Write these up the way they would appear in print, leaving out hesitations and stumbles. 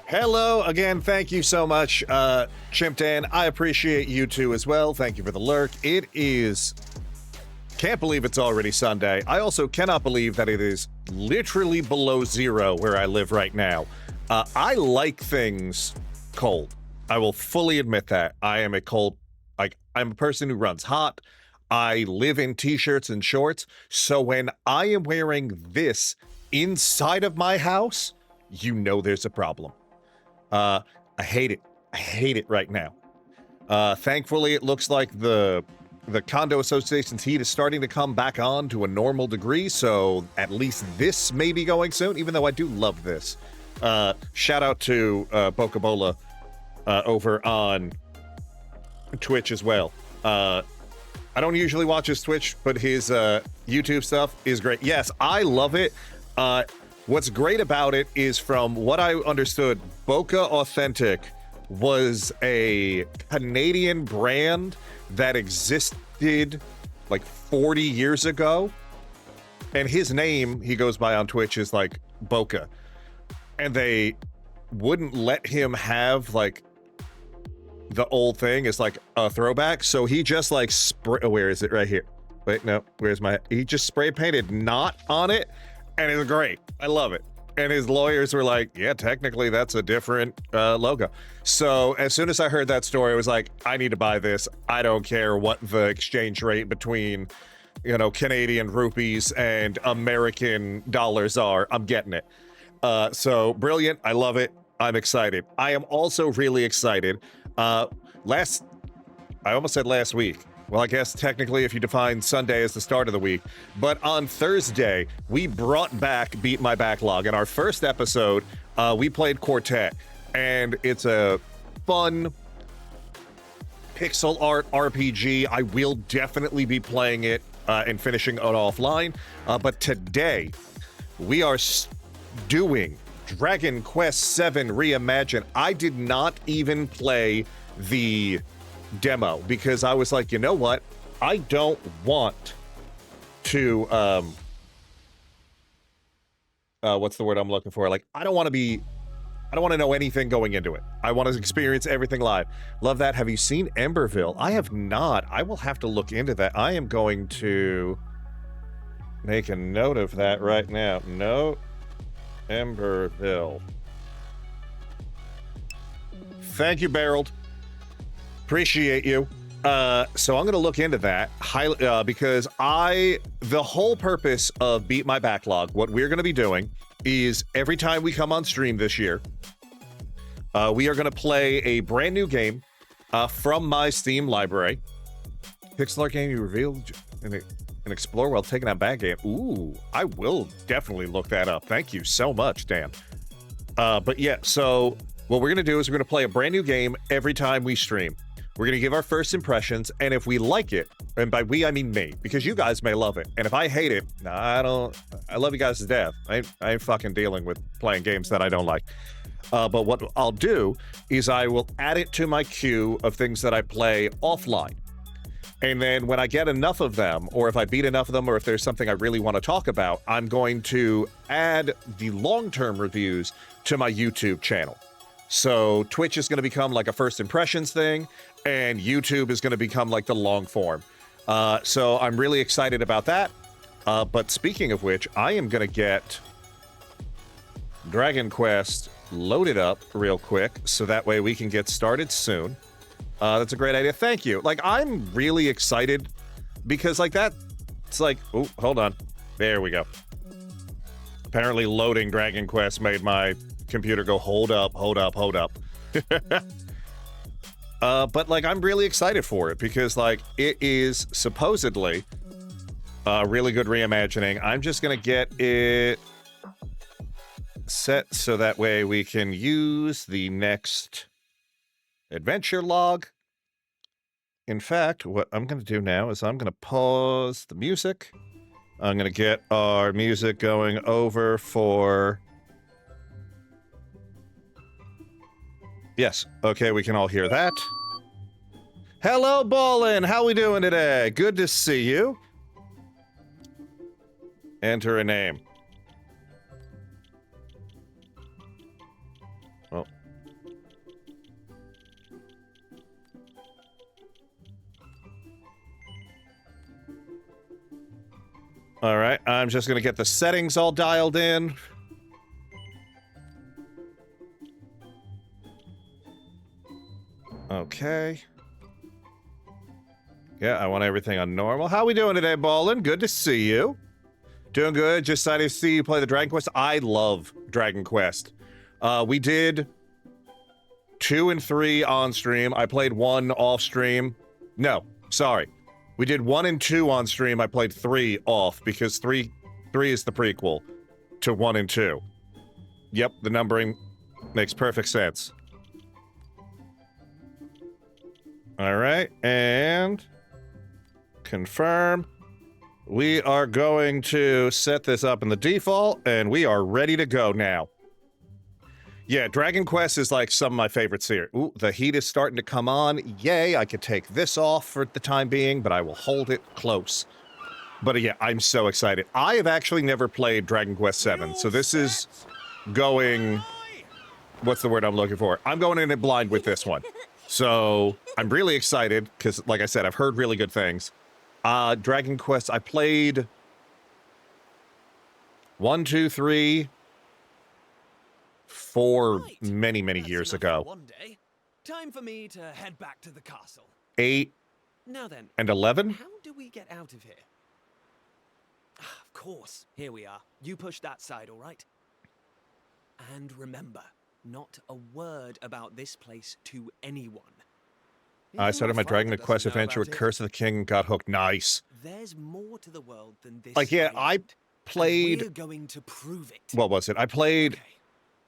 Hello again. Thank you so much, Chimp Dan. I appreciate you too as well. Thank you for the lurk. It is... Can't believe it's already Sunday. I also cannot believe that it is literally below zero where I live right now. I like things cold. I will fully admit that. I am a cold... I'm a person who runs hot. I live in t-shirts and shorts. So when I am wearing this inside of my house, you know there's a problem. I hate it. I hate it right now. Thankfully, it looks like the condo association's heat is starting to come back on to a normal degree, so at least this may be going soon, even though I do love this. Shout out to Bocabola over on Twitch as well. I don't usually watch his Twitch, but his YouTube stuff is great. Yes, I love it. What's great about it is, from what I understood, Boca Authentic was a Canadian brand that existed like 40 years ago. And his name, he goes by on Twitch, is like Boca. And they wouldn't let him have like the old thing as like a throwback. So he just like where is it? Right here. Wait, no, where's my... He just spray painted "not" on it. And it's great. I love it. And his lawyers were like, yeah, technically that's a different logo. So as soon as I heard that story, I was like, I need to buy this. I don't care what the exchange rate between, you know, Canadian rupees and American dollars are. I'm getting it. So brilliant. I love it. I'm excited. I am also really excited. I almost said last week. Well, I guess technically if you define Sunday as the start of the week, but on Thursday, we brought back Beat My Backlog. In our first episode, we played Quartet, and it's a fun pixel art RPG. I will definitely be playing it and finishing it offline, but today, we are doing Dragon Quest VII Reimagined. I did not even play the demo because I was like, you know what? I don't want to what's the word I'm looking for? Like, I don't want to know anything going into it. I want to experience everything live. Love that. Have you seen Emberville? I have not. I will have to look into that. I am going to make a note of that right now. No, Emberville. Thank you, Barreled. Appreciate you. So I'm going to look into that because the whole purpose of Beat My Backlog, what we're going to be doing is every time we come on stream this year, we are going to play a brand new game from my Steam library. Pixel art game you revealed and explore while taking out bad game. Ooh, I will definitely look that up. Thank you so much, Dan. But yeah, so what we're going to do is we're going to play a brand new game every time we stream. We're going to give our first impressions, and if we like it, and by we, I mean me, because you guys may love it, and if I hate it, I love you guys to death. I ain't fucking dealing with playing games that I don't like. But what I'll do is I will add it to my queue of things that I play offline. And then when I get enough of them, or if I beat enough of them, or if there's something I really want to talk about, I'm going to add the long-term reviews to my YouTube channel. So Twitch is going to become like a first impressions thing, and YouTube is going to become like the long form. So I'm really excited about that. But speaking of which, I am going to get Dragon Quest loaded up real quick, so that way we can get started soon. That's a great idea. Thank you. Like, I'm really excited because like that, it's like, oh, hold on. There we go. Apparently loading Dragon Quest made my computer go, hold up. But like, I'm really excited for it because like it is supposedly a really good reimagining. I'm just gonna get it set so that way we can use the next adventure log. In fact, what I'm gonna do now is I'm gonna pause the music. I'm gonna get our music going over for... Yes. Okay, we can all hear that. Hello, Ballin. How we doing today? Good to see you. Enter a name. Well, All right, I'm just gonna get the settings all dialed in. Okay. Yeah, I want everything on normal. How we doing today, Ballin? Good to see you. Doing good. Just excited to see you play the Dragon Quest. I love Dragon Quest. We did 2 and 3 on stream. I played 1 off stream. No, sorry. We did 1 and 2 on stream. I played 3 off because 3 is the prequel to 1 and 2. Yep, the numbering makes perfect sense. All right, and confirm. We are going to set this up in the default, and we are ready to go now. Yeah, Dragon Quest is like some of my favorite series. Ooh, the heat is starting to come on. Yay, I could take this off for the time being, but I will hold it close. But yeah, I'm so excited. I have actually never played Dragon Quest VII, so this is going... What's the word I'm looking for? I'm going in it blind with this one. So I'm really excited, because like I said, I've heard really good things. Dragon Quest, I played 1, 2, 3, 4 many, many years ago. One day. Time for me to head back to the castle. 8 Now then, and 11? how do we get out of here? Of course, here we are. You push that side, all right? And remember, not a word about this place to anyone. I started my Dragon Quest adventure with Curse of the King and got hooked. Nice. There's more to the world than this. Like, yeah, I played... We're going to prove it. What was it? I played... Okay.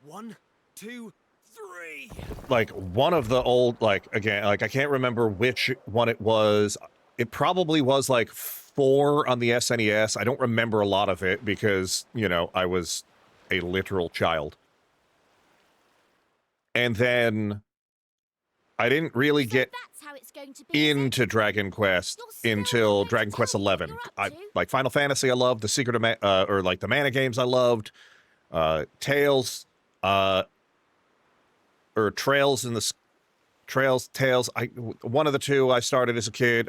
1, 2, 3. Like, one of the old, like, again, like, I can't remember which one it was. It probably was, like, 4 on the SNES. I don't remember a lot of it because, you know, I was a literal child. And then I didn't really get into Dragon Quest until Dragon Quest XI. Like Final Fantasy I loved, the Secret of or like the Mana games I loved, Tales, or Tales. One of the two I started as a kid.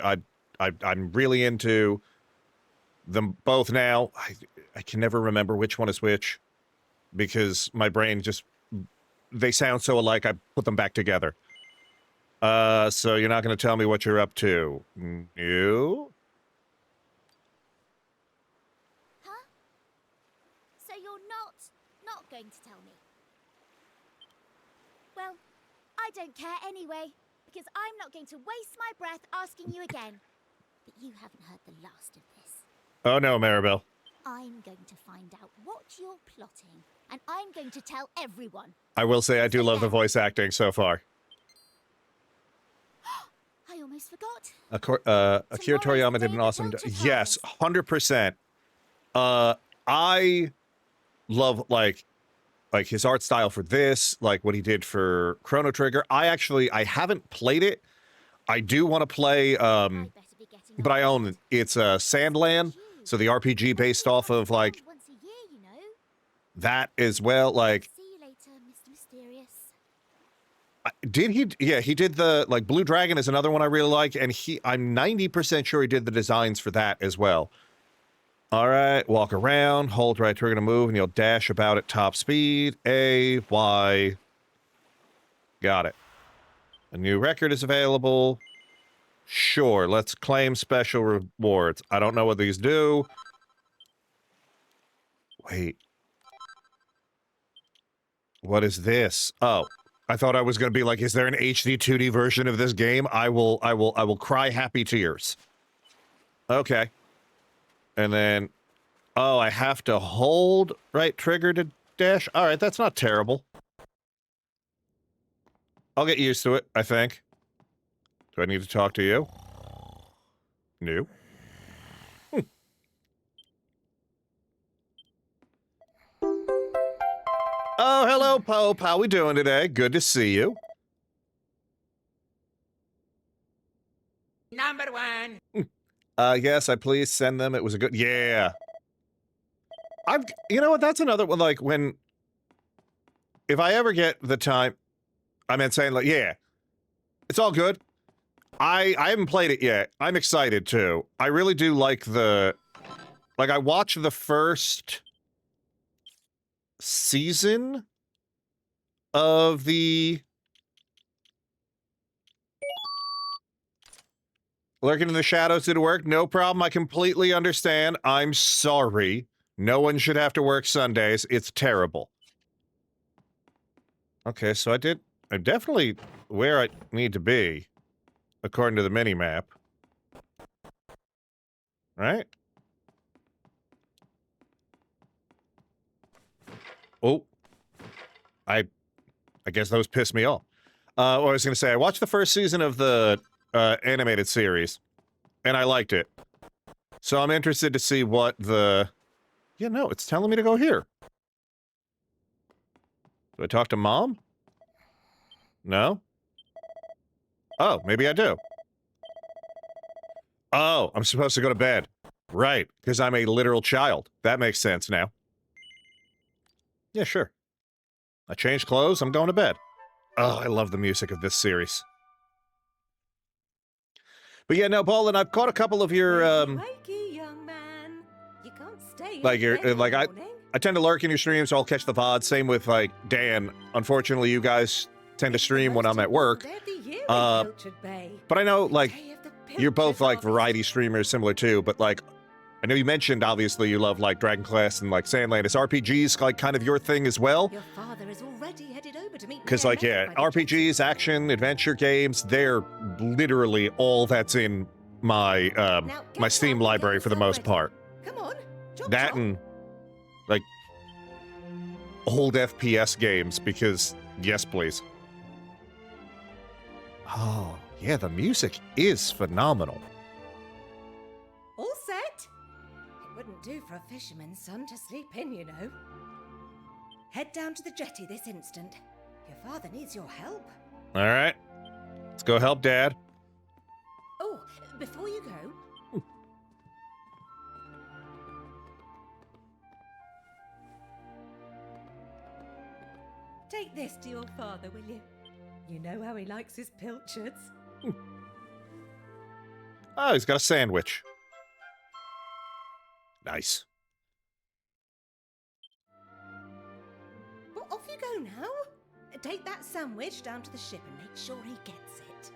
I'm really into them both now. I can never remember which one is which because my brain just... They sound so alike, I put them back together. So you're not going to tell me what you're up to? No? Huh? So you're not going to tell me? Well, I don't care anyway, because I'm not going to waste my breath asking you again. But you haven't heard the last of this. Oh no, Maribel. I'm going to find out what you're plotting, and I'm going to tell everyone. I will say I do love the voice acting so far. I almost forgot. Akira Toriyama did an awesome... Yes, 100%. I love, like his art style for this, like what he did for Chrono Trigger. I haven't played it. I do want to play, but I own it. It's Sandland, so the RPG based off of, like, that as well, like... See you later, Mr. Mysterious. Did he? Yeah, he did the, like, Blue Dragon is another one I really like, and I'm 90% sure he did the designs for that as well. All right, walk around, hold right trigger to move, and you'll dash about at top speed. A, Y. Got it. A new record is available. Sure, let's claim special rewards. I don't know what these do. Wait. What is this? Oh, I thought I was going to be like, is there an HD 2D version of this game? I will cry happy tears. Okay. And then, oh, I have to hold right trigger to dash. All right, that's not terrible. I'll get used to it, I think. Do I need to talk to you? No. Oh, hello, Pope. How we doing today? Good to see you. Number 1. Yes, I please send them. It was a good... Yeah. You know what? That's another one, like, when... If I ever get the time... I meant saying, like, yeah. It's all good. I haven't played it yet. I'm excited, too. I really do like the... Like, I watched the first season of the Lurking in the Shadows. Did it work? No problem. I completely understand. I'm sorry. No one should have to work Sundays. It's terrible. Okay, so I'm definitely where I need to be, according to the mini-map. Right? Oh. I guess those pissed me off. What I was going to say, I watched the first season of the animated series, and I liked it. So I'm interested to see what the... Yeah, no, it's telling me to go here. Do I talk to Mom? No? Oh, maybe I do. Oh, I'm supposed to go to bed. Right, because I'm a literal child. That makes sense now. Yeah, sure. I changed clothes, I'm going to bed. Oh, I love the music of this series. But yeah, no, Paul, and I've caught a couple of your, Wakey, young man. You can't stay like, in bed like, all morning. I tend to lurk in your streams, so I'll catch the VOD. Same with, like, Dan. Unfortunately, you guys tend to stream when I'm at work. But I know, like, you're both, like, variety streamers similar too, but, like, I know you mentioned, obviously, you love, like, Dragon Quest and, like, Sandland. Is RPGs, like, kind of your thing as well? Your father is already headed over to meet Because, like, yeah, RPGs, action, adventure games, they're literally all that's in my, my Steam library for the most part. Come on, That and, like, old FPS games, because, yes, please. Oh, yeah, the music is phenomenal. All set? It wouldn't do for a fisherman's son to sleep in, you know. Head down to the jetty this instant. Your father needs your help. All right. Let's go help Dad. Oh, before you go... Take this to your father, will you? You know how he likes his pilchards. Oh, he's got a sandwich. Nice. Well, off you go now. Take that sandwich down to the ship and make sure he gets it.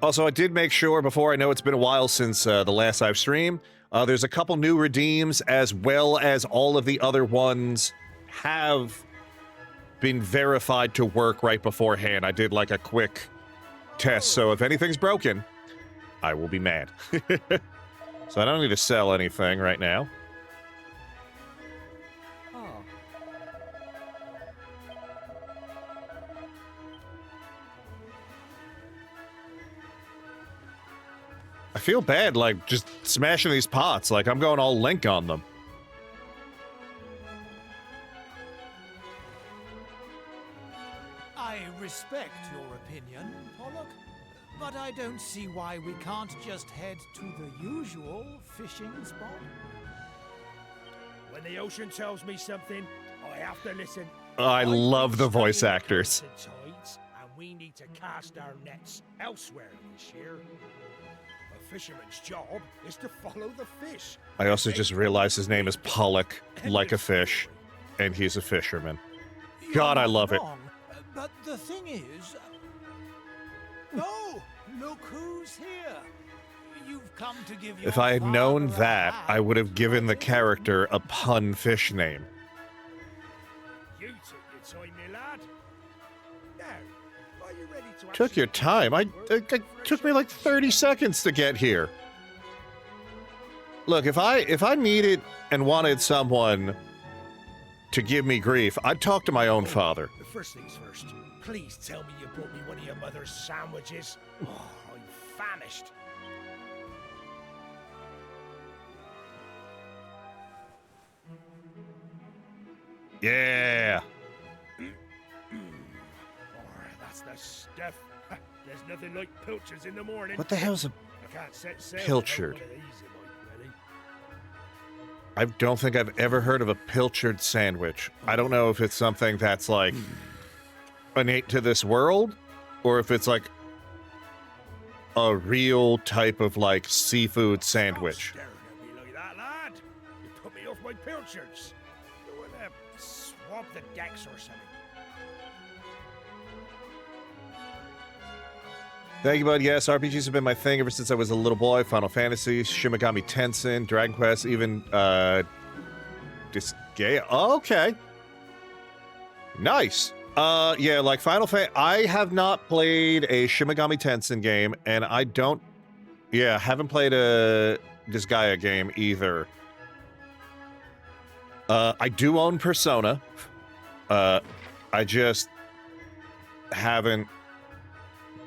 Also, I did make sure before, I know it's been a while since the last I've streamed, there's a couple new redeems as well as all of the other ones have been verified to work right beforehand. I did like a quick test, so if anything's broken, I will be mad. So I don't need to sell anything right now. I feel bad, like, just smashing these pots. Like, I'm going all Link on them. I respect your opinion, Pollock, but I don't see why we can't just head to the usual fishing spot. When the ocean tells me something, I have to listen. I love the voice actors. And we need to cast our nets elsewhere this year. A fisherman's job is to follow the fish. I also just realized his name is Pollock, like a fish, and he's a fisherman. God, I love it. But the thing is... Oh, look who's here. You've come to give your If I had known father a that, hand, I would have given the character a pun fish name. You took your time, my lad. Now, are you ready to Took your time? It took me like 30 seconds to get here. Look, if I needed and wanted someone to give me grief, I'd talk to my own father. First things first, please tell me you brought me one of your mother's sandwiches. Oh, I'm famished. Yeah. Oh, that's the stuff. There's nothing like pilchards in the morning. What the hell's a I can't set sail pilchard? without one of these in my belly. I don't think I've ever heard of a pilchard sandwich. I don't know if it's something that's like innate to this world, or if it's like a real type of like seafood sandwich. Stop staring at me like that, lad. You put me off my pilchards. You want to swab the decks or something? Thank you, bud. Yes, RPGs have been my thing ever since I was a little boy. Final Fantasy, Shin Megami Tensei, Dragon Quest, even Disgaea. Oh, okay. Nice. Yeah, like Final Fantasy. I have not played a Shin Megami Tensei game, and I don't. Yeah, haven't played a Disgaea game either. I do own Persona. I just haven't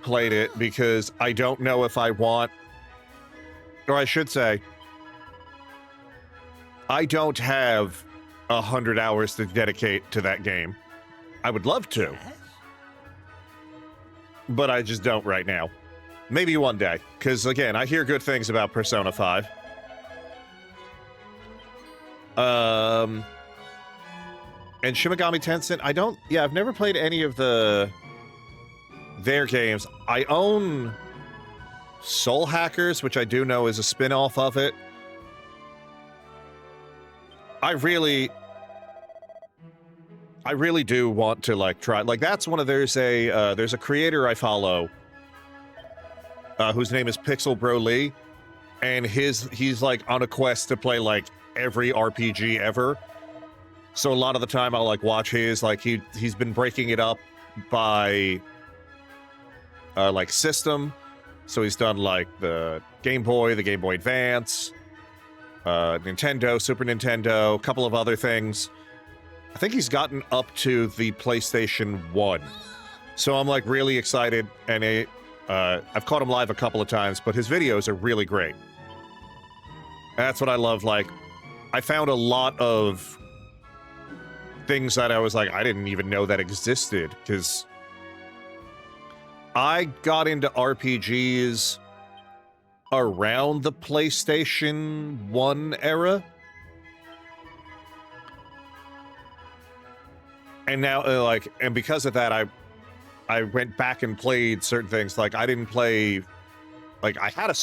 played it because I don't know if I want, or I should say, I don't have 100 hours to dedicate to that game. I would love to, Yes? but I just don't right now. Maybe one day, because again, I hear good things about Persona 5. And Shin Megami Tensei, I've never played any of their games. I own Soul Hackers, which I do know is a spin-off of it. I really do want to like try. Like that's one of there's a creator I follow whose name is Pixel Bro Lee, and he's like on a quest to play like every RPG ever. So a lot of the time I'll like watch his, like he's been breaking it up by like system. So he's done like the Game Boy Advance, Nintendo, Super Nintendo, a couple of other things. I think he's gotten up to the PlayStation 1. So I'm like really excited, and I've caught him live a couple of times, but his videos are really great. That's what I love. Like, I found a lot of things that I was like, I didn't even know that existed, because I got into RPGs around the PlayStation 1 era. And now, and because of that, I went back and played certain things. Like, I didn't play, like, a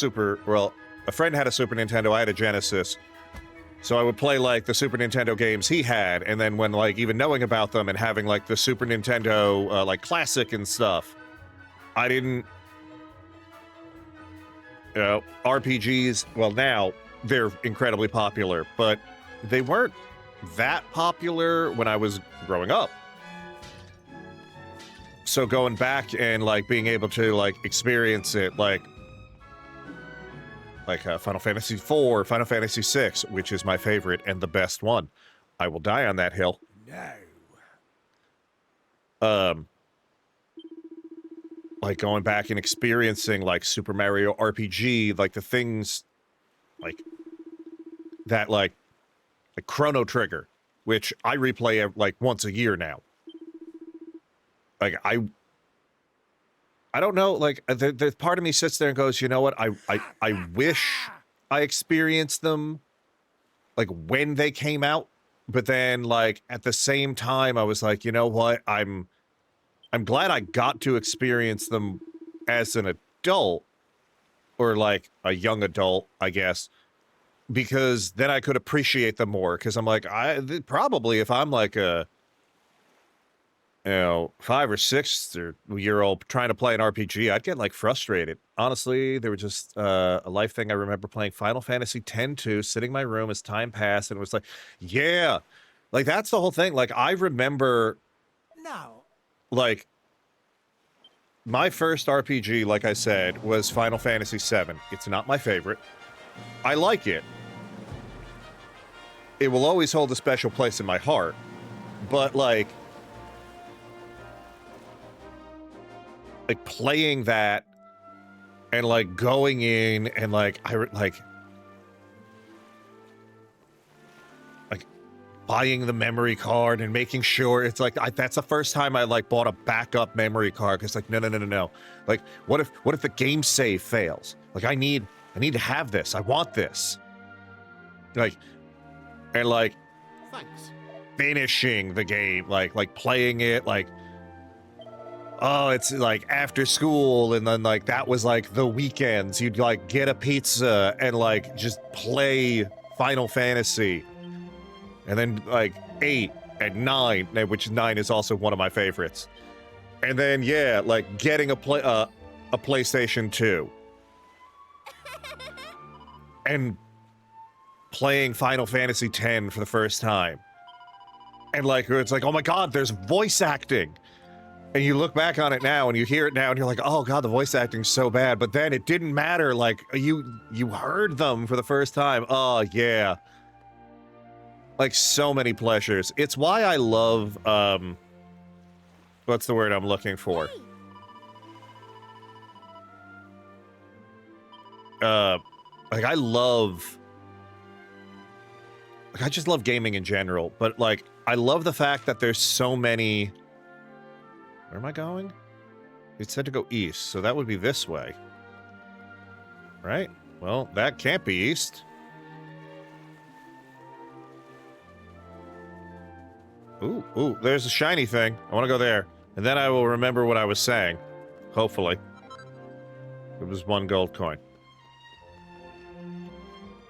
friend had a Super Nintendo, I had a Genesis. So I would play, like, the Super Nintendo games he had, and then when, like, even knowing about them and having, like, the Super Nintendo, like, Classic and stuff, I didn't, RPGs, well, now, they're incredibly popular, but they weren't that popular when I was growing up. So going back and, like, being able to, like, experience it, like Final Fantasy IV, Final Fantasy VI, which is my favorite and the best one. I will die on that hill. No. Like, going back and experiencing, like, Super Mario RPG, like, the things, like, that, like Chrono Trigger, which I replay, like, once a year now. Like, I don't know, like, the part of me sits there and goes, you know what, I wish I experienced them, like, when they came out, but then, like, at the same time, I was like, you know what, I'm glad I got to experience them as an adult, or, like, a young adult, I guess, because then I could appreciate them more, because I'm like, probably if I'm, like, a 5 or 6 year old trying to play an RPG, I'd get like frustrated. Honestly, there was just a life thing. I remember playing Final Fantasy X-2, sitting in my room as time passed, and it was like, yeah, like that's the whole thing. Like I remember, No. like my first RPG, like I said, was Final Fantasy VII. It's not my favorite. I like it. It will always hold a special place in my heart, but like playing that and like going in and like buying the memory card and making sure it's like that's the first time I like bought a backup memory card, because like no, like what if the game save fails? Like I need to have this. I want this. Like, and like Thanks. finishing the game, like playing it, like oh, it's like after school, and then like that was like the weekends. You'd like get a pizza and like just play Final Fantasy. And then like 8 and 9, which 9 is also one of my favorites. And then yeah, like getting a PlayStation 2. And playing Final Fantasy X for the first time. And like it's like, oh my god, there's voice acting. And you look back on it now and you hear it now and you're like, oh god, the voice acting's so bad. But then it didn't matter. Like you heard them for the first time. Oh yeah. Like so many pleasures. It's why I love what's the word I'm looking for? Like I just love gaming in general, but like I love the fact that there's so many. Where am I going? It said to go east, so that would be this way. Right? Well, that can't be east. Ooh, there's a shiny thing. I want to go there. And then I will remember what I was saying. Hopefully. It was 1 gold coin.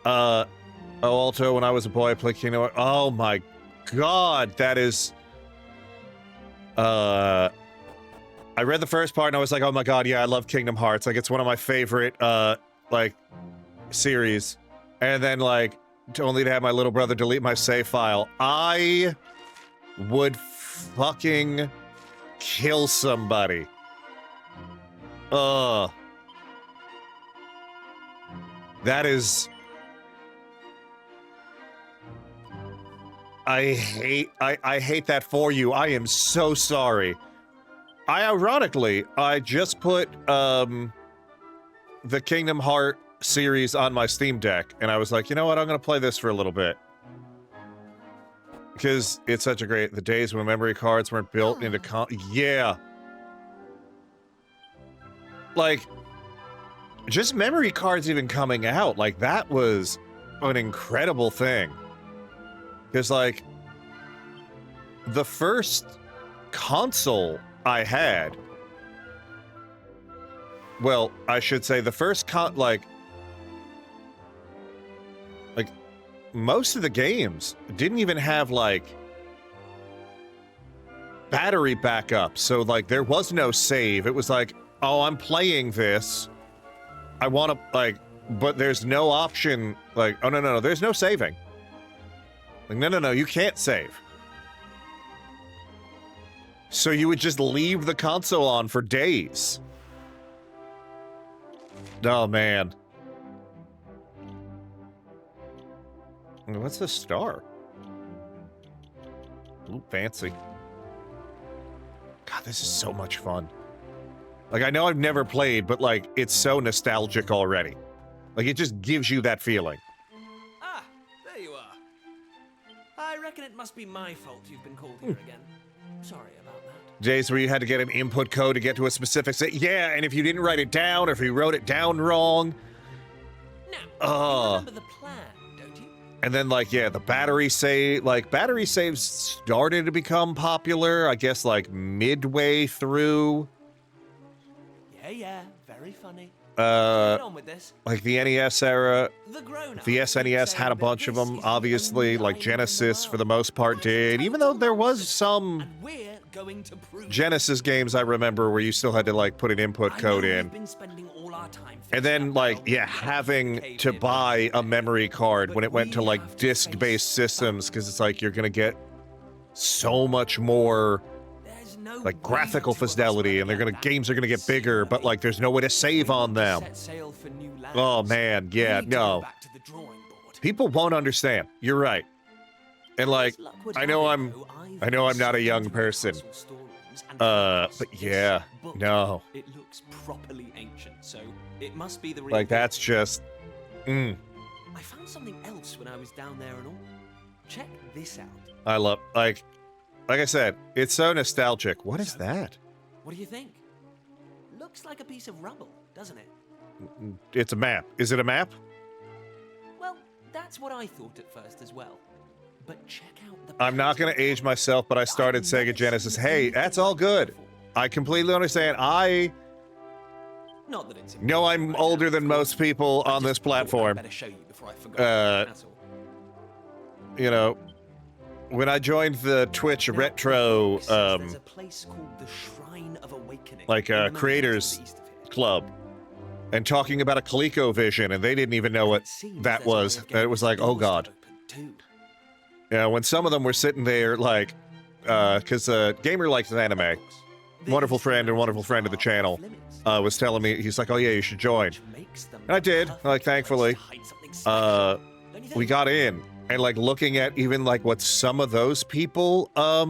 Also, when I was a boy, I played Kingdom Hearts. Oh my god, that is... I read the first part and I was like, oh my god, yeah, I love Kingdom Hearts. Like, it's one of my favorite, like, series. And then, like, only to have my little brother delete my save file. I would fucking kill somebody. That is... I hate that for you. I am so sorry. Ironically, I just put the Kingdom Heart series on my Steam Deck, and I was like, you know what, I'm gonna play this for a little bit. Because it's such a great... The days when memory cards weren't built into yeah. Like, just memory cards even coming out, like, that was an incredible thing. Because, like, the first console I had... Well, I should say the first like, most of the games didn't even have, like, battery backup. So, like, there was no save. It was like, oh, I'm playing this. I want to, like, but there's no option, like, oh, no, there's no saving. Like, no, you can't save. So you would just leave the console on for days. Oh, man. What's the star? Ooh, fancy. God, this is so much fun. Like, I know I've never played, but, like, it's so nostalgic already. Like, it just gives you that feeling. Ah, there you are. I reckon it must be my fault you've been called here again. Sorry about that. Days where you had to get an input code to get to a specific yeah, and if you didn't write it down, or if you wrote it down wrong. Now, you remember the plan, don't you? And then, like, yeah, the battery save, like, battery saves started to become popular, I guess, like, midway through. Yeah, very funny. On with this. Like the NES era, The SNES had a bunch of them, obviously, like Genesis for the most part did, even though there was some Genesis games I remember where you still had to, like, put an input code in. And then, like, yeah, having to buy a memory card when it went to, like, disc-based systems, because it's like, you're gonna get so much more, like, graphical fidelity, and games are gonna get bigger, but, like, there's no way to save on them. Oh man, yeah, no. People won't understand. You're right. And, like, I know I'm not a young person. But yeah, no. It looks properly ancient, so it must be the real. Like, that's just I found something else when I was down there and all. Check this out. I love, like I said, it's so nostalgic. What is that? What do you think? Looks like a piece of rubble, doesn't it? It's a map. Is it a map? Well, that's what I thought at first as well. But check out the... I'm not going to age myself, but I started Sega Genesis. Hey, that's all good. I completely understand. I Not that it's know I'm important right older now, than of most course. people I on just this thought platform. I'd better show you before I forgot. That's all. You know, when I joined the Twitch Now, retro, the book says there's a place called the Shrine of Awakening. like in the mountains creators to the east of here. club, and talking about a ColecoVision, and they didn't even know And what it seems that there's a way was. of And getting it was these like, oh doors to god. open, too. Yeah, when some of them were sitting there, like, because Gamer likes anime. Of course. Wonderful These friend and wonderful mountains friend of the are channel, off-limits, was telling me, he's like, oh yeah, you should join. which makes them And I did, the like, perfect thankfully. place to hide something special, don't you We think? got in, and like looking at even like what some of those people are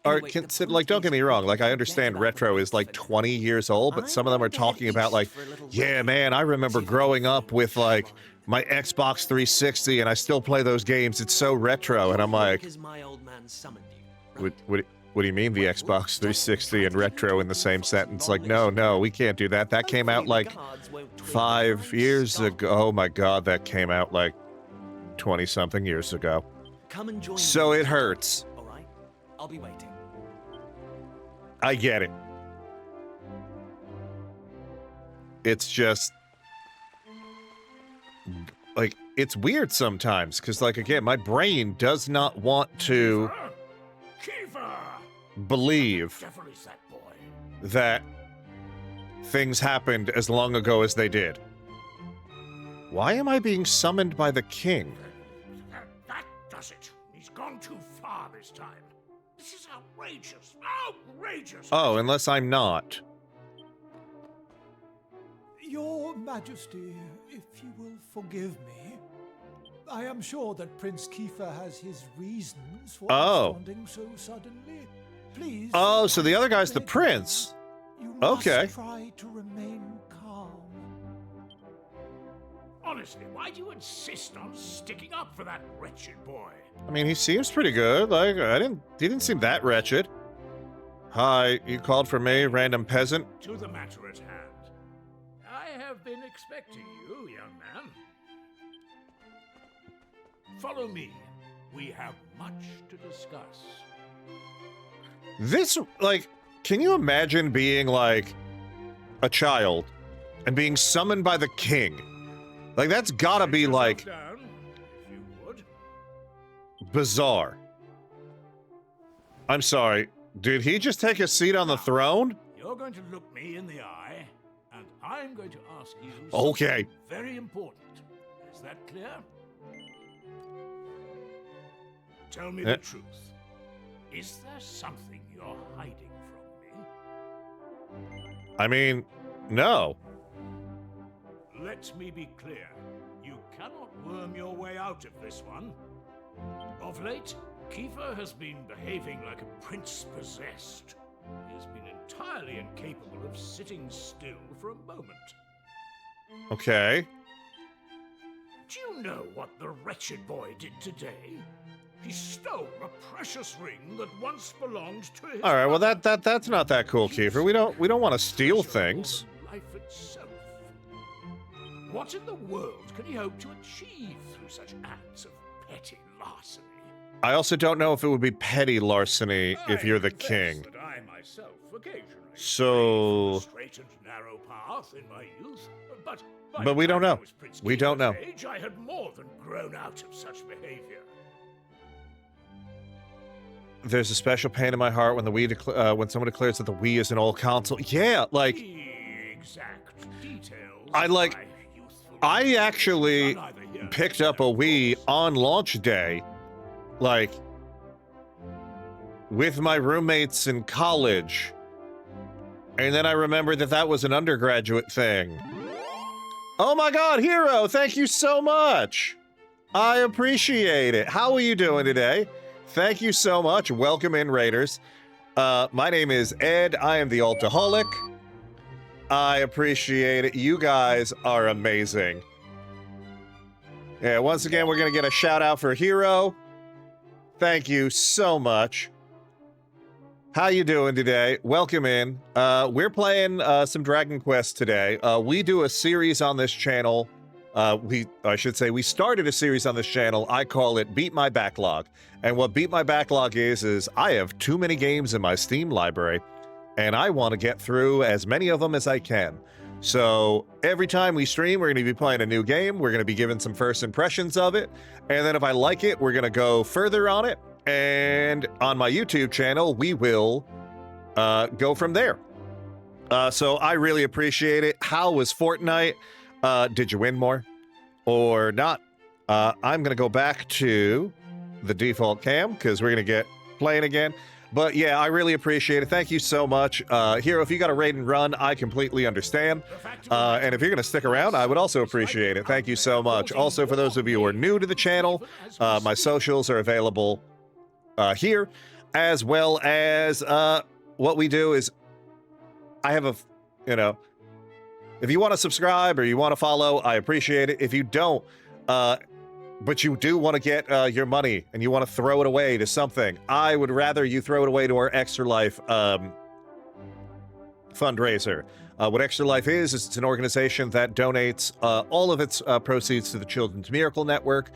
Anyway, the considered. Like, don't point get me is, wrong, we like can I forget understand about the retro is myth like for now. 20 years old, but I'm some of them are going to head talking about east like, for a little yeah ride. man, I remember See if I can growing up find with the like shrine. my Xbox 360 and I still play those games, it's so retro. And I'm You're here like, because my old man summoned you, what, right? what do you mean the Well, Xbox don't 360 and try to retro in the same keep sentence? long Like, no, list. no, we can't do that. That came out Hopefully the like guards won't twig that 5 I'm years scarred. ago. Oh my god, that came out like 20 something years ago. Come and join So me. it hurts. All right, I'll be waiting. I get it. It's just like it's weird sometimes because, like, again, my brain does not want to Kiefer! believe Devil is that boy? that things happened as long ago as they did. Why am I being summoned by the king? That does it. He's gone too far this time. This is outrageous. Outrageous. Oh, unless I'm not. Your Majesty, if you will forgive me, I am sure that Prince Kiefer has his reasons for responding so suddenly. Please. Oh, so the other guy's the make prince. You must Okay. try to remain calm. Honestly, why do you insist on sticking up for that wretched boy? I mean, he seems pretty good. Like, he didn't seem that wretched. Hi, you called for me, random peasant? To the matter at hand. I have been expecting you, young man. Follow me. We have much to discuss. This, like, can you imagine being, like, a child and being summoned by the king? Like, that's gotta be, Sit like, yourself down, if you would. bizarre. I'm sorry, did he just take a seat on the throne? You're going to look me in the eye, and I'm going to ask you Okay. something very important. Is that clear? Tell me the truth. Is there something you're hiding from me? I mean, no. Let me be clear. You cannot worm your way out of this one. Of late, Kiefer has been behaving like a prince possessed. He has been entirely incapable of sitting still for a moment. Okay. Do you know what the wretched boy did today? He stole a precious ring that once belonged to his All right, well, mother. that's not that cool, Kiefer. We don't want to steal things. Life itself. What in the world can he hope to achieve through such acts of petty larceny? I also don't know if it would be petty larceny if I you're the confess king. That I myself occasionally So- strayed from the straight and narrow path in my youth, but But we don't know. We don't know. Age, I had more than grown out of such behavior. There's a special pain in my heart when the when someone declares that the Wii is an old console. Yeah, like, The exact details. I of like- my youthful I years actually are neither here picked nor up a there, of Wii course. on launch day, like, with my roommates in college. And then I remembered that that was an undergraduate thing. Oh my god, Hero, thank you so much. I appreciate it. How are you doing today? Thank you so much. Welcome in, Raiders. My name is Ed. I am the Altaholic. I appreciate it. You guys are amazing. Yeah, once again, we're going to get a shout out for Hero. Thank you so much. How you doing today? Welcome in. We're playing some Dragon Quest today. We do a series on this channel I should say, we started a series on this channel. I call it Beat My Backlog. And what Beat My Backlog is I have too many games in my Steam library, and I want to get through as many of them as I can. So every time we stream, we're going to be playing a new game. We're going to be giving some first impressions of it. And then if I like it, we're going to go further on it. And on my YouTube channel, we will go from there. So I really appreciate it. How was Fortnite? Did you win more or not? I'm going to go back to the default cam because we're going to get playing again. But yeah, I really appreciate it. Thank you so much. Hero, if you got a raid and run, I completely understand. And if you're going to stick around, I would also appreciate it. Thank you so much. Also, for those of you who are new to the channel, my socials are available here, as well as what we do is I have a, if you want to subscribe or you want to follow, I appreciate it. If you don't, but you do want to get your money and you want to throw it away to something, I would rather you throw it away to our Extra Life fundraiser. What Extra Life is it's an organization that donates all of its proceeds to the Children's Miracle Network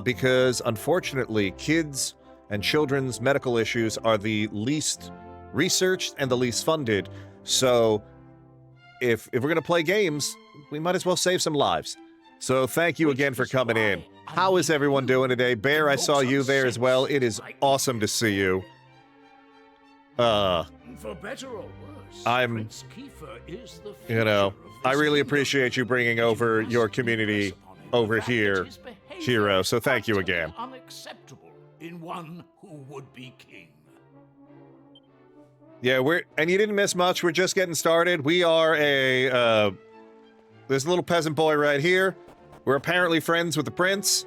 because, unfortunately, kids and children's medical issues are the least researched and the least funded. So if we're going to play games, we might as well save some lives. So thank you again for coming in. How is everyone doing today? Bear, I saw you there as well. It is awesome to see you. For better or worse, Prince Kiefer is the I really appreciate you bringing over your community over here, Hero. So thank you again. Unacceptable in one who would be king. Yeah, and you didn't miss much. We're just getting started. We are this little peasant boy right here. We're apparently friends with the prince.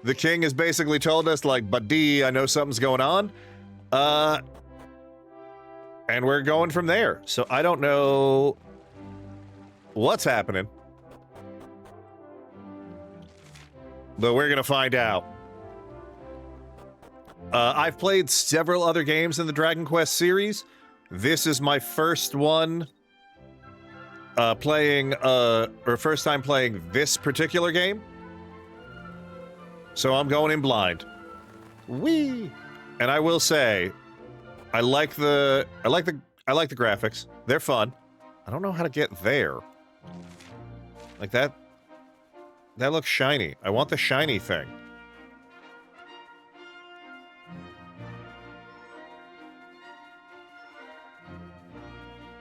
The king has basically told us, like, buddy, I know something's going on. And we're going from there. So I don't know what's happening. But we're going to find out. I've played several other games in the Dragon Quest series. This is my first one first time playing this particular game. So I'm going in blind. Whee! And I will say, I like the graphics. They're fun. I don't know how to get there. Like that looks shiny. I want the shiny thing.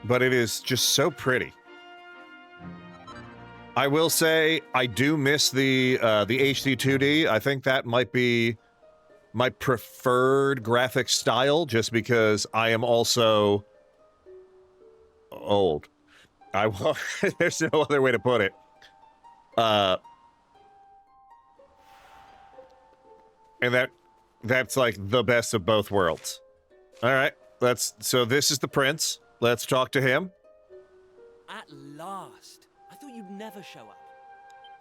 But it is just so pretty. I will say I do miss the HD 2D. I think that might be my preferred graphic style, just because I am also old. There's no other way to put it. And that's like the best of both worlds. All right, so this is the prince. Let's talk to him. At last. I thought you'd never show up.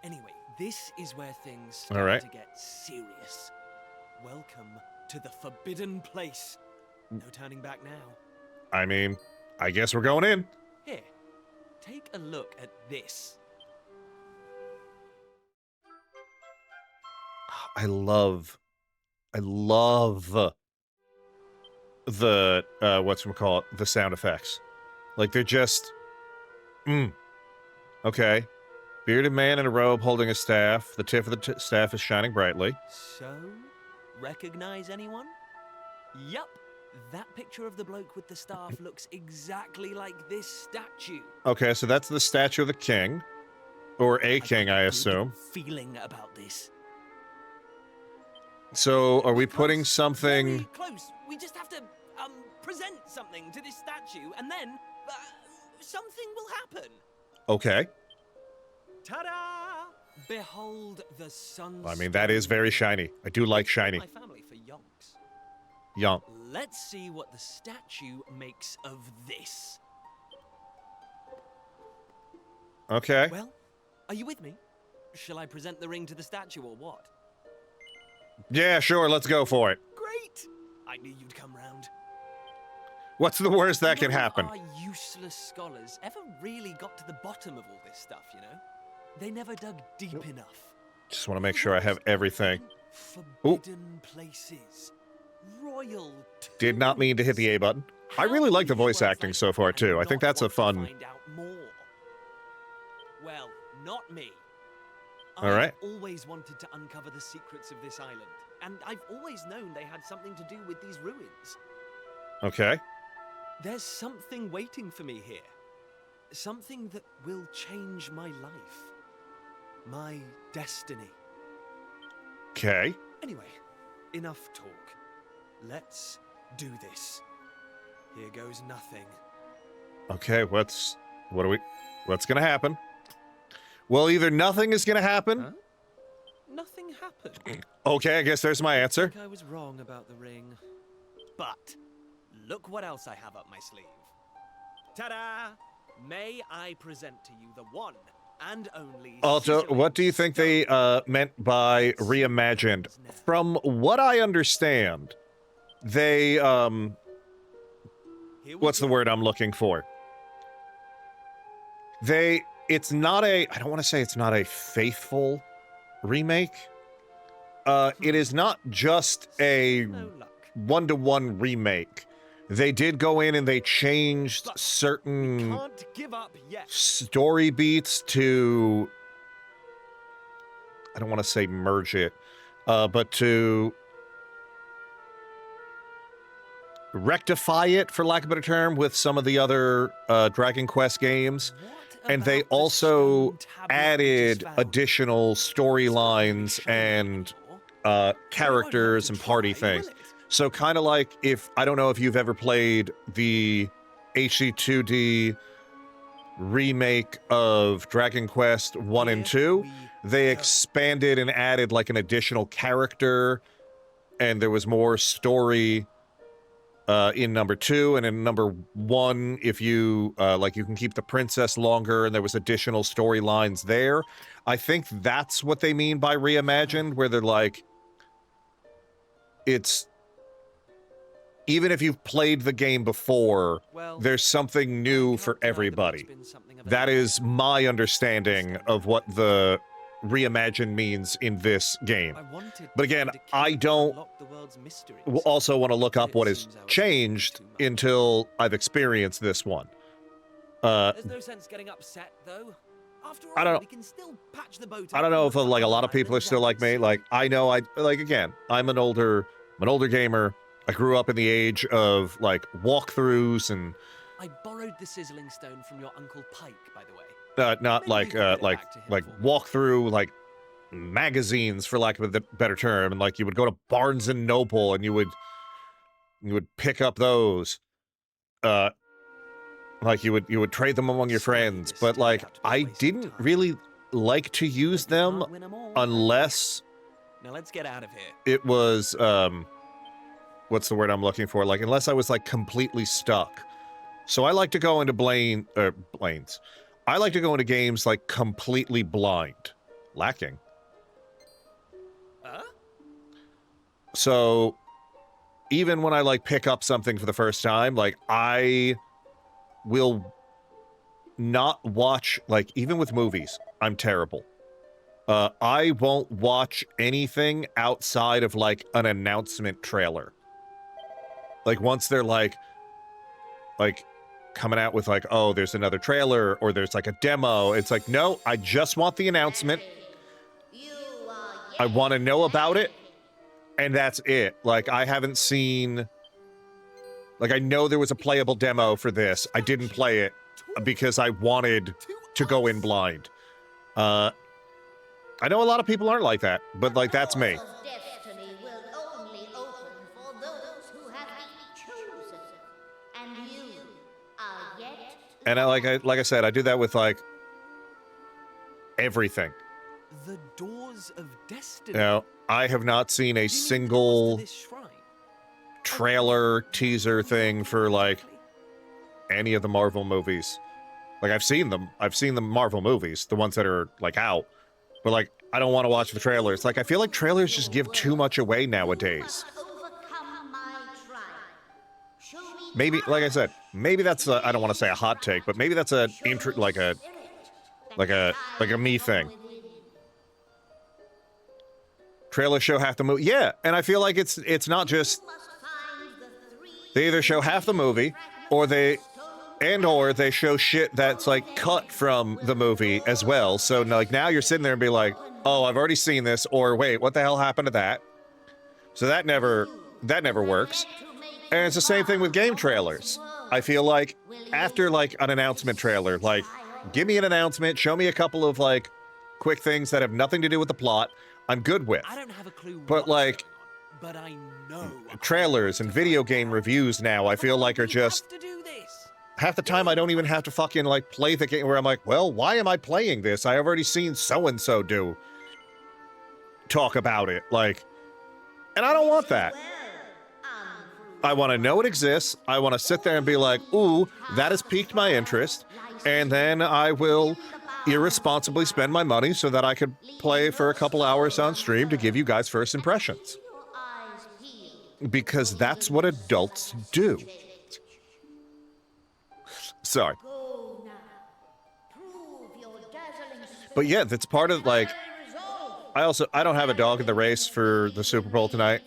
Anyway, this is where things start to get serious. Welcome to the forbidden place. No turning back now. I mean, I guess we're going in. Here, take a look at this. I love the whatchamacallit, the sound effects. Like, they're just okay. Bearded man in a robe holding a staff. The tip of the staff is shining brightly. So, recognize anyone? Yup. That picture of the bloke with the staff looks exactly like this statue. Okay, so that's the statue of the king. Or a king, I assume. Feeling about this. So, are we putting something... Very close. We just have to, present something to this statue, and then, something will happen. Okay. Ta-da! Behold the sunstone. I mean, that is very shiny. I do like shiny. My family for yonks. Yonk. Let's see what the statue makes of this. Okay. Well, are you with me? Shall I present the ring to the statue or what? Yeah, sure, let's go for it. Great! I knew you'd come round. What's the worst that can happen? Our useless scholars ever really got to the bottom of all this stuff, you know? They never dug deep enough. Just want to make sure I have everything. Forbidden places. Royal Did not mean to hit the A button. I really like the voice acting so far, too. I think that's a fun... Find out more. Well, not me. All right. I've always wanted to uncover the secrets of this island, and I've always known they had something to do with these ruins. Okay. There's something waiting for me here. Something that will change my life. My destiny. Okay. Anyway, enough talk. Let's do this. Here goes nothing. Okay, what's gonna happen? Well, either nothing is gonna happen. Huh? Nothing happened. Okay, I guess there's my answer. I think I was wrong about the ring. But look what else I have up my sleeve. Ta-da! May I present to you the one and only... Also, what do you think they meant by reimagined? From what I understand, they what's the word I'm looking for? It's not a, I don't want to say it's not a faithful remake. It is not just a one-to-one remake. They did go in and they changed certain Can't give up yet. story beats to, I don't want to say merge it, but to rectify it, for lack of a better term, with some of the other Dragon Quest games. And they also added additional storylines and characters and party things. So kind of like if, I don't know if you've ever played the HD2D remake of Dragon Quest 1 and 2, they expanded and added like an additional character, and there was more story in number 2, and in number 1, if you like, you can keep the princess longer, and there was additional storylines there. I think that's what they mean by reimagined, where they're like, it's, even if you've played the game before, there's something new for everybody. That is my understanding of what the reimagined means in this game. But again, I don't also want to look up what has changed until I've experienced this one. There's no sense getting upset, though. After all, I don't know. we can still patch the boat I don't know if up like a lot of people are still like me. Like, I know again, I'm an older gamer. I grew up in the age of like walkthroughs and I borrowed the sizzling stone from your Uncle Pike, by the way. not like walkthrough like magazines, for lack of a better term, and like you would go to Barnes and Noble and you would pick up those, like you would trade them among your friends. But like I didn't really like to use them unless Now let's get out of here. it was what's the word I'm looking for? Like unless I was like completely stuck. So I like to go into Blaines. I like to go into games like completely blind. Lacking. So even when I like pick up something for the first time, like I will not watch, like even with movies, I'm terrible. I won't watch anything outside of like an announcement trailer. Like once they're like coming out with like, oh, there's another trailer or there's like a demo. It's like, no, I just want the announcement. I want to know about it. And that's it. Like I haven't seen, like I know there was a playable demo for this. I didn't play it because I wanted to go in blind. I know a lot of people aren't like that, but like that's me. Destiny will only open for those who have been chosen, and you are yet. And like I said, I do that with like everything. The doors of destiny. Now, I have not seen a single trailer, teaser thing for like any of the Marvel movies. Like I've seen them. I've seen the Marvel movies, the ones that are like out. But like I don't want to watch the trailers. Like I feel like trailers just give too much away nowadays. Maybe, like I said, maybe that's a, I don't want to say a hot take, but maybe that's a like a me thing. Trailers show half the movie. Yeah, and I feel like it's not just they either show half the movie or they show shit that's like cut from the movie as well. So like now you're sitting there and be like, "Oh, I've already seen this," or "Wait, what the hell happened to that?" So that never works. And it's the same thing with game trailers. I feel like after like an announcement trailer, like give me an announcement, show me a couple of like quick things that have nothing to do with the plot, I'm good with. I don't have a clue. But like, but I know trailers and video game reviews now, I feel like are just to do this. half the time I don't even have to fucking like play the game where I'm like, well, why am I playing this? I have already seen so-and-so talk about it. Like, and I don't want that. I want to know it exists. I want to sit there and be like, ooh, that has piqued my interest. And then I will irresponsibly spend my money so that I could play for a couple hours on stream to give you guys first impressions. Because that's what adults do. Sorry. But yeah, that's part of like, I don't have a dog in the race for the Super Bowl tonight.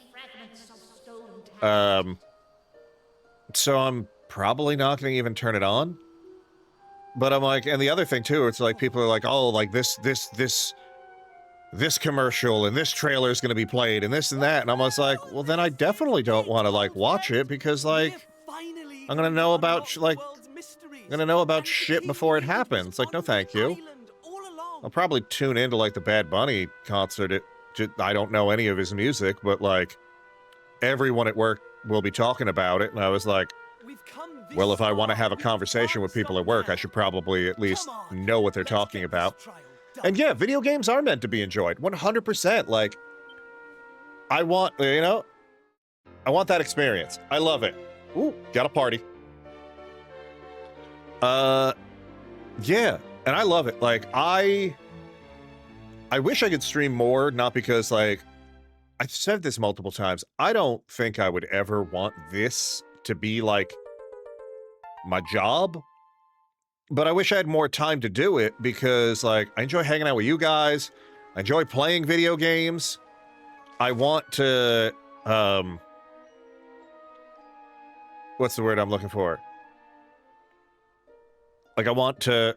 So I'm probably not going to even turn it on. But I'm like, and the other thing too, it's like people are like, oh, like this commercial and this trailer is going to be played and this and that. And I'm just like, well, then I definitely don't want to like watch it because like I'm going to know about shit before it happens. Like, no, thank you. I'll probably tune into like the Bad Bunny concert. I don't know any of his music, but like everyone at work will be talking about it. And I was like, well, if I want to have a conversation with people at work, I should probably at least know what they're talking about. And yeah, video games are meant to be enjoyed 100%. Like, I want, I want that experience. I love it. Ooh, got a party. Yeah, and I love it. Like, I wish I could stream more, not because, like, I've said this multiple times. I don't think I would ever want this to be, like, my job. But I wish I had more time to do it because, like, I enjoy hanging out with you guys. I enjoy playing video games. I want to, what's the word I'm looking for? Like, I want to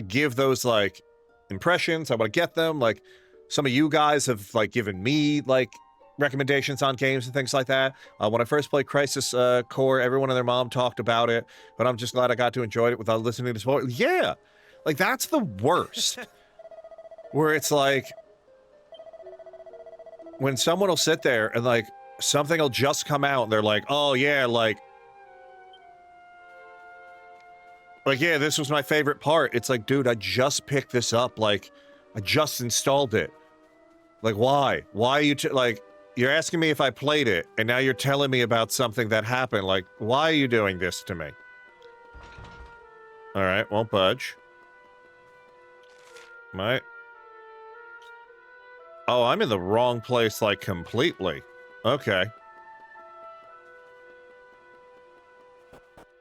give those, like, impressions. I want to get them. Like, some of you guys have, like, given me, like, recommendations on games and things like that. When I first played Crisis Core, everyone and their mom talked about it, but I'm just glad I got to enjoy it without listening to spoilers. Yeah! Like, that's the worst. Where it's like, when someone will sit there and, like, something will just come out and they're like, oh, yeah, like, yeah, this was my favorite part. It's like, dude, I just picked this up. Like, I just installed it. Like, why? Why are you, like, you're asking me if I played it, and now you're telling me about something that happened. Like, why are you doing this to me? All right, won't budge. Right. Oh, I'm in the wrong place, like, completely. Okay.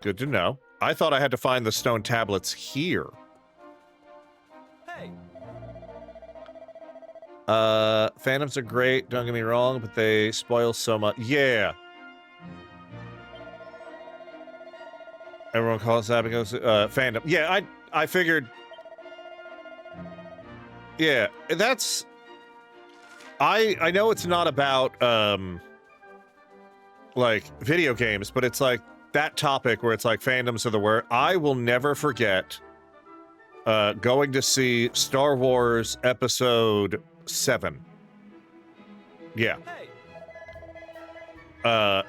Good to know. I thought I had to find the stone tablets here. Hey. Phantoms are great, don't get me wrong, but they spoil so much. Yeah. Everyone calls that because, fandom. Yeah, I figured. Yeah, that's... I know it's not about, like, video games, but it's like that topic where it's like fandoms of the word. I will never forget going to see Star Wars Episode 7. Yeah. And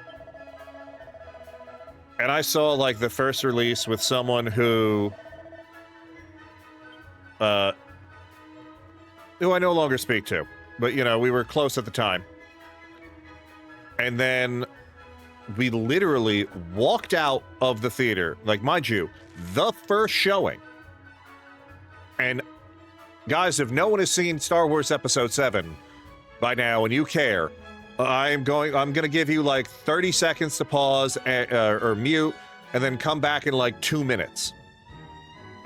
I saw, like, the first release with someone who I no longer speak to. But, you know, we were close at the time. And then we literally walked out of the theater, like, mind you, the first showing. And guys, if no one has seen Star Wars Episode 7 by now and you care, I'm going to give you like 30 seconds to pause or mute and then come back in like 2 minutes.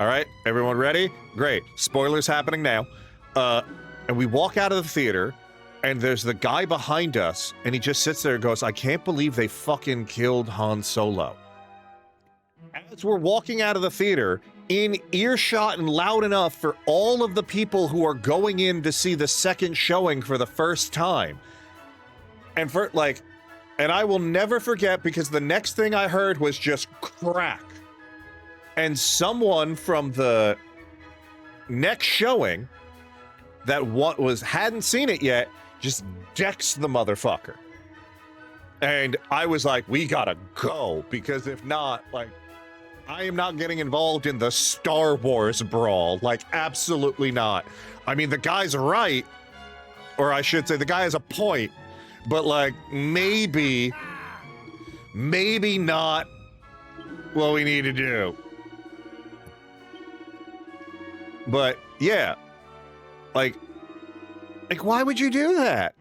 All right, everyone ready? Great. Spoilers happening now. And we walk out of the theater, and there's the guy behind us, and he just sits there and goes, I can't believe they fucking killed Han Solo. As we're walking out of the theater, in earshot and loud enough for all of the people who are going in to see the second showing for the first time. And and I will never forget, because the next thing I heard was just crack. And someone from the next showing that hadn't seen it yet just decks the motherfucker. And I was like, we gotta go, because if not, like, I am not getting involved in the Star Wars brawl. Like, absolutely not. I mean, the guy's right, or I should say the guy has a point, but like, maybe not what we need to do. But yeah, like why would you do that?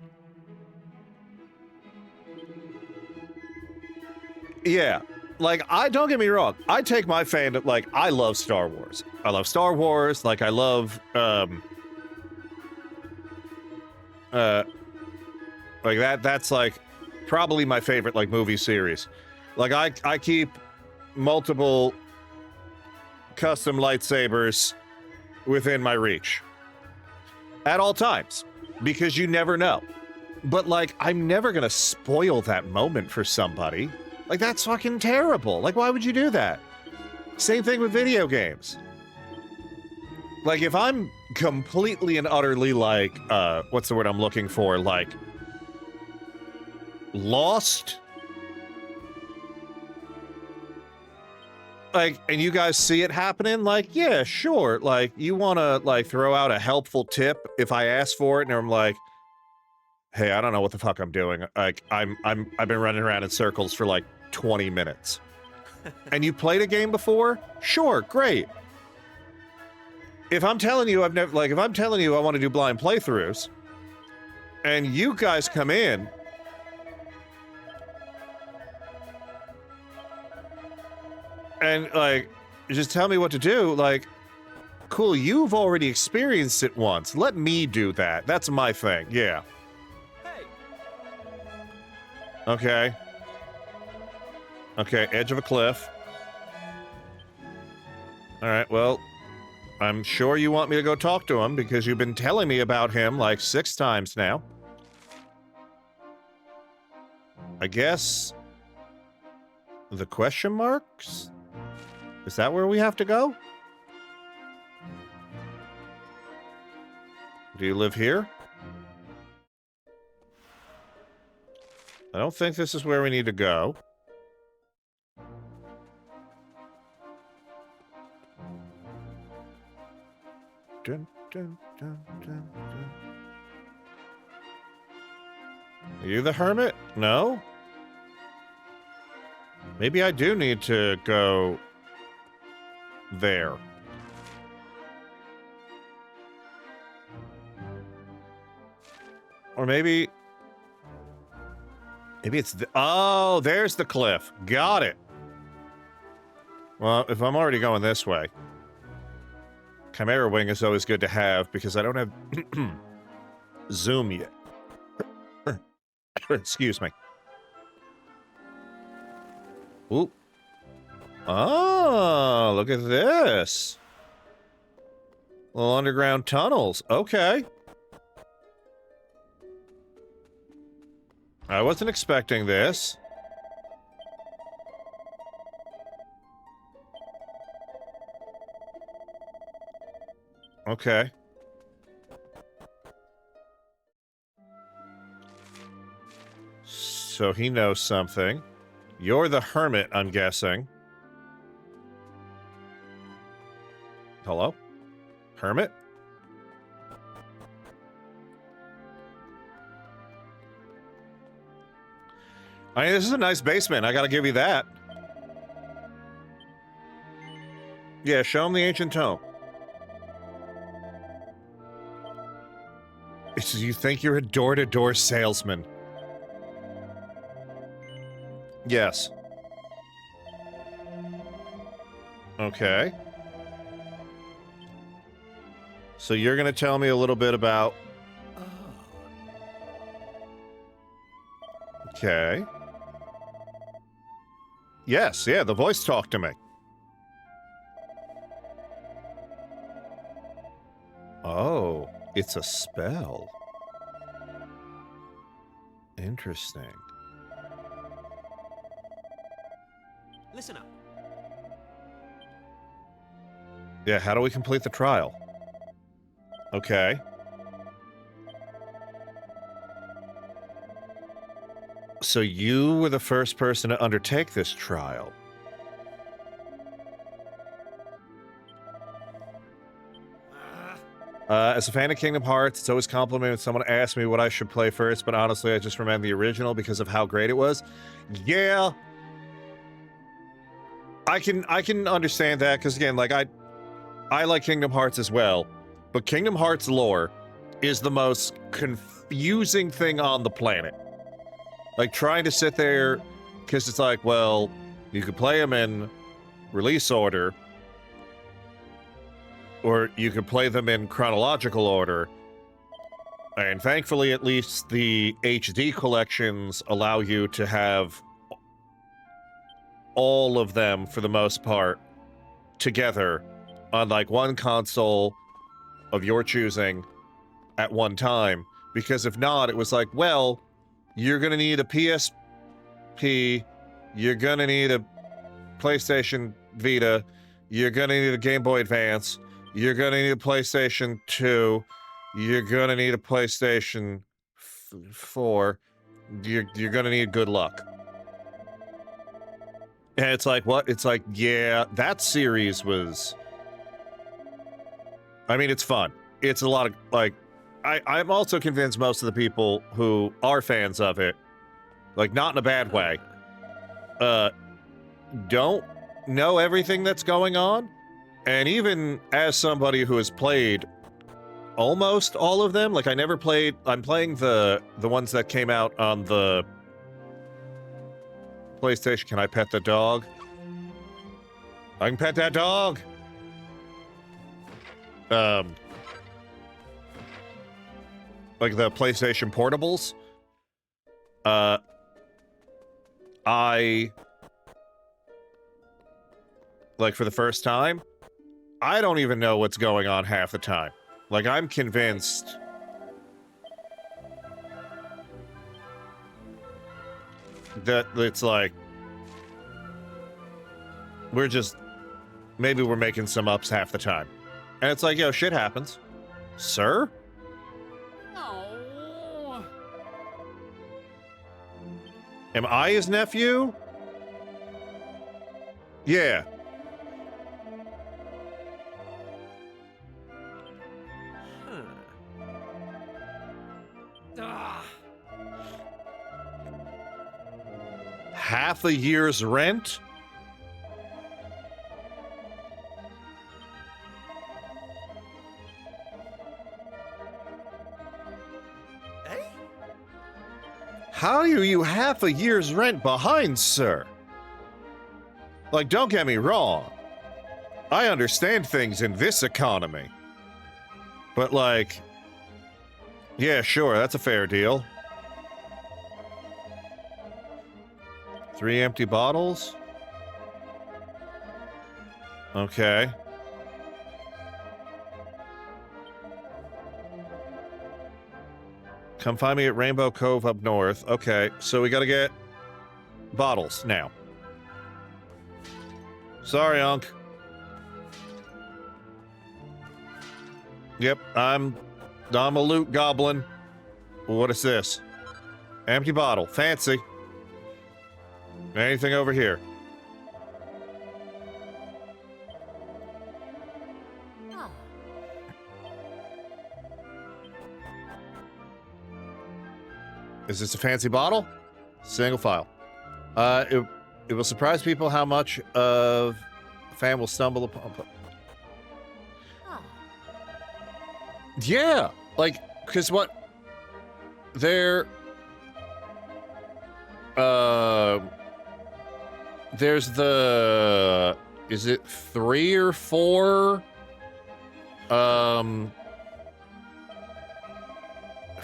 Yeah, like, don't get me wrong, I take my fandom, like, I love Star Wars. I love Star Wars, like, I love, like, that's, like, probably my favorite, like, movie series. Like, I keep multiple custom lightsabers within my reach. At all times. Because you never know. But, like, I'm never gonna spoil that moment for somebody. Like, that's fucking terrible. Like, why would you do that? Same thing with video games. Like, if I'm completely and utterly, like, what's the word I'm looking for? Like, lost? Like, and you guys see it happening? Like, yeah, sure. Like, you want to, like, throw out a helpful tip if I ask for it, and I'm like, hey, I don't know what the fuck I'm doing. Like, I've been running around in circles for, like, 20 minutes. And you played a game before? Sure, great. If I'm telling you if I'm telling you I want to do blind playthroughs, and you guys come in, and, like, just tell me what to do, like, cool, you've already experienced it once. Let me do that. That's my thing, yeah. Hey. Okay. Okay, edge of a cliff. Alright, well, I'm sure you want me to go talk to him, because you've been telling me about him, like, 6 times now. I guess... the question marks? Is that where we have to go? Do you live here? I don't think this is where we need to go. Dun, dun, dun, dun, dun. Are you the hermit? No? Maybe I do need to go there. Or maybe it's oh, there's the cliff. Got it. Well, if I'm already going this way, Chimera Wing is always good to have, because I don't have Zoom yet. Excuse me. Ooh. Oh, look at this. Little underground tunnels. Okay. I wasn't expecting this. Okay. So he knows something. You're the hermit, I'm guessing. Hello? Hermit? I mean, this is a nice basement. I gotta give you that. Yeah, show him the ancient tome. You think you're a door-to-door salesman. Yes. Okay. So you're going to tell me a little bit about... Okay. Yes, yeah, the voice talked to me. Oh, it's a spell. Interesting. Listen up. Yeah, how do we complete the trial? Okay. So you were the first person to undertake this trial. As a fan of Kingdom Hearts, it's always complimented when someone asks me what I should play first, but honestly, I just remember the original because of how great it was. Yeah. I can understand that, because again, like, I like Kingdom Hearts as well, but Kingdom Hearts lore is the most confusing thing on the planet. Like, trying to sit there, because it's like, well, you could play them in release order, or you could play them in chronological order, and thankfully, at least the HD collections allow you to have all of them, for the most part, together on, like, one console of your choosing at one time, because if not, it was like, well, you're gonna need a PSP, you're gonna need a PlayStation Vita, you're gonna need a Game Boy Advance, you're gonna need a PlayStation 2, you're gonna need a PlayStation 4, you're gonna need good luck. And it's like, what? It's like, yeah, that series was... I mean, it's fun. It's a lot of, like... I'm also convinced most of the people who are fans of it, like, not in a bad way, don't know everything that's going on. And even as somebody who has played almost all of them, like, I never played... I'm playing the ones that came out on the PlayStation. Can I pet the dog? I can pet that dog! Like the PlayStation Portables. Like, for the first time, I don't even know what's going on half the time. Like, I'm convinced... that it's like... we're just... maybe we're making some ups half the time. And it's like, yo, shit happens. Sir? Oh. Am I his nephew? Yeah. Half a year's rent? How are you half a year's rent behind, sir? Like, don't get me wrong. I understand things in this economy. But, like... yeah, sure, that's a fair deal. 3 empty bottles? Okay. Come find me at Rainbow Cove up north. Okay, so we gotta get bottles now. Sorry, Unc. Yep, I'm a loot goblin. What is this? Empty bottle. Fancy. Anything over here? Oh, Is this a fancy bottle? Single file. It will surprise people how much of a fan will stumble upon. oh. Yeah, like, because what? There's the... is it 3 or 4?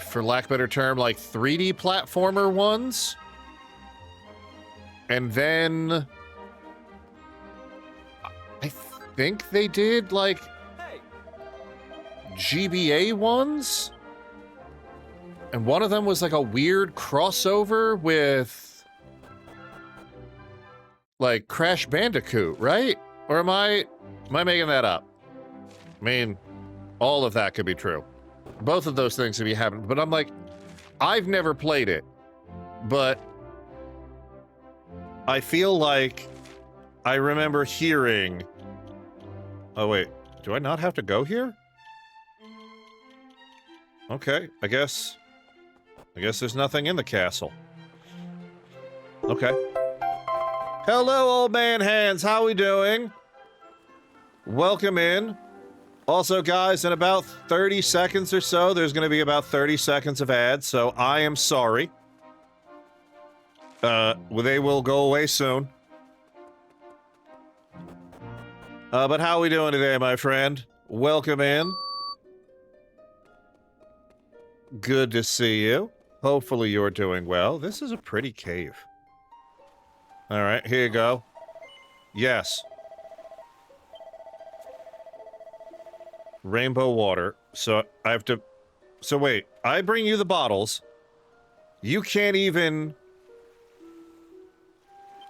for lack of a better term, like 3D platformer ones. And then I think they did like GBA ones. And one of them was like a weird crossover with like Crash Bandicoot, right? Or am I making that up? I mean, all of that could be true. Both of those things could be happening, but I'm like, I've never played it, but I feel like I remember hearing, oh wait, do I not have to go here? Okay, I guess there's nothing in the castle. Okay. Hello, old man hands, how we doing? Welcome in. Also, guys, in about 30 seconds or so, there's going to be about 30 seconds of ads, so I am sorry. They will go away soon. But how are we doing today, my friend? Welcome in. Good to see you. Hopefully you're doing well. This is a pretty cave. All right, here you go. Yes. Rainbow water. So I have to... So wait, I bring you the bottles. You can't even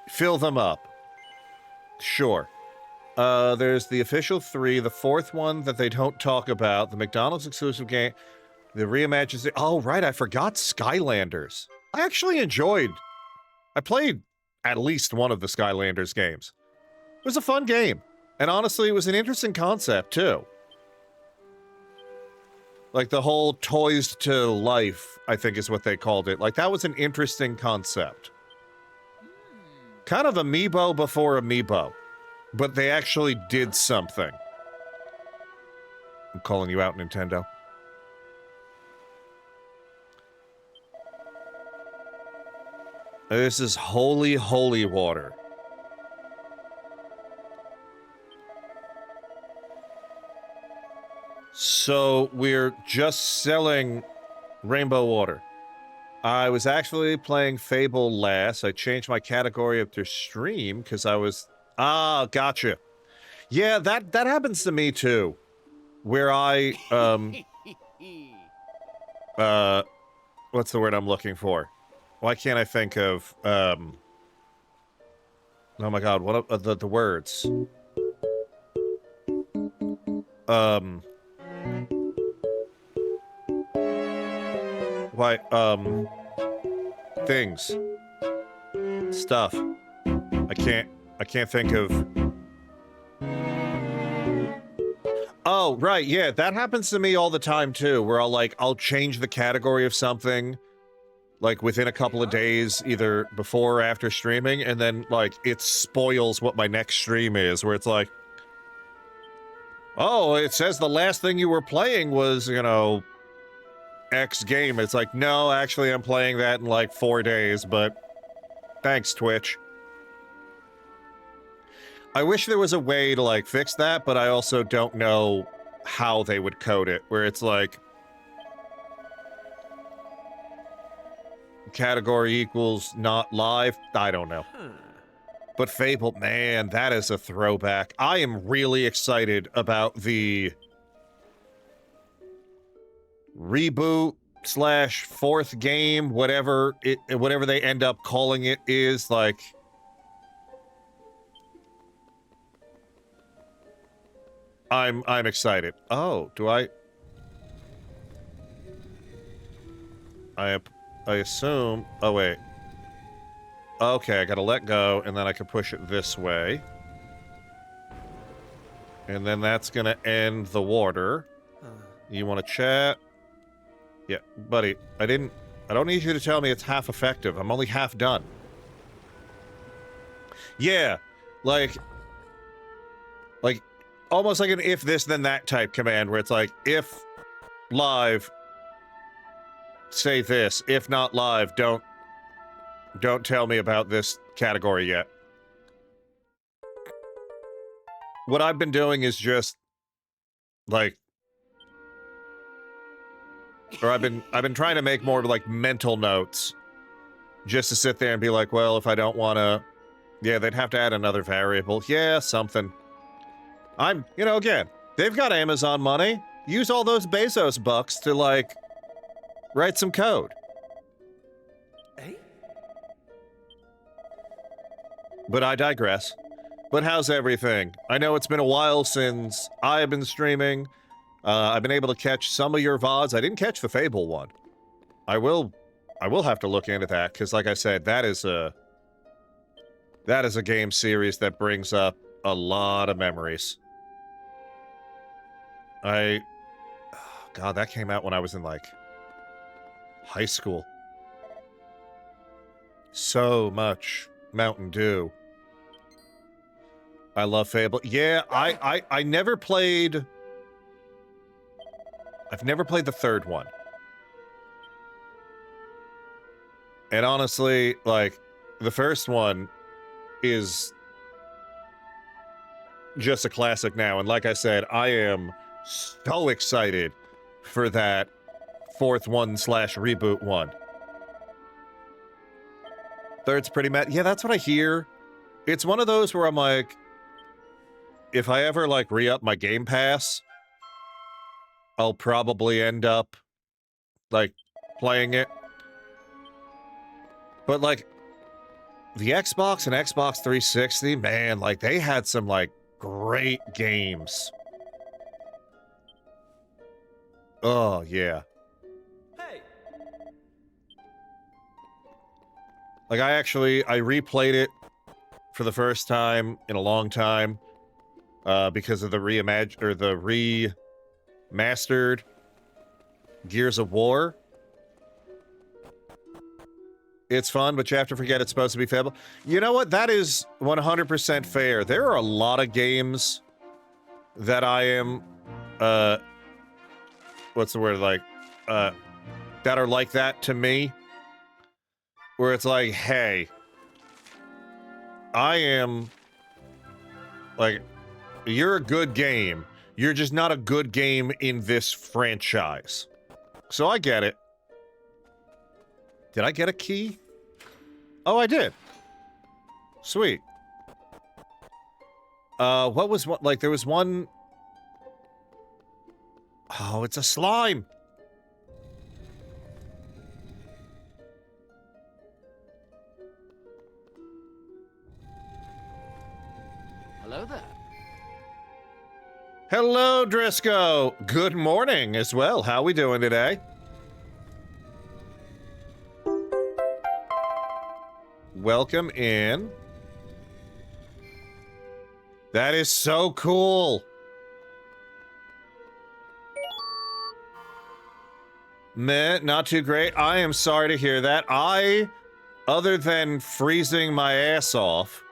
fill them up. Sure. There's the official 3, the 4th one that they don't talk about, the McDonald's exclusive game, the reimagined... Oh, right, I forgot Skylanders. I actually enjoyed... I played at least one of the Skylanders games. It was a fun game. And honestly, it was an interesting concept, too. Like, the whole toys to life, I think is what they called it. Like, that was an interesting concept. Kind of Amiibo before Amiibo. But they actually did something. I'm calling you out, Nintendo. This is holy, holy water. So, we're just selling rainbow water. I was actually playing Fable last. I changed my category up to stream because I was... Ah, gotcha. Yeah, that happens to me too. Where I, what's the word I'm looking for? Why can't I think of, oh my god, what are the words? Things. Stuff. I can't think of... Oh, right, yeah, that happens to me all the time, too, where I'll change the category of something, like, within a couple of days, either before or after streaming, and then, like, it spoils what my next stream is, where it's like, oh, it says the last thing you were playing was, you know, X game. It's like, no, actually, I'm playing that in, like, 4 days, but thanks, Twitch. I wish there was a way to, like, fix that, but I also don't know how they would code it, where it's like... category equals not live? I don't know. But Fable, man, that is a throwback. I am really excited about the... reboot / 4th game, whatever they end up calling it is, like... I'm excited. Oh, do I assume... Oh, wait. Okay, I gotta let go, and then I can push it this way. And then that's gonna end the water. You wanna chat? Yeah, buddy, I don't need you to tell me it's half effective. I'm only half done. Yeah, like, almost like an if this then that type command, where it's like, if live, say this. If not live, don't tell me about this category yet. What I've been doing is just, like, Or I've been trying to make more like mental notes just to sit there and be like, well, if I don't want to, yeah, they'd have to add another variable. Yeah, something. Again, they've got Amazon money. Use all those Bezos bucks to like write some code. Eh? But I digress. But how's everything? I know it's been a while since I have been streaming. I've been able to catch some of your VODs. I didn't catch the Fable one. I will have to look into that, because like I said, that is a game series that brings up a lot of memories. God, that came out when I was in, like, high school. So much Mountain Dew. I love Fable. Yeah, I never played... I've never played the third one. And honestly, like, the first one is just a classic now. And like I said, I am so excited for that fourth one / reboot one. Third's pretty mad. Yeah, that's what I hear. It's one of those where I'm like, if I ever, like, re-up my Game Pass, I'll probably end up, like, playing it. But, like, the Xbox and Xbox 360, man, like, they had some, like, great games. Oh, yeah. Hey. Like, I replayed it for the first time in a long time, because of the remastered Gears of War. It's fun, but you have to forget it's supposed to be Fable. You know what? That is 100% fair. There are a lot of games that I am, what's the word, like, that are like that to me. Where it's like, hey, I am, like, you're a good game. You're just not a good game in this franchise. So I get it. Did I get a key? Oh, I did. Sweet. What was what? Like, there was one... Oh, it's a slime! Hello there. Hello, Driscoll! Good morning as well. How we doing today? Welcome in. That is so cool. Meh, not too great. I am sorry to hear that. Other than freezing my ass off,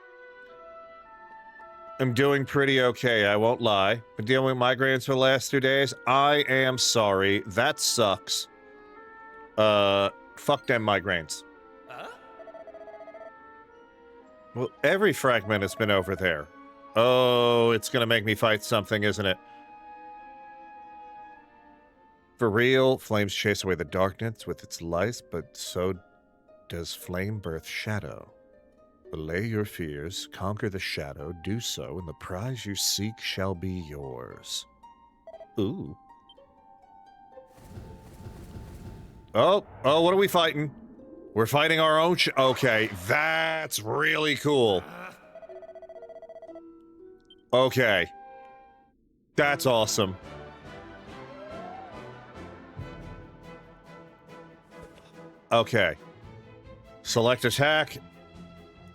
I'm doing pretty okay, I won't lie. Been dealing with migraines for the last 2 days. I am sorry. That sucks. Fuck them migraines. Well, every fragment has been over there. Oh, it's gonna make me fight something, isn't it? For real, flames chase away the darkness with its light, but so does flame birth shadow. Allay your fears, conquer the shadow, do so, and the prize you seek shall be yours. Ooh. Oh, what are we fighting? We're fighting our own okay, that's really cool. Okay. That's awesome. Okay. Select attack.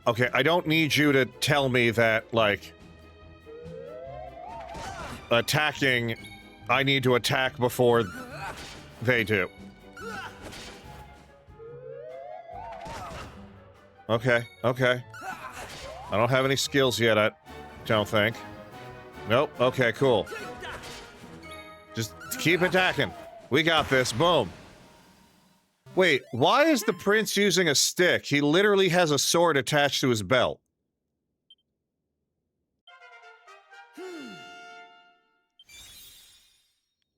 Okay, I don't need you to tell me that, like, attacking, I need to attack before they do. Okay. I don't have any skills yet, I don't think. Nope, okay, cool. Just keep attacking. We got this, boom. Wait, why is the prince using a stick? He literally has a sword attached to his belt.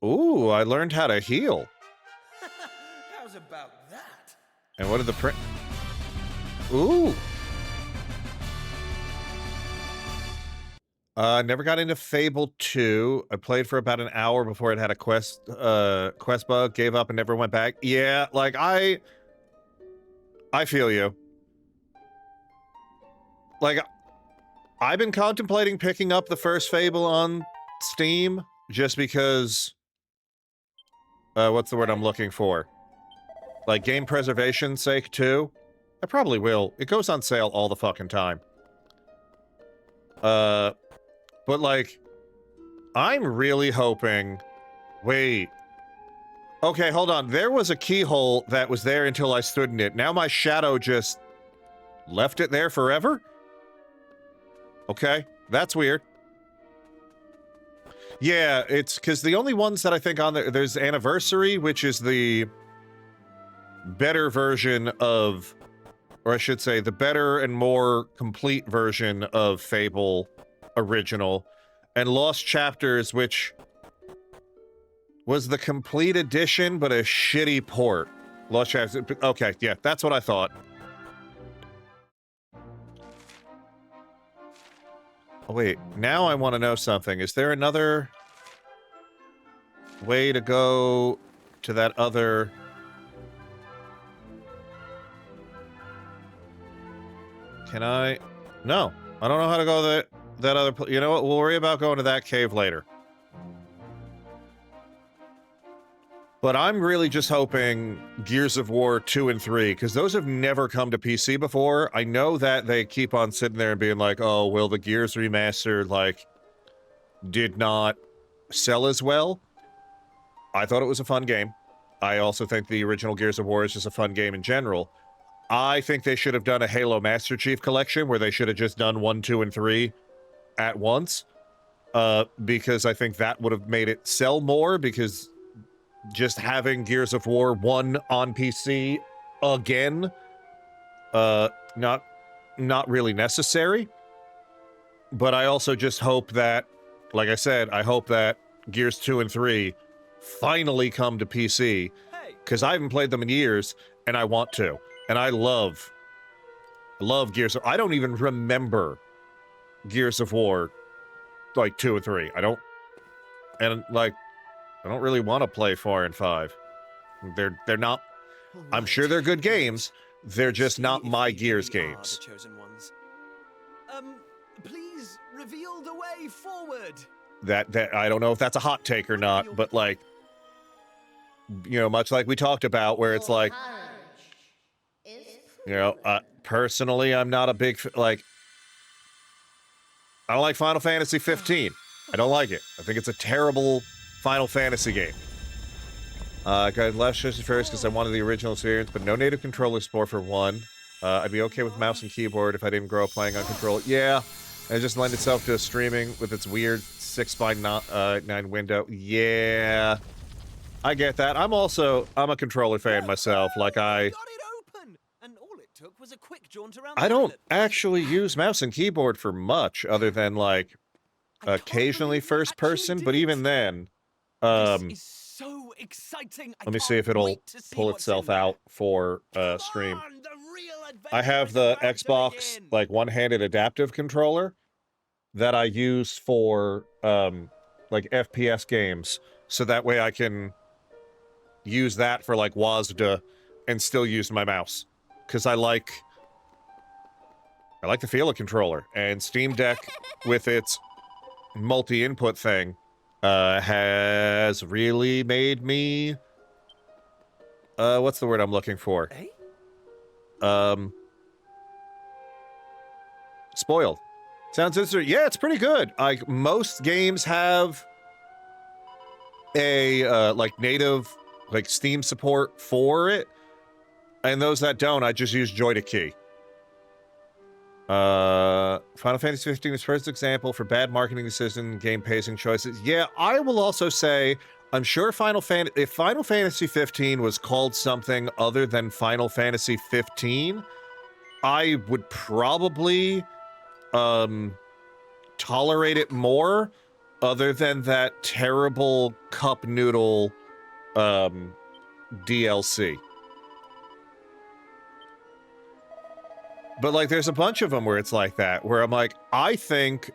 Ooh, I learned how to heal. about that? And what did the print? Ooh. Never got into Fable 2. I played for about an hour before it had a quest bug, gave up and never went back. Yeah, like I feel you. Like, I've been contemplating picking up the first Fable on Steam just because, what's the word I'm looking for? Like, game preservation's sake, too. I probably will. It goes on sale all the fucking time. But, like, I'm really hoping... Wait. Okay, hold on. There was a keyhole that was there until I stood in it. Now my shadow just left it there forever? Okay, that's weird. Yeah, it's because the only ones that I think on there, there's Anniversary, which is the better version of, or I should say, the better and more complete version of Fable Original, and Lost Chapters, which was the complete edition, but a shitty port. Lost Chapters, okay, yeah, that's what I thought. Oh, wait, now I want to know something. Is there another way to go to that other... Can I? No, I don't know how to go to that other... You know what? We'll worry about going to that cave later. But I'm really just hoping Gears of War 2 and 3, because those have never come to PC before. I know that they keep on sitting there and being like, oh, well, the Gears remastered, like, did not sell as well. I thought it was a fun game. I also think the original Gears of War is just a fun game in general. I think they should have done a Halo Master Chief Collection, where they should have just done 1, 2, and 3 at once. Because I think that would have made it sell more, because... just having Gears of War 1 on PC again, not really necessary. But I also just hope that, like I said, I hope that Gears 2 and 3 finally come to PC, because I haven't played them in years, and I want to. And I love Gears of... I don't even remember Gears of War, like, 2 and 3. I don't... And, like... I don't really want to play 4 and 5. They're not... I'm sure they're good games. They're just not my Gears games. The chosen ones. Please reveal the way forward. That I don't know if that's a hot take or not, but like, you know, much like we talked about, where it's like, you know, personally, I'm not a big like. I don't like Final Fantasy 15. I don't like it. I think it's a terrible Final Fantasy game. I got left first because I wanted the original experience, but no native controller support for 1. I'd be okay with mouse and keyboard if I didn't grow up playing on controller. Yeah, and it just lends itself to streaming with its weird 6:9 window. Yeah, I get that. I'm a controller fan myself. Like I don't actually use mouse and keyboard for much other than like occasionally first person, but even then, this is so exciting. Let me see if it'll pull itself out for stream. I have the Xbox like one-handed adaptive controller that I use for like FPS games, so that way I can use that for like WASD and still use my mouse, because I like the feel of controller. And Steam Deck with its multi-input thing has really made me what's the word I'm looking for? Spoiled. Sounds interesting. Yeah, it's pretty good. Like most games have a like native like Steam support for it, and those that don't, I just use Joy to Key. Final Fantasy 15 is first example for bad marketing decision, game pacing choices. Yeah, I will also say, I'm sure if Final Fantasy 15 was called something other than Final Fantasy 15, I would probably tolerate it more, other than that terrible cup noodle DLC. But, like, there's a bunch of them where it's like that, where I'm like, I think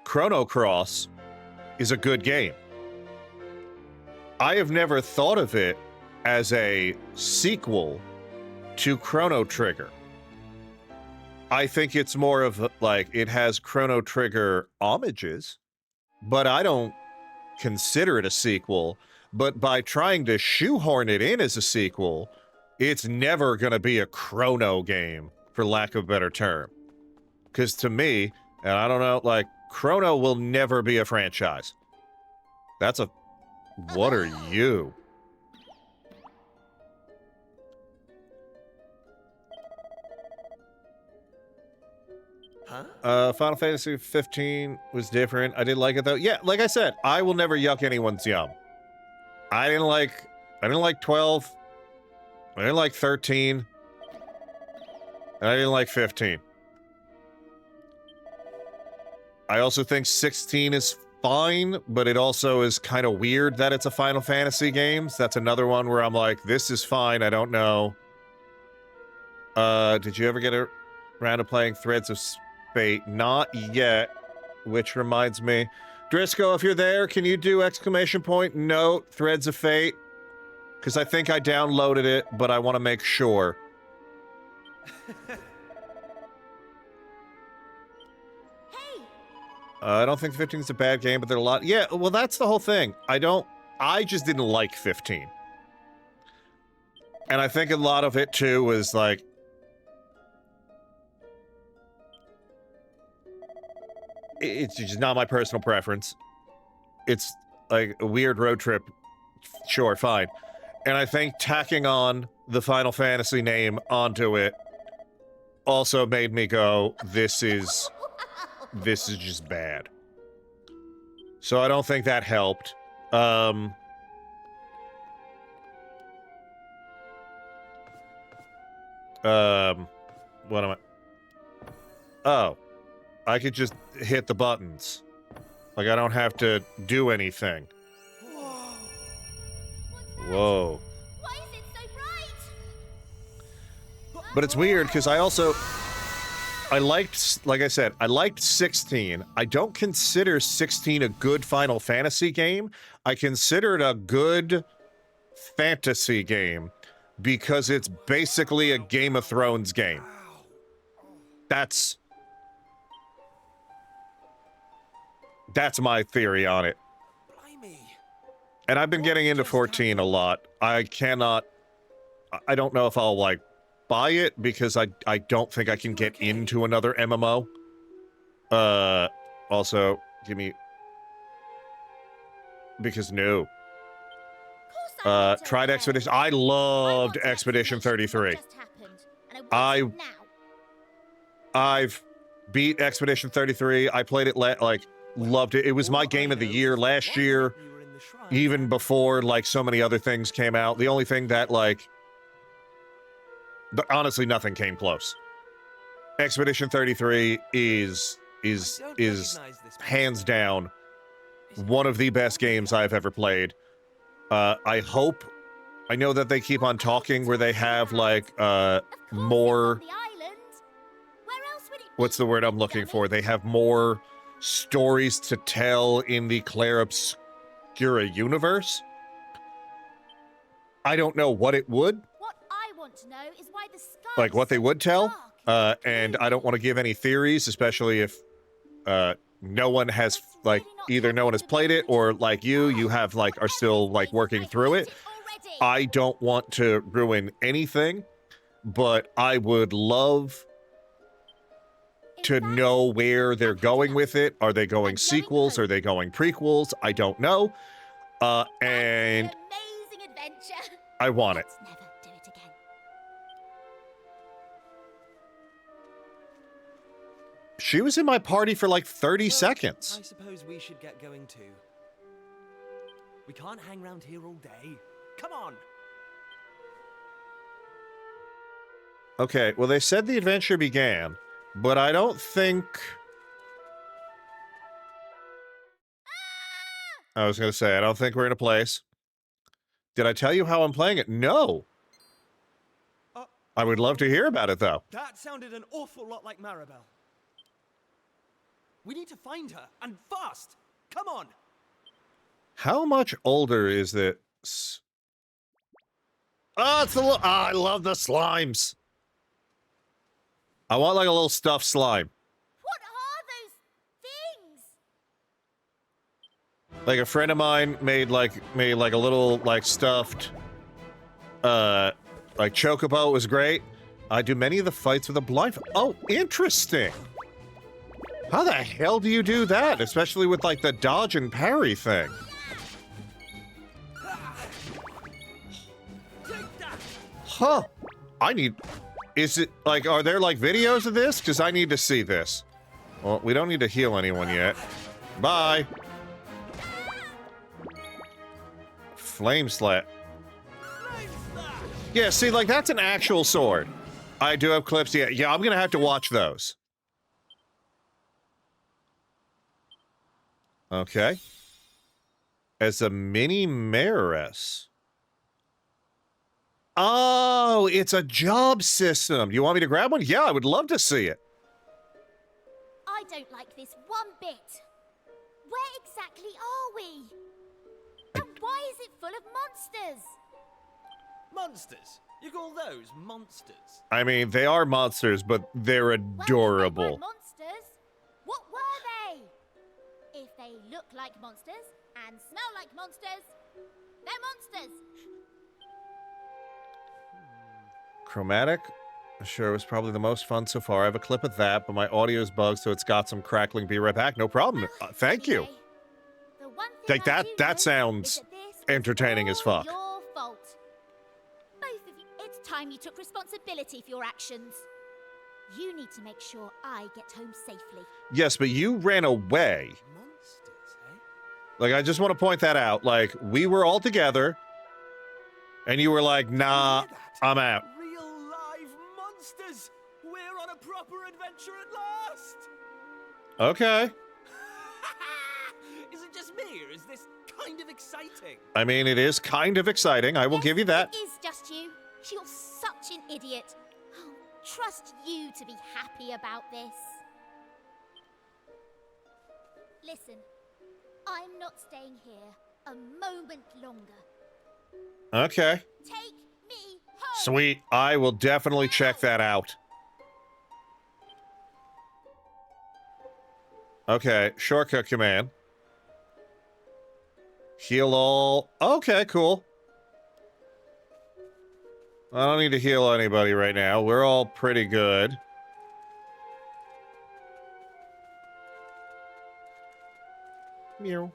Chrono Cross is a good game. I have never thought of it as a sequel to Chrono Trigger. I think it's more of, like, it has Chrono Trigger homages, but I don't consider it a sequel. But by trying to shoehorn it in as a sequel, it's never going to be a Chrono game, for lack of a better term. Because to me, and I don't know, like, Chrono will never be a franchise. That's a... What are you? Huh? Final Fantasy 15 was different. I did like it though. Yeah, like I said, I will never yuck anyone's yum. I didn't like 12. I didn't like 13. And I didn't like 15. I also think 16 is fine, but it also is kind of weird that it's a Final Fantasy game. So that's another one where I'm like, this is fine, I don't know. Did you ever get around to playing Threads of Fate? Not yet, which reminds me. Driscoll, if you're there, can you do exclamation point note Threads of Fate? Because I think I downloaded it, but I want to make sure. I don't think 15 is a bad game, but there are a lot. Yeah, well, that's the whole thing. I just didn't like 15. And I think a lot of it, too, was like, it's just not my personal preference. It's like a weird road trip. Sure, fine. And I think tacking on the Final Fantasy name onto it also made me go, this is just bad. So I don't think that helped. What am I? Oh. I could just hit the buttons. Like, I don't have to do anything. Whoa. Why is it so bright? But it's weird, because I liked, like I said, I liked 16. I don't consider 16 a good Final Fantasy game. I consider it a good fantasy game, because it's basically a Game of Thrones game. That's my theory on it. And I've been getting into 14 a lot. I don't know if I'll, like, buy it, because I don't think I can get into another MMO. Also, give me... Because no. Tried Expedition... I loved Expedition 33. I've beat Expedition 33. I played it, loved it. It was my game of the year last year, even before, like, so many other things came out. The only thing that, like... But honestly, nothing came close. Expedition 33 is hands down one of the best games I've ever played. I know that they keep on talking where they have, like, more... What's the word I'm looking for? They have more stories to tell in the Claire Obscura universe. I don't know what it would. What I want to know is why the sky Like, what they would tell. dark. And I don't want to give any theories, especially if no one has, like, either no one has played it, or, like, you have, like, are still, like, working through it. I don't want to ruin anything, but I would love to know where they're going with it. Are they going sequels? Are they going prequels? I don't know. And Amazing adventure. I want it. Let's never do it again. She was in my party for like 30 seconds. I suppose we should get going too. We can't hang around here all day. Come on. Okay, well, they said the adventure began, but I don't think... I was going to say, I don't think we're in a place. Did I tell you how I'm playing it? No. I would love to hear about it, though. That sounded an awful lot like Maribel. We need to find her, and fast! Come on! How much older is this? Oh, it's the I love the slimes. I want like a little stuffed slime. What are those things? Like a friend of mine made like a little like stuffed like chocobo. It was great. I do many of the fights with a blind. Oh, interesting. How the hell do you do that? Especially with like the dodge and parry thing. Huh. Is it like, are there like videos of this? Because I need to see this. Well, we don't need to heal anyone yet. Bye. Flame slat. Yeah, see, like that's an actual sword. I do have clips. Yeah, I'm gonna have to watch those. Okay. As a mini mayoress. Oh, it's a job system. Do you want me to grab one? Yeah, I would love to see it. I don't like this one bit. Where exactly are we? And why is it full of monsters? Monsters? You call those monsters? I mean, they are monsters, but they're Well, adorable. they weren't monsters. What were they? If they look like monsters and smell like monsters, they're monsters. Chromatic? Sure, it was probably the most fun so far. I have a clip of that, but my audio's bugged, so it's got some crackling. Be right back. No problem. Well, Thank you. anyway, the one thing Like I that- do that know sounds is that this was entertaining as all fuck. Your fault. Both of you. It's time you took responsibility for your actions. You need to make sure I get home safely. Yes, but you ran away. Monsters, eh? Like, I just want to point that out. Like, we were all together, and you were like, nah, Hear that? I'm out. Real live monsters! We're on a proper adventure at last! Okay. Is it just me, or is this kind of exciting? I mean, it is kind of exciting. I will Yes, give you that. It is just you. You're such an idiot. Oh, trust you to be happy about this. Listen, I'm not staying here a moment longer. Okay. Take me home. Sweet. I will definitely check that out. Okay. Shortcut command. Heal all. Okay, cool. I don't need to heal anybody right now. We're all pretty good. Meow.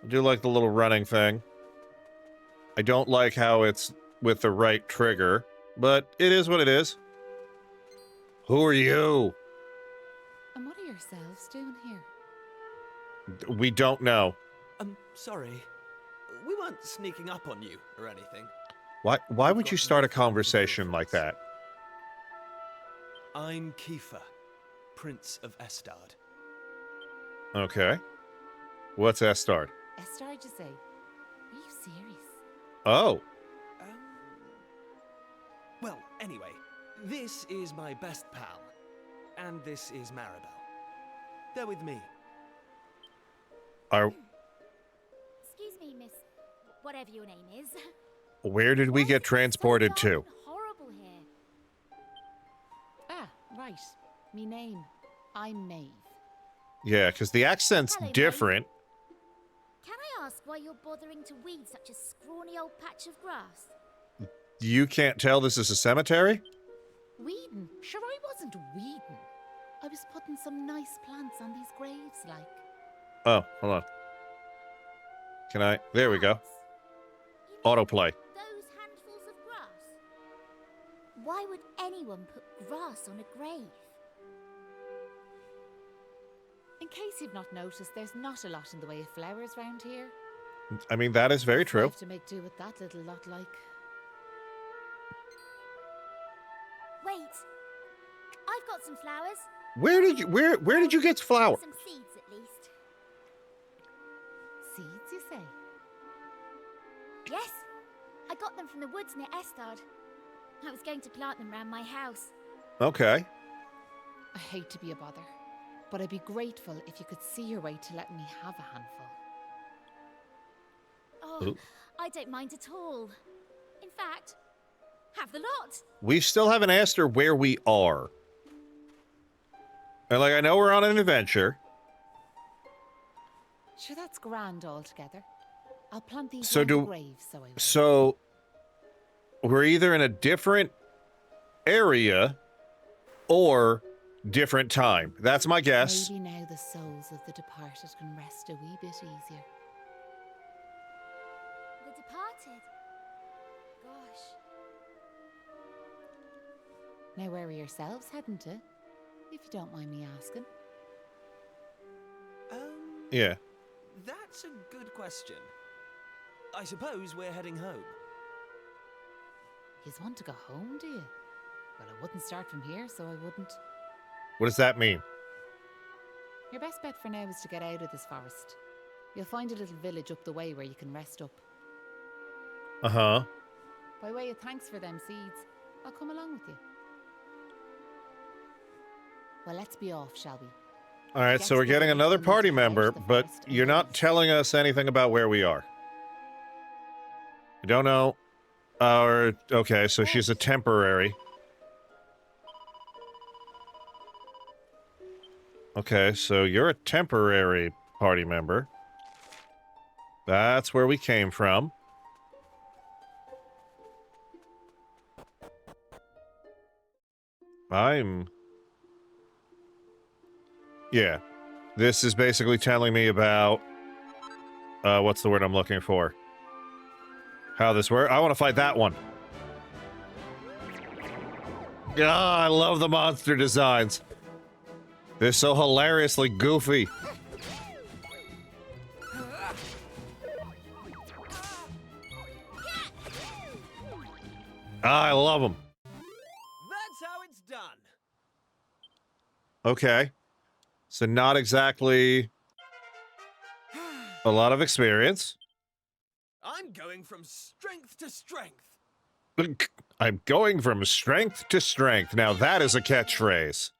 I do like the little running thing. I don't like how it's with the right trigger, but it is what it is. Who are you? And what are yourselves doing here? We don't know. Sorry. We weren't sneaking up on you or anything. Why would you start a conversation like that? I'm Kiefer, Prince of Estard. Okay. What's Estard? Estard, you say? Are you serious? Oh. Well, anyway, this is my best pal, and this is Maribel. They're with me. Excuse me, miss. Whatever your name is. Where did we Why get is it so transported dark to? and horrible here? Ah, right. Me name. I'm Maeve. Yeah, because the accent's Hello, Maeve. different. Can I ask why you're bothering to weed such a scrawny old patch of grass? You can't tell this is a cemetery? Weeding? Sure, I wasn't weeding. I was putting some nice plants on these graves, like. Oh, hold on. Can I? There we go. Plants? You mean Autoplay. those handfuls of grass? Why would anyone put grass on a grave? In case you've not noticed, there's not a lot in the way of flowers round here. I mean, that is very I true. have to make do with that little lot, like. Wait, I've got some flowers. Where did you get flour? Some seeds, at least. Seeds, you say? Yes, I got them from the woods near Estard. I was going to plant them round my house. Okay. I hate to be a bother, but I'd be grateful if you could see your way to letting me have a handful. Oh, Ooh. I don't mind at all. In fact, have the lot. We still haven't asked her where we are. And, like, I know we're on an adventure. Sure, that's grand altogether. I'll plant these So around do- the graves, so I will. So, we're either in a different area or different time. That's my guess. Maybe now the souls of the departed can rest a wee bit easier. The departed. Gosh. Now where are yourselves heading to? If you don't mind me asking. Yeah. That's a good question. I suppose we're heading home. Yous want to go home, do you? Well, I wouldn't start from here, so I wouldn't. What does that mean? Your best bet for now is to get out of this forest. You'll find a little village up the way where you can rest up. Uh-huh. By way of thanks for them seeds, I'll come along with you. Well, let's be off, shall we? All right, so we're getting another party member, but you're not telling us anything about where we are. You don't know. Okay, so she's a temporary. Okay, so you're a temporary party member. That's where we came from. Yeah. This is basically telling me about... what's the word I'm looking for? How this works. I want to fight that one. Ah, I love the monster designs. They're so hilariously goofy. Ah, I love them. That's how it's done. Okay. So not exactly a lot of experience. I'm going from strength to strength. I'm going from strength to strength. Now that is a catchphrase.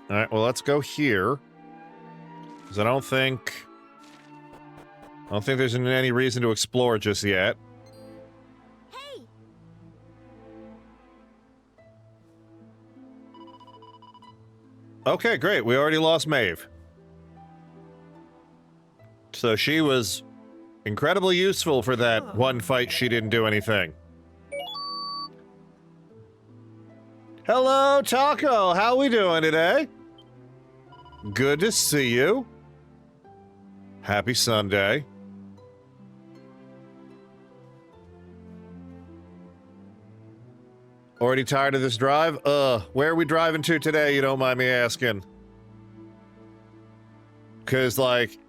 All right, well, let's go here. Because I don't think there's any reason to explore just yet. Hey! Okay, great. We already lost Maeve. So she was incredibly useful for that one fight she didn't do anything. Hello, Taco. How we doing today? Good to see you. Happy Sunday. Already tired of this drive? Where are we driving to today, you don't mind me asking? 'Cause, like...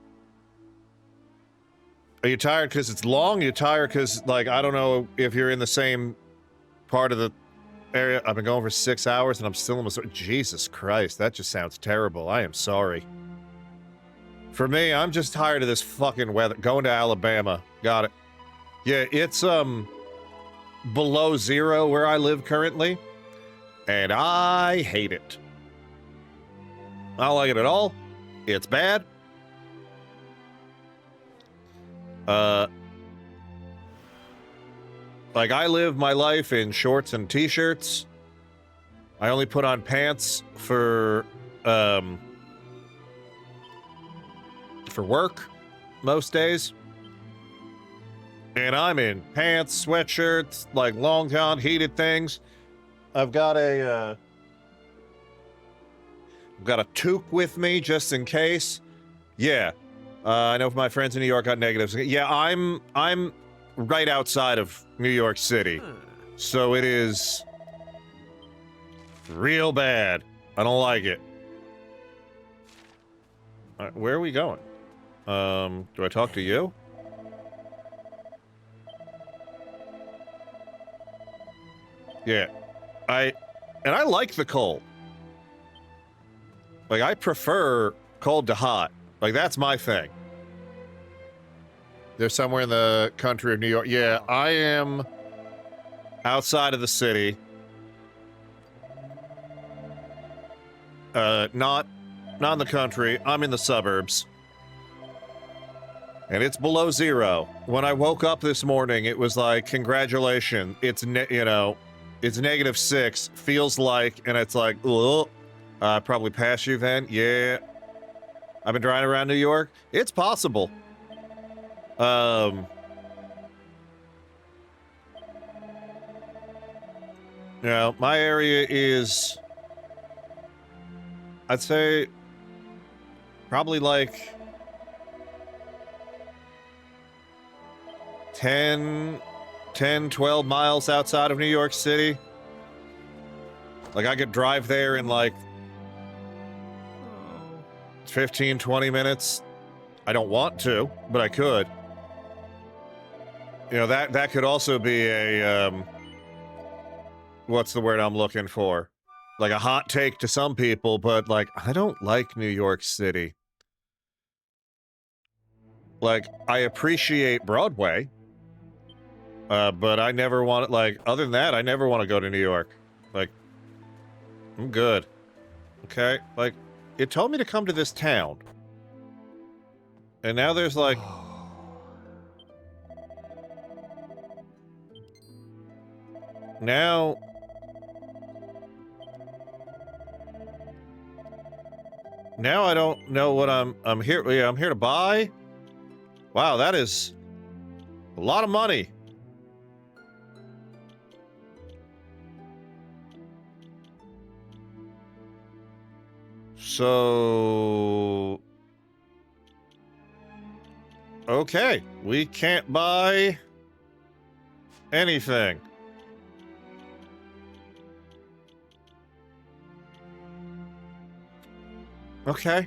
Are you tired because it's long? You're tired because, like, I don't know if you're in the same part of the area. I've been going for 6 hours and I'm still almost... Jesus Christ, that just sounds terrible. I am sorry. For me, I'm just tired of this fucking weather. Going to Alabama. Got it. Yeah, it's, below zero where I live currently. And I hate it. I don't like it at all. It's bad. Like, I live my life in shorts and t-shirts. I only put on pants for work most days. And I'm in pants, sweatshirts, like long john, heated things. I've got a toque with me just in case. Yeah. I know if my friends in New York got negatives. Yeah, I'm right outside of New York City. So it is real bad. I don't like it. Where are we going? Do I talk to you? Yeah. I like the cold. Like, I prefer cold to hot. Like, that's my thing. They're somewhere in the country of New York. Yeah, I am outside of the city. Not in the country. I'm in the suburbs. And it's below 0. When I woke up this morning, it was like, congratulations. It's, it's -6. Feels like, and it's like, ugh. Probably past you then. Yeah. I've been driving around New York. It's possible. My area is, I'd say, probably like 10, 12 miles outside of New York City. Like, I could drive there in like 15, 20 minutes. I don't want to, but I could. That could also be a, what's the word I'm looking for? Like a hot take to some people, but like, I don't like New York City. Like, I appreciate Broadway, but I never want it, like, other than that, I never want to go to New York. Like, I'm good. Okay? Like, it told me to come to this town. And now there's like... Now I don't know what I'm here. Yeah, I'm here to buy. Wow, that is a lot of money. So, okay, we can't buy anything. Okay.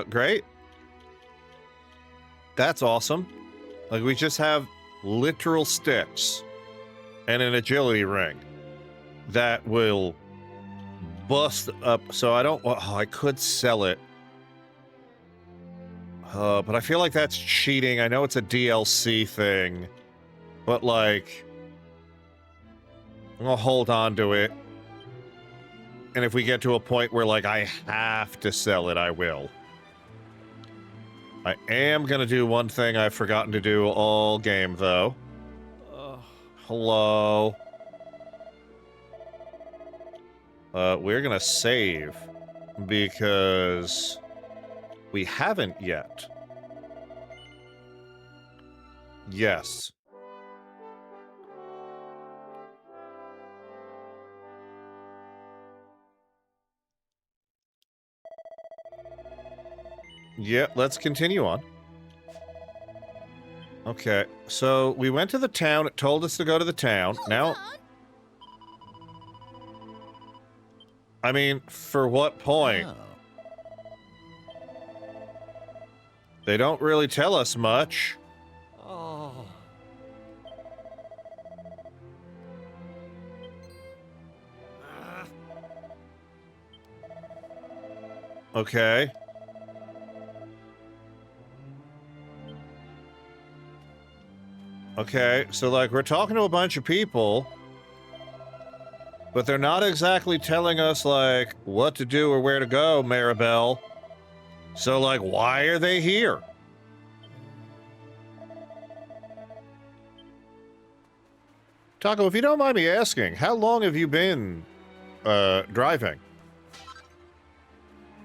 Great. That's awesome. Like, we just have literal sticks and an agility ring that will bust up. So I don't... Oh, I could sell it. But I feel like that's cheating. I know it's a DLC thing. But, like... I'm gonna hold on to it. And if we get to a point where, like, I have to sell it, I will. I am gonna do one thing I've forgotten to do all game, though. Hello. We're gonna save. Because... we haven't yet. Yes. Yeah, let's continue on. Okay, so we went to the town. It told us to go to the town. Now... I mean, for what point? Oh. They don't really tell us much. Oh. Okay. Okay, so, like, we're talking to a bunch of people, but they're not exactly telling us, like, what to do or where to go, Maribel. So, like, why are they here? Taco, if you don't mind me asking, how long have you been, driving?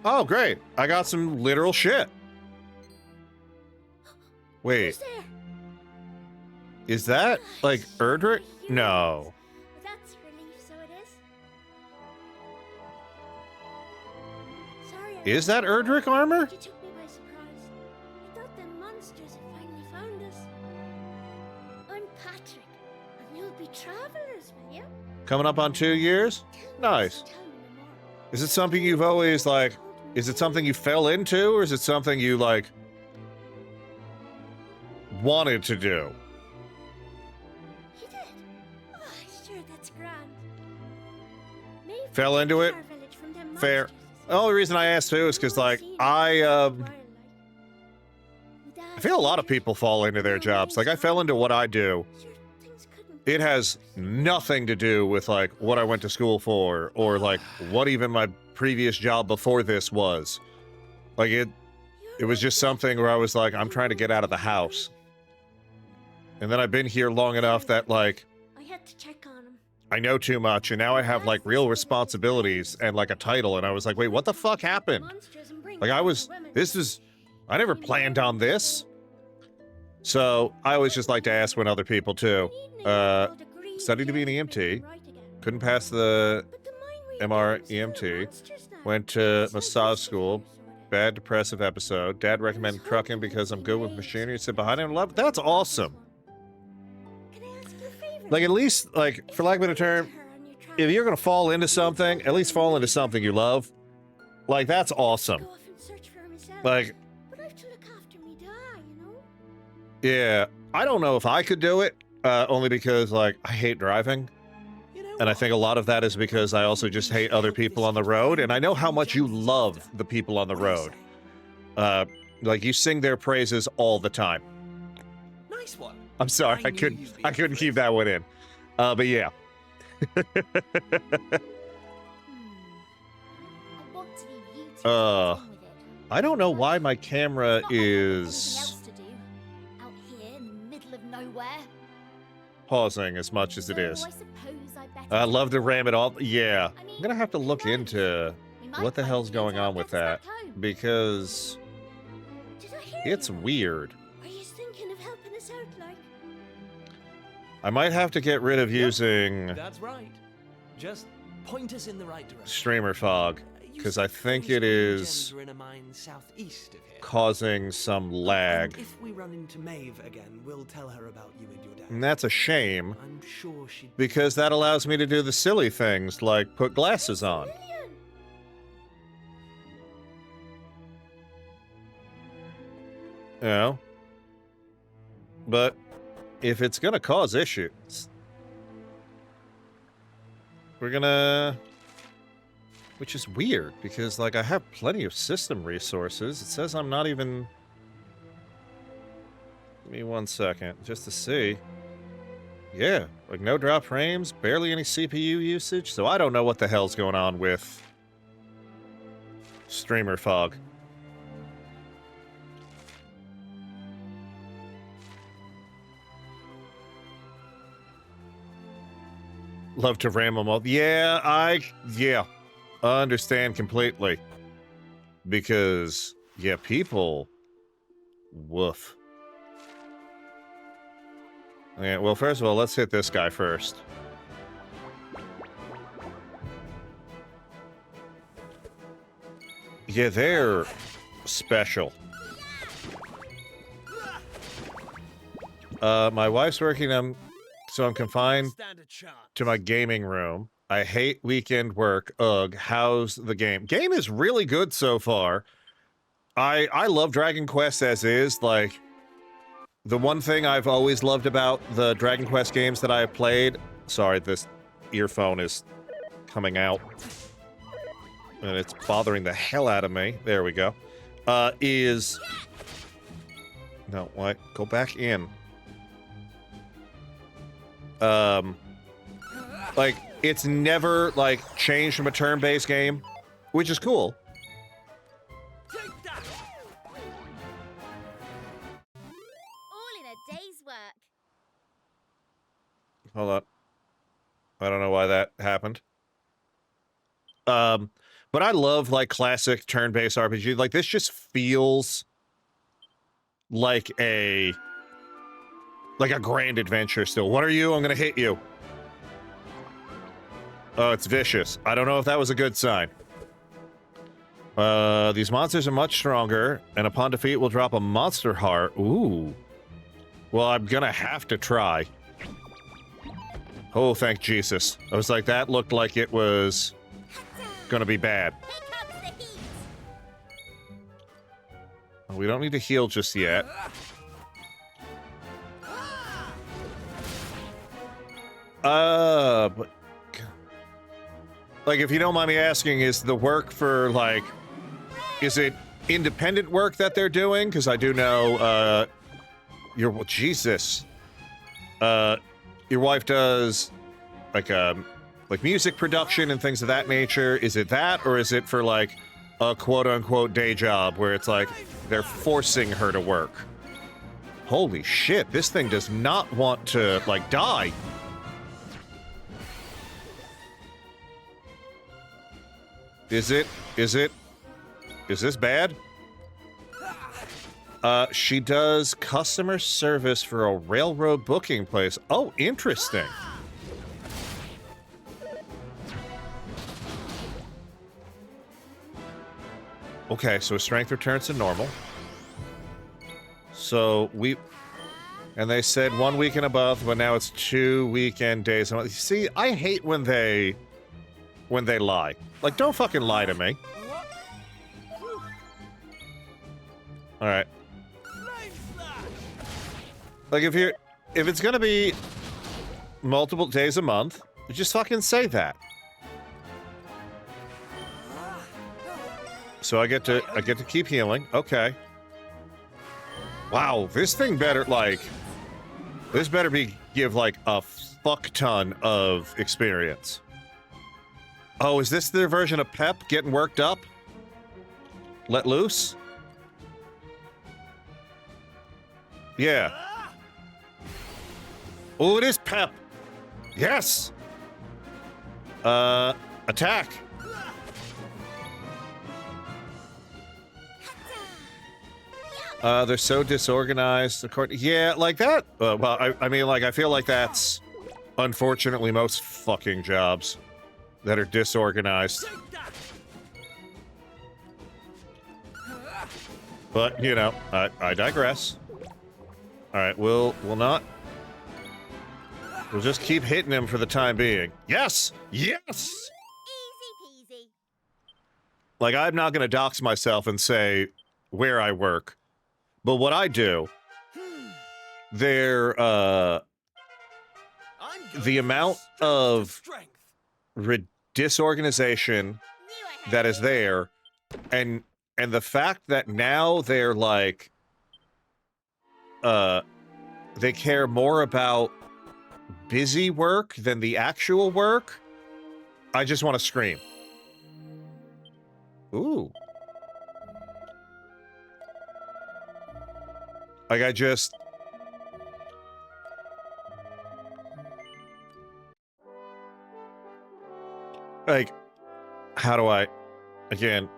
Oh, great. I got some literal shit. Wait. Is that, like, Erdrick? No. That's relief, so it is. Sorry, Is that Erdrick armor? You took me by surprise. I thought the monsters had finally found us. I'm Patrick, and you'll be travelers, will you? Coming up on 2 years? Nice. Tell me no more. Is it something you've always, like, is it something you fell into, or is it something you, like, wanted to do? You did? Oh, sure, that's grand. Maybe Fell into it? our village from them Fair. monsters. The only reason I asked too is because, like, I, Would that I feel a lot of people fall into their jobs. Like, I fell into what I do. It has nothing to do with, like, what I went to school for, or, like, what even my previous job before this was. Like, it was just something where I was like, I'm trying to get out of the house. And then I've been here long enough that, like, I had to check on him. I know too much, and now I have, like, real responsibilities and, like, a title, and I was like, wait, what the fuck happened? Like, I never planned on this. So, I always just like to ask when other people, too. Studied to be an EMT. Couldn't pass the MR EMT. Went to massage school. Bad depressive episode. Dad recommended trucking because I'm good with machinery. Sit behind him. Love. That's awesome. Like, at least, like, for lack of a better term, if you're gonna fall into something, at least fall into something you love. Like, that's awesome. Like, yeah, I don't know if I could do it, only because, like, I hate driving. And I think a lot of that is because I also just hate other people on the road, and I know how much you love the people on the road. Like, you sing their praises all the time. Nice one. I'm sorry, I couldn't keep that one in. But yeah. I want to leave you two to get on with it. I don't know why my camera Not like there's anything is else to do. Out here in the middle of nowhere. pausing as much as it is. So I suppose I better I'd love to take ram it all. off. Yeah, I mean, I'm gonna have to who look knows? into We might what the find hell's a going few on with that, back home. because Did I hear it's you? weird. Are you thinking of helping us out, like? I might have to get rid of using That's right. Just point us in the right direction. streamer fog, You 'cause said I think three it small is gems are in a mine southeast of here. causing some lag. And if we run into Maeve again, we'll tell her about you and your dad. And that's a shame, I'm sure she'd because that allows me to do the silly things like put glasses on. Brilliant. You know? But if it's gonna cause issues, we're gonna... Which is weird, because, like, I have plenty of system resources. It says I'm not even... Give me 1 second, just to see. Yeah, like, no drop frames, barely any CPU usage, so I don't know what the hell's going on with streamer fog. Love to ram them all. Yeah, I understand completely. Because, yeah, people... Woof. Yeah, well, first of all, let's hit this guy first. Yeah, they're special. My wife's working on... So I'm confined stand a chance. to my gaming room. I hate weekend work. Ugh, how's the game? Game is really good so far. I love Dragon Quest as is. Like, the one thing I've always loved about the Dragon Quest games that I have played... Sorry, this earphone is coming out. And it's bothering the hell out of me. There we go. Is... No, what? Go back in. Like, it's never, like, changed from a turn-based game, which is cool. Take that! All in a day's work. Hold on. I don't know why that happened. But I love, like, classic turn-based RPG. Like, this just feels like a grand adventure still. What are you? I'm gonna hit you. Oh, it's vicious. I don't know if that was a good sign. These monsters are much stronger, and upon defeat will drop a monster heart. Ooh. Well, I'm gonna have to try. Oh, thank Jesus. I was like, that looked like it was gonna be bad. Here comes the heat. We don't need to heal just yet. But... Like, if you don't mind me asking, is the work for, like... Is it independent work that they're doing, because I do know, Jesus. Your wife does, like music production and things of that nature. Is it that, or is it for, like, a quote-unquote day job where it's like they're forcing her to work? Holy shit, this thing does not want to, like, die. Is this bad? She does customer service for a railroad booking place. Oh, interesting. Okay, so strength returns to normal. So and they said 1 week and above, but now it's 2 weekend days. See, I hate when they lie. Like, don't fucking lie to me. All right. Like, if it's gonna be multiple days a month, just fucking say that. So I get to keep healing. Okay. Wow, this thing better, like, this better give like a fuck ton of experience. Oh, is this their version of Pep getting worked up? Let loose? Yeah. Oh, it is Pep. Yes. Attack. They're so disorganized. Yeah, like that. Well, I mean, like, I feel like that's unfortunately most fucking jobs that are disorganized. But, you know, I digress. Alright, we'll just keep hitting him for the time being. Yes! Yes! Easy peasy. Like, I'm not gonna dox myself and say where I work. But what I do, the amount of disorganization that is there, and the fact that now they're like, they care more about busy work than the actual work, I just want to scream. Ooh. Like, I just... Like, how do I... Again...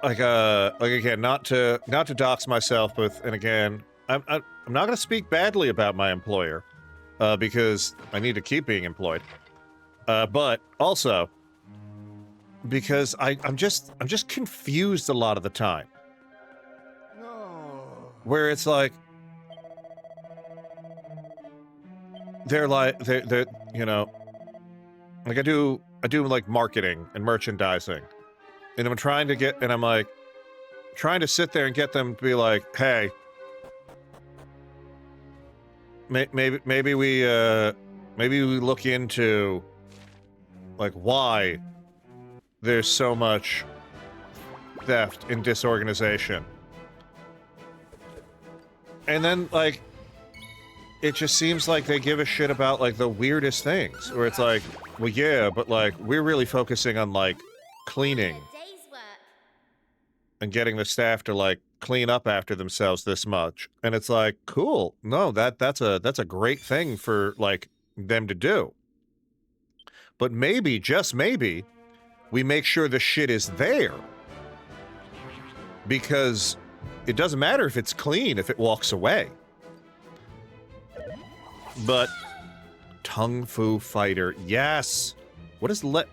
Like again, not to dox myself, but, and again, I'm not gonna speak badly about my employer, because I need to keep being employed. But also, because I'm just confused a lot of the time. Where it's like, they're you know, like I do like marketing and merchandising, and I'm trying to get, and I'm like trying to sit there and get them to be like, hey, maybe we look into like why there's so much theft and disorganization. And then, like, it just seems like they give a shit about, like, the weirdest things. Where it's like, well, yeah, but, like, we're really focusing on, like, cleaning. And getting the staff to, like, clean up after themselves this much. And it's like, cool. No, that's a great thing for, like, them to do. But maybe, just maybe, we make sure the shit is there. Because it doesn't matter if it's clean if it walks away. But Tung Fu Fighter, yes. What is let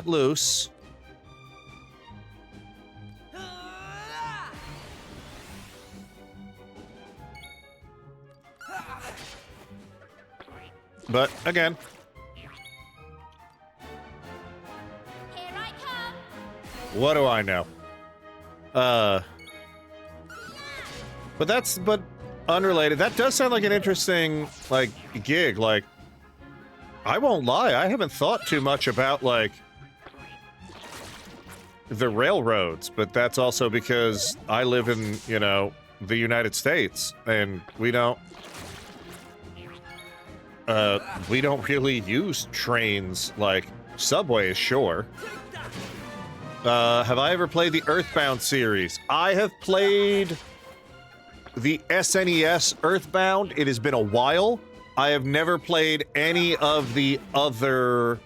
loose? But again, Here I come. what do I know? But unrelated. That does sound like an interesting, like, gig. Like, I won't lie, I haven't thought too much about, like, the railroads, but that's also because I live in, you know, the United States, and we don't really use trains like subways, sure. Have I ever played the Earthbound series? I have played the SNES Earthbound. It has been a while. I have never played any of the other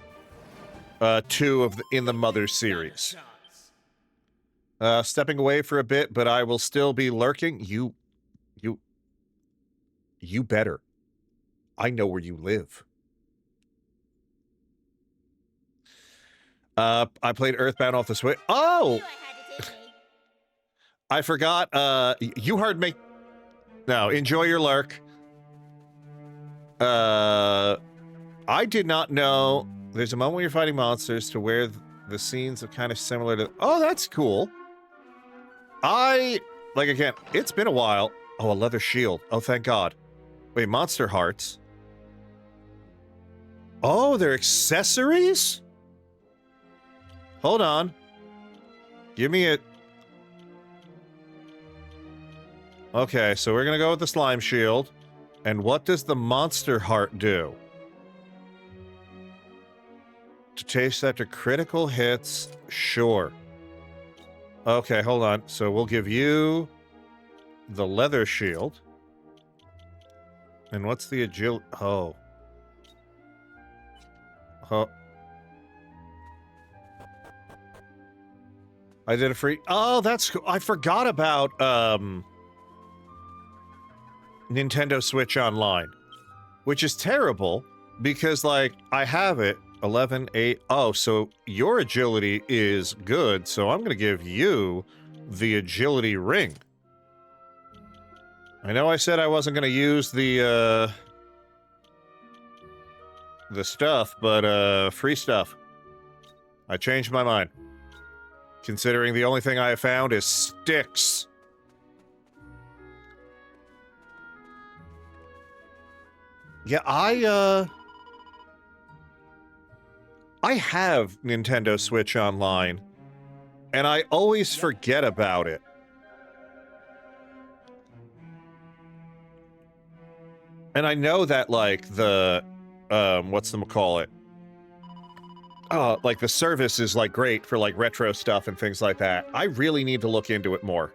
two in the Mother series. Stepping away for a bit, but I will still be lurking. You better. I know where you live. I played Earthbound off the Switch. Oh! I forgot, you heard me. No, enjoy your lurk. I did not know there's a moment when you're fighting monsters to where the scenes are kind of similar to... Oh, that's cool. Like, again, it's been a while. Oh, a leather shield. Oh, thank God. Wait, monster hearts. Oh, they're accessories? Hold on. Give me it. Okay, so we're gonna go with the slime shield. And what does the monster heart do? To taste after critical hits? Sure. Okay, hold on. So we'll give you the leather shield. And what's the agility? Oh. Oh. I did a free... Oh, that's cool. I forgot about, Nintendo Switch Online. Which is terrible, because, like, I have it. 11, 8... Oh, so your agility is good, so I'm gonna give you the agility ring. I know I said I wasn't gonna use the stuff, but, free stuff. I changed my mind. Considering the only thing I have found is sticks. Yeah, I have Nintendo Switch Online, and I always forget about it. And I know that, like, the, whatchamacallit? Like, the service is, like, great for, like, retro stuff and things like that. I really need to look into it more.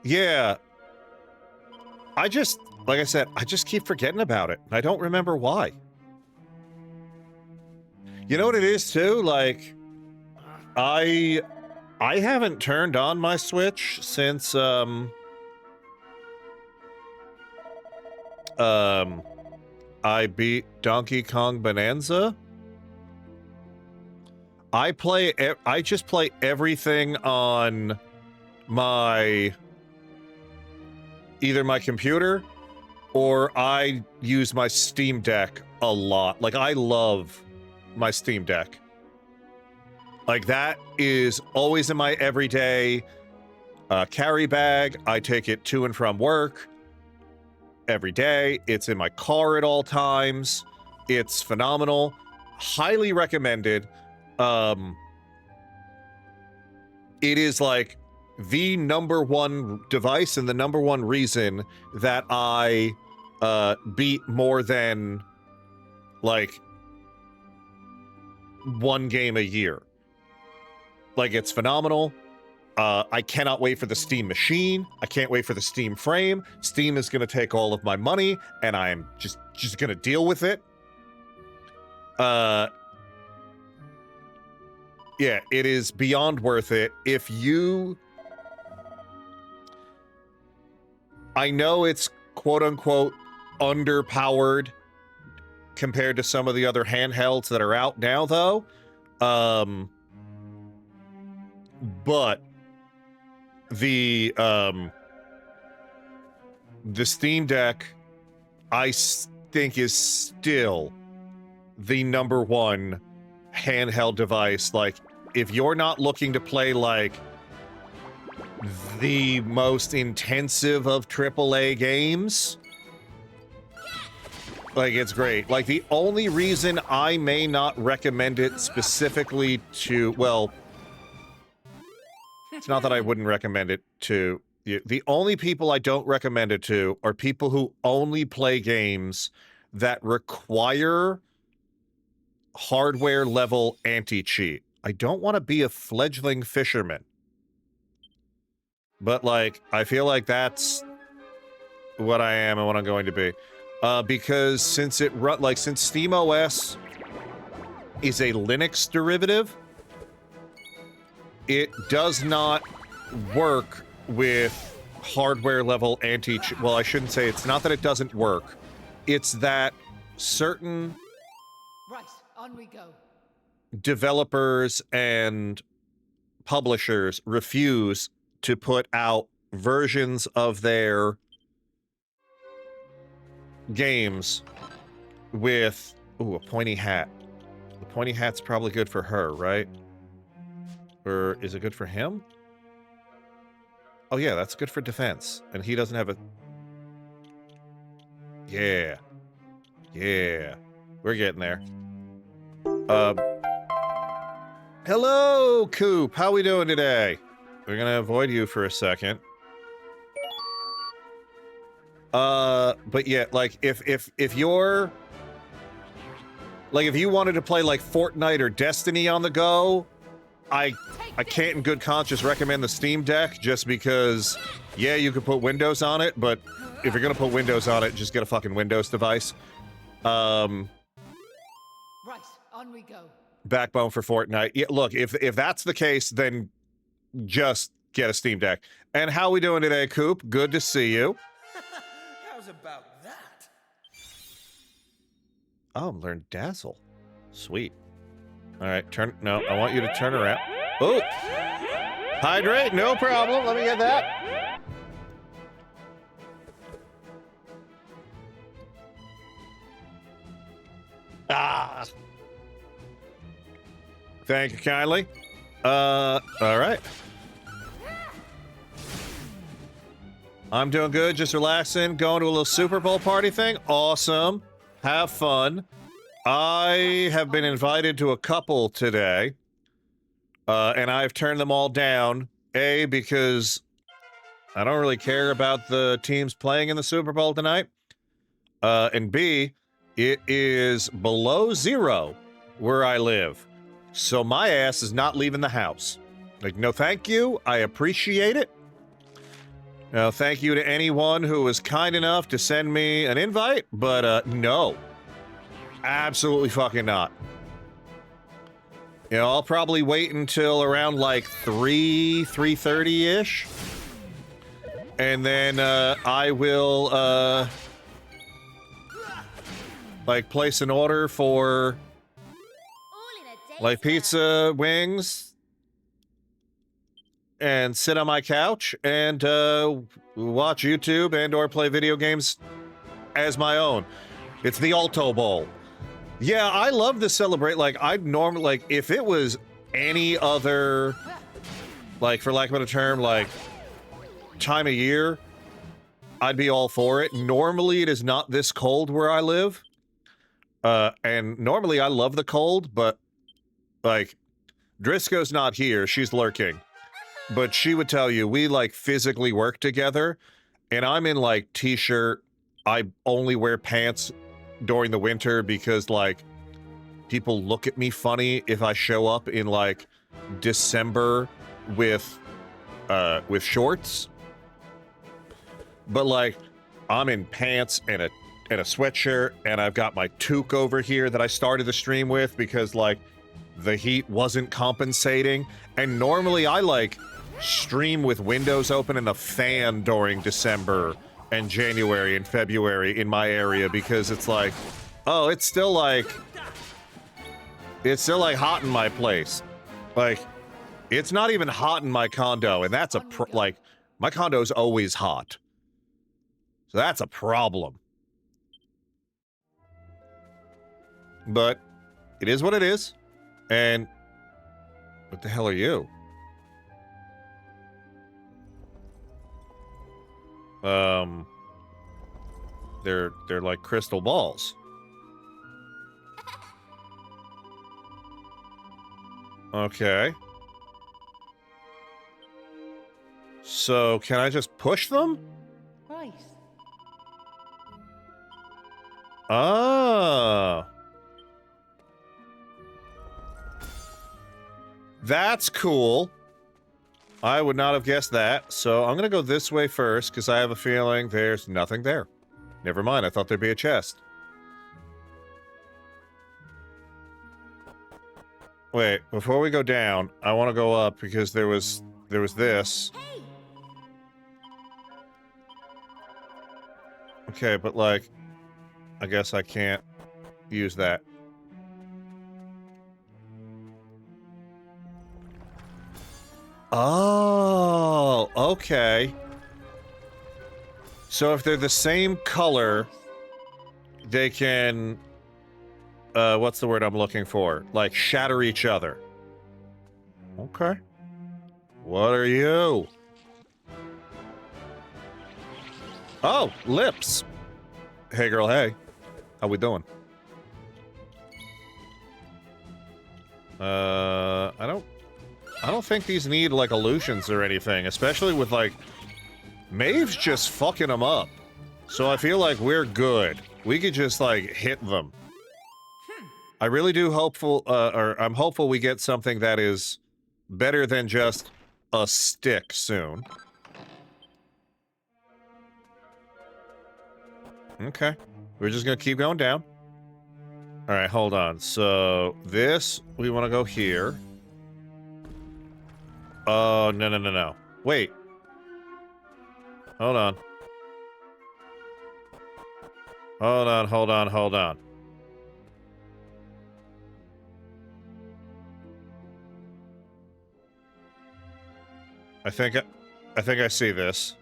Yeah. I just, like I said, I just keep forgetting about it. I don't remember why. You know what it is, too? Like, I haven't turned on my Switch since, I beat Donkey Kong Bonanza. I just play everything on my... either my computer, or I use my Steam Deck a lot. Like, I love my Steam Deck. Like, that is always in my everyday carry bag. I take it to and from work every day. It's in my car at all times. It's phenomenal. Highly recommended. It is, like, the #1 device and the #1 reason that I beat more than, like, one game a year. Like, it's phenomenal. I cannot wait for the Steam machine. I can't wait for the Steam frame. Steam is going to take all of my money, and I am just going to deal with it. Yeah, it is beyond worth it. If you... I know it's quote-unquote underpowered compared to some of the other handhelds that are out now, though. But the Steam Deck, I think, is still the #1 handheld device, like, if you're not looking to play, like, the most intensive of AAA games, like, it's great. Like, the only reason I may not recommend it specifically to, well, it's not that I wouldn't recommend it to you. The only people I don't recommend it to are people who only play games that require hardware level anti-cheat. I don't want to be a fledgling fisherman. But, like, I feel like that's what I am and what I'm going to be. Because since since SteamOS is a Linux derivative, it does not work with hardware level anti-cheat. Well, I shouldn't say it's not that it doesn't work. It's that certain Right, on we go. developers and publishers refuse to put out versions of their games with a pointy hat. The pointy hat's probably good for her, right? Or is it good for him? Oh yeah, that's good for defense. And he doesn't have a... Yeah. Yeah. We're getting there. Hello, Coop. How we doing today? We're gonna avoid you for a second. But yeah, like, if you're... Like, if you wanted to play, like, Fortnite or Destiny on the go, I can't in good conscience recommend the Steam Deck, just because, yeah, you could put Windows on it, but if you're gonna put Windows on it, just get a fucking Windows device. Right, on we go. Backbone for Fortnite. Yeah, look, if that's the case, then just get a Steam Deck. And how we doing today, Coop? Good to see you. How's about that? Oh, I'm learning Dazzle. Sweet. All right, no, I want you to turn around. Oh! Hydrate, no problem. Let me get that. Ah! Thank you kindly. All right. I'm doing good, just relaxing, going to a little Super Bowl party thing. Awesome. Have fun. I have been invited to a couple today, and I've turned them all down. A, because I don't really care about the teams playing in the Super Bowl tonight. And B, it is below zero where I live. So my ass is not leaving the house. Like, no thank you. I appreciate it. Thank you to anyone who was kind enough to send me an invite, but no. Absolutely fucking not. You know, I'll probably wait until around like 3:30-ish. And then I will like place an order for like pizza, wings, and sit on my couch and watch YouTube and or play video games as my own. It's the Alto Bowl. Yeah, I love to celebrate. Like, I'd normally, like, if it was any other, like, for lack of a better term, like, time of year, I'd be all for it. Normally, it is not this cold where I live. And normally, I love the cold, but, like, Driscoll's not here. She's lurking. But she would tell you, we, like, physically work together, and I'm in, like, t-shirt. I only wear pants during the winter because, like, people look at me funny if I show up in, like, December with shorts. But, like, I'm in pants and a sweatshirt, and I've got my toque over here that I started the stream with because, like, the heat wasn't compensating. And normally I, like, stream with windows open and a fan during December and January and February in my area because it's like, oh, it's still like hot in my place. Like, it's not even hot in my condo, and that's like, my condo's always hot. So that's a problem. But it is what it is. And what the hell are you? They're like crystal balls. Okay. So, can I just push them? Right. Ah. That's cool. I would not have guessed that. So, I'm going to go this way first because I have a feeling there's nothing there. Never mind, I thought there'd be a chest. Wait, before we go down, I want to go up because there was this. Okay, but like, I guess I can't use that. Oh, okay. So if they're the same color, they can, what's the word I'm looking for? Like, shatter each other. Okay. What are you? Oh, lips. Hey, girl, hey. How we doing? I don't think these need, like, illusions or anything, especially with, like, Maeve's just fucking them up. So I feel like we're good. We could just, like, hit them. I really do I'm hopeful we get something that is better than just a stick soon. Okay. We're just gonna keep going down. Alright, hold on. So, this, we want to go here. Oh, no. Wait. Hold on. Hold on. I think I see this.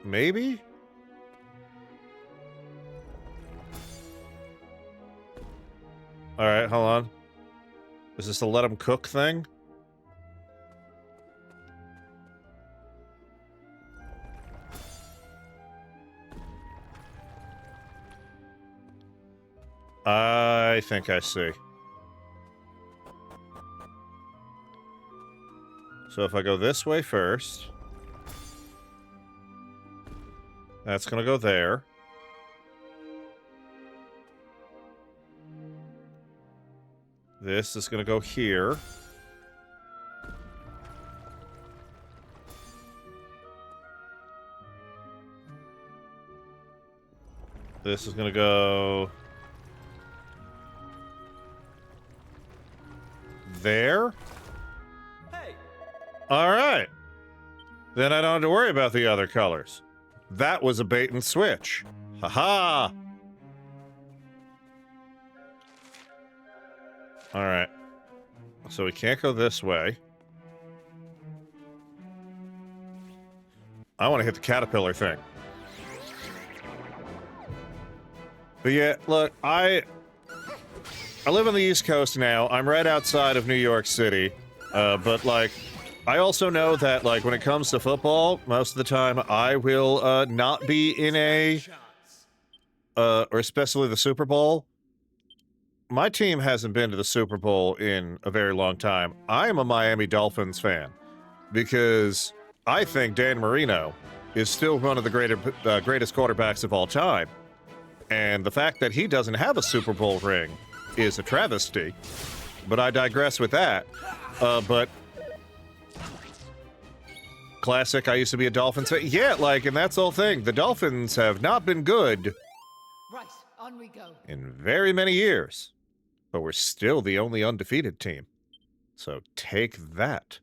Maybe? Alright, hold on. Is this a let them cook thing? I think I see. So if I go this way first... That's gonna go there. This is gonna go here. This is gonna go... there? Hey! Alright. Then I don't have to worry about the other colors. That was a bait and switch. Haha! Alright. So we can't go this way. I want to hit the caterpillar thing. But yeah, look, I live on the East Coast now. I'm right outside of New York City. But, like, I also know that, like, when it comes to football, most of the time I will not be in a... or especially the Super Bowl. My team hasn't been to the Super Bowl in a very long time. I am a Miami Dolphins fan because I think Dan Marino is still one of the greatest quarterbacks of all time. And the fact that he doesn't have a Super Bowl ring is a travesty. But I digress with that. But classic, I used to be a Dolphins fan. Yeah, like, and that's the whole thing. The Dolphins have not been good Right, on we go. in very many years. But we're still the only undefeated team. So take that.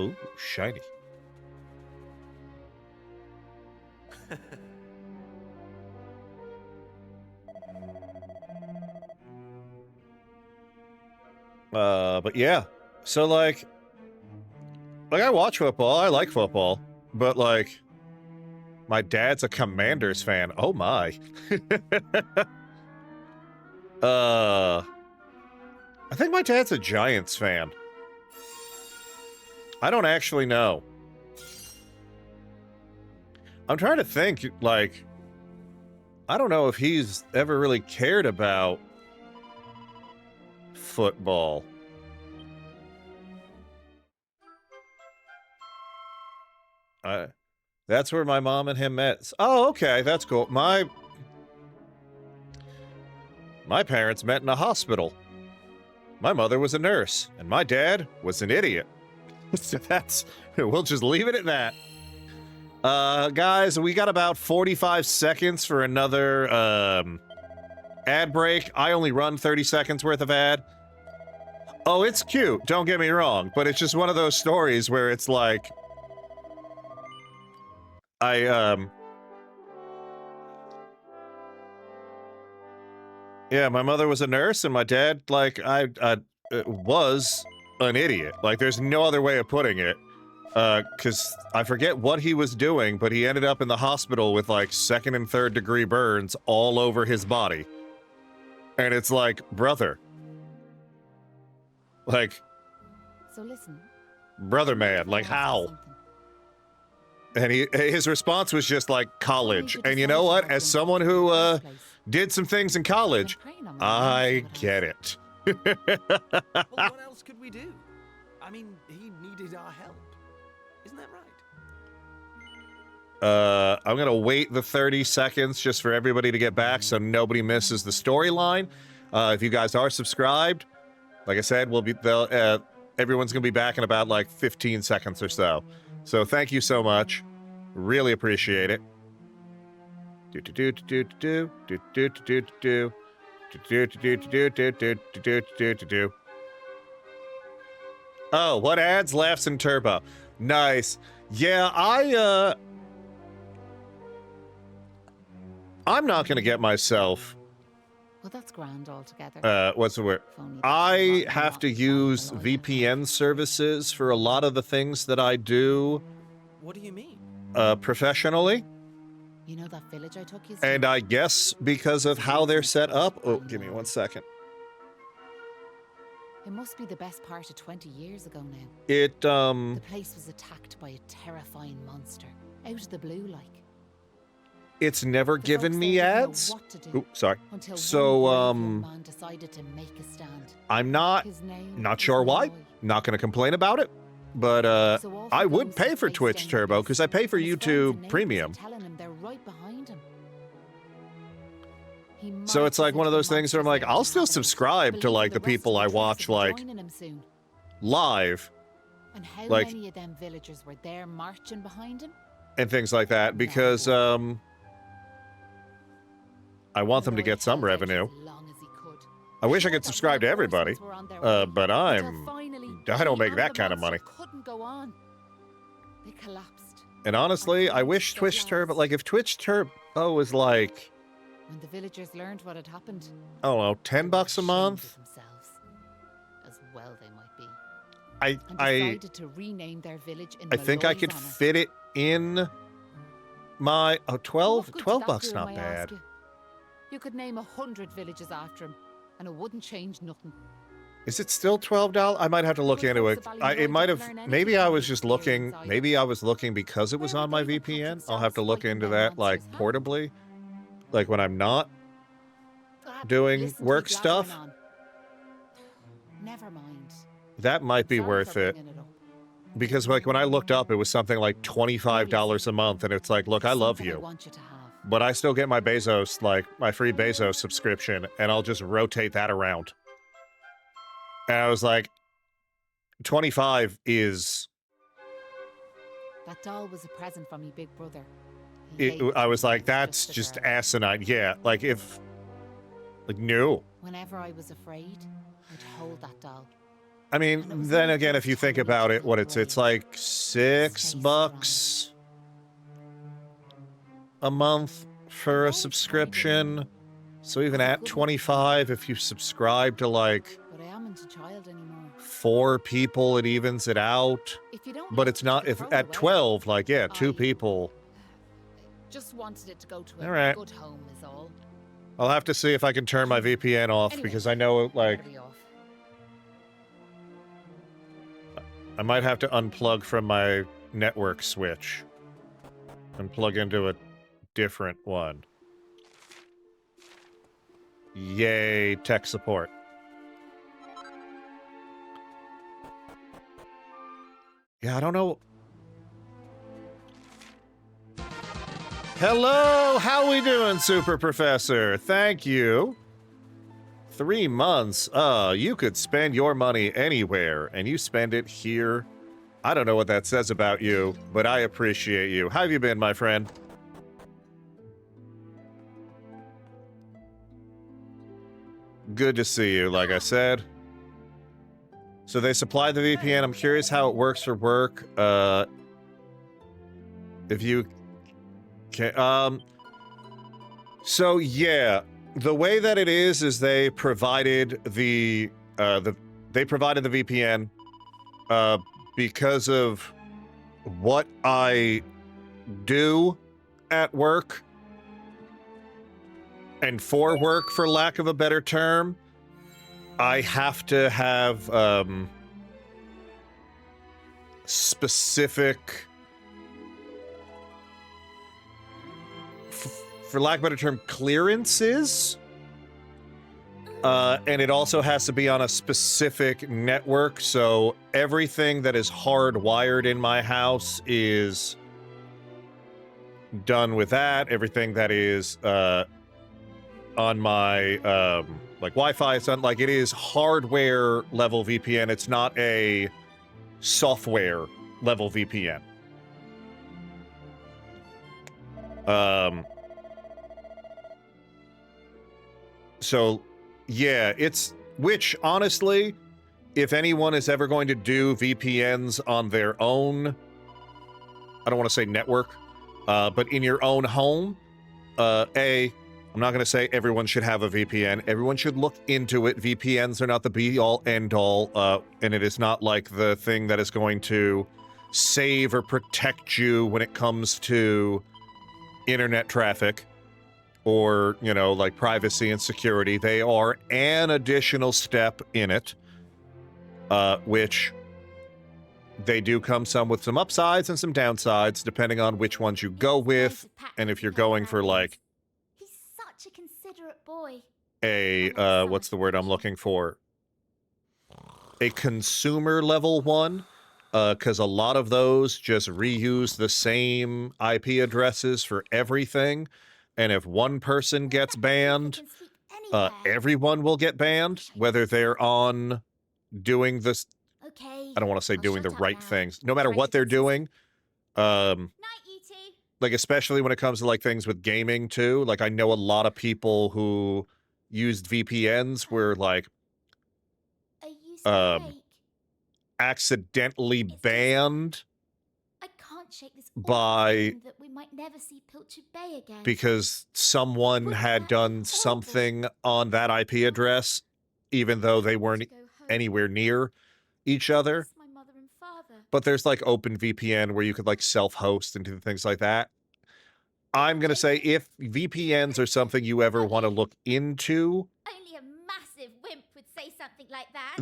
Ooh, shiny. But yeah. So, like, I watch football. I like football. But, like, my dad's a Commanders fan. Oh, my. I think my dad's a Giants fan. I don't actually know. I'm trying to think, like, I don't know if he's ever really cared about football. That's where my mom and him met. Oh, okay, that's cool. My parents met in a hospital. My mother was a nurse, and my dad was an idiot. So we'll just leave it at that. Guys, we got about 45 seconds for another ad break. I only run 30 seconds worth of ad. Oh, it's cute, don't get me wrong, but it's just one of those stories where it's like yeah, my mother was a nurse and my dad, like, was an idiot. Like, there's no other way of putting it. Because I forget what he was doing, but he ended up in the hospital with, like, 2nd and 3rd degree burns all over his body. And it's like, brother. Like, So listen. brother man, like, how? And his response was just like, college. And you know what? As someone who, did some things in college, I get it. Well, what else could we do? I mean, he needed our help. Isn't that right? I'm gonna wait the 30 seconds just for everybody to get back so nobody misses the storyline. If you guys are subscribed, like I said, everyone's gonna be back in about like 15 seconds or so. So thank you so much. Really appreciate it. Oh, what ads? Laughs and Turbo. Nice. Yeah, I'm not gonna get myself. Well, that's grand altogether. What's the word? I have to use VPN services for a lot of the things that I do. What do you mean? Professionally. You know that village I took you to? And I guess because of how they're set up. Oh, give me 1 second. It must be the best part of 20 years ago now. The place was attacked by a terrifying monster. Out of the blue, like. It's never given me ads. Oh, sorry. So, man decided to make a stand. I'm not sure why. Not gonna complain about it. But I would pay for Twitch Turbo because I pay for YouTube Premium. So it's like one of those things where I'm like, I'll still subscribe to like the people I watch like live. And how like, many of them villagers were there marching behind him? And things like that because I want them to get some revenue. I wish I could subscribe to everybody, but I don't make that kind of money. Couldn't go on. They collapsed. And honestly, I wish Twitch Turbo, like if Twitch Turbo was like, when the villagers learned what had happened, I don't know, $10 a month. As well they might be. I decided to rename their village in I think I could fit it in my 12 bucks, not bad. You could name 100 villages after him, and it wouldn't change nothing. Is it still $12? I might have to look into it. It might have. Maybe I was just looking. Maybe I was looking because it was on my VPN. I'll have to look into that, like portably, like when I'm not doing work stuff. Never mind. That might be worth it. Because like when I looked up, it was something like $25 a month, and it's like, look, I love you. But I still get my Bezos, like, my free Bezos subscription, and I'll just rotate that around. And I was like, 25 is... That doll was a present from your big brother. I was like, that's just asinine. Yeah, like, if... Like, no. Whenever I was afraid, I'd hold that doll. I mean, then again, if you think about it, what it's like $6 a month for a subscription. So even at 25, if you subscribe to like but I amn't a child anymore. 4 people, it evens it out. If you don't But like it's not, it, if throw it at away. 12, like, yeah, 2 I- people. Just wanted it to go to All a right. good home is all. I'll have to see if I can turn my VPN off, Anyway, because I know, I like, better be off. I might have to unplug from my network switch and plug into a different one. Yay, tech support. Yeah, I don't know. Hello, how we doing, Super Professor? Thank you. 3 months. You could spend your money anywhere, and you spend it here. I don't know what that says about you, but I appreciate you. How have you been, my friend? Good to see you, like I said. So they supply the VPN. I'm curious how it works for work. If you can, so yeah, the way that it is they provided the VPN, because of what I do at work, and for work, for lack of a better term, I have to have specific, for lack of a better term, clearances. And it also has to be on a specific network, so everything that is hardwired in my house is done with that. Everything that is on my like Wi-Fi, it's not like, it is hardware level VPN. It's not a software level VPN. So yeah, it's, which honestly, if anyone is ever going to do VPNs on their own, I don't want to say network, but in your own home, I'm not going to say everyone should have a VPN. Everyone should look into it. VPNs are not the be-all, end-all, and it is not like the thing that is going to save or protect you when it comes to internet traffic or, you know, like privacy and security. They are an additional step in it, which they do come some with some upsides and some downsides, depending on which ones you go with, and if you're going for, like, He's such a considerate boy. a, what's the word I'm looking for? A consumer level one, because a lot of those just reuse the same IP addresses for everything, and if one person gets banned, everyone will get banned, whether they're on doing this, Okay. I don't want to say I'll doing the shut up right now. things, no matter Try what to they're fix this. doing. Night, you two. Like, especially when it comes to, like, things with gaming, too. Like, I know a lot of people who used VPNs were, like, Are you still awake? accidentally just- banned I can't shake this by- feeling that we might never see Pilchard Bay again. because someone Wouldn't had that be done horrible? something on that IP address, even though they weren't To go home. anywhere near each other. Miss my mother and father. But there's, like, OpenVPN where you could, like, self-host and do things like that. I'm gonna say, if VPNs are something you ever want to look into, Only a massive wimp would say something like that.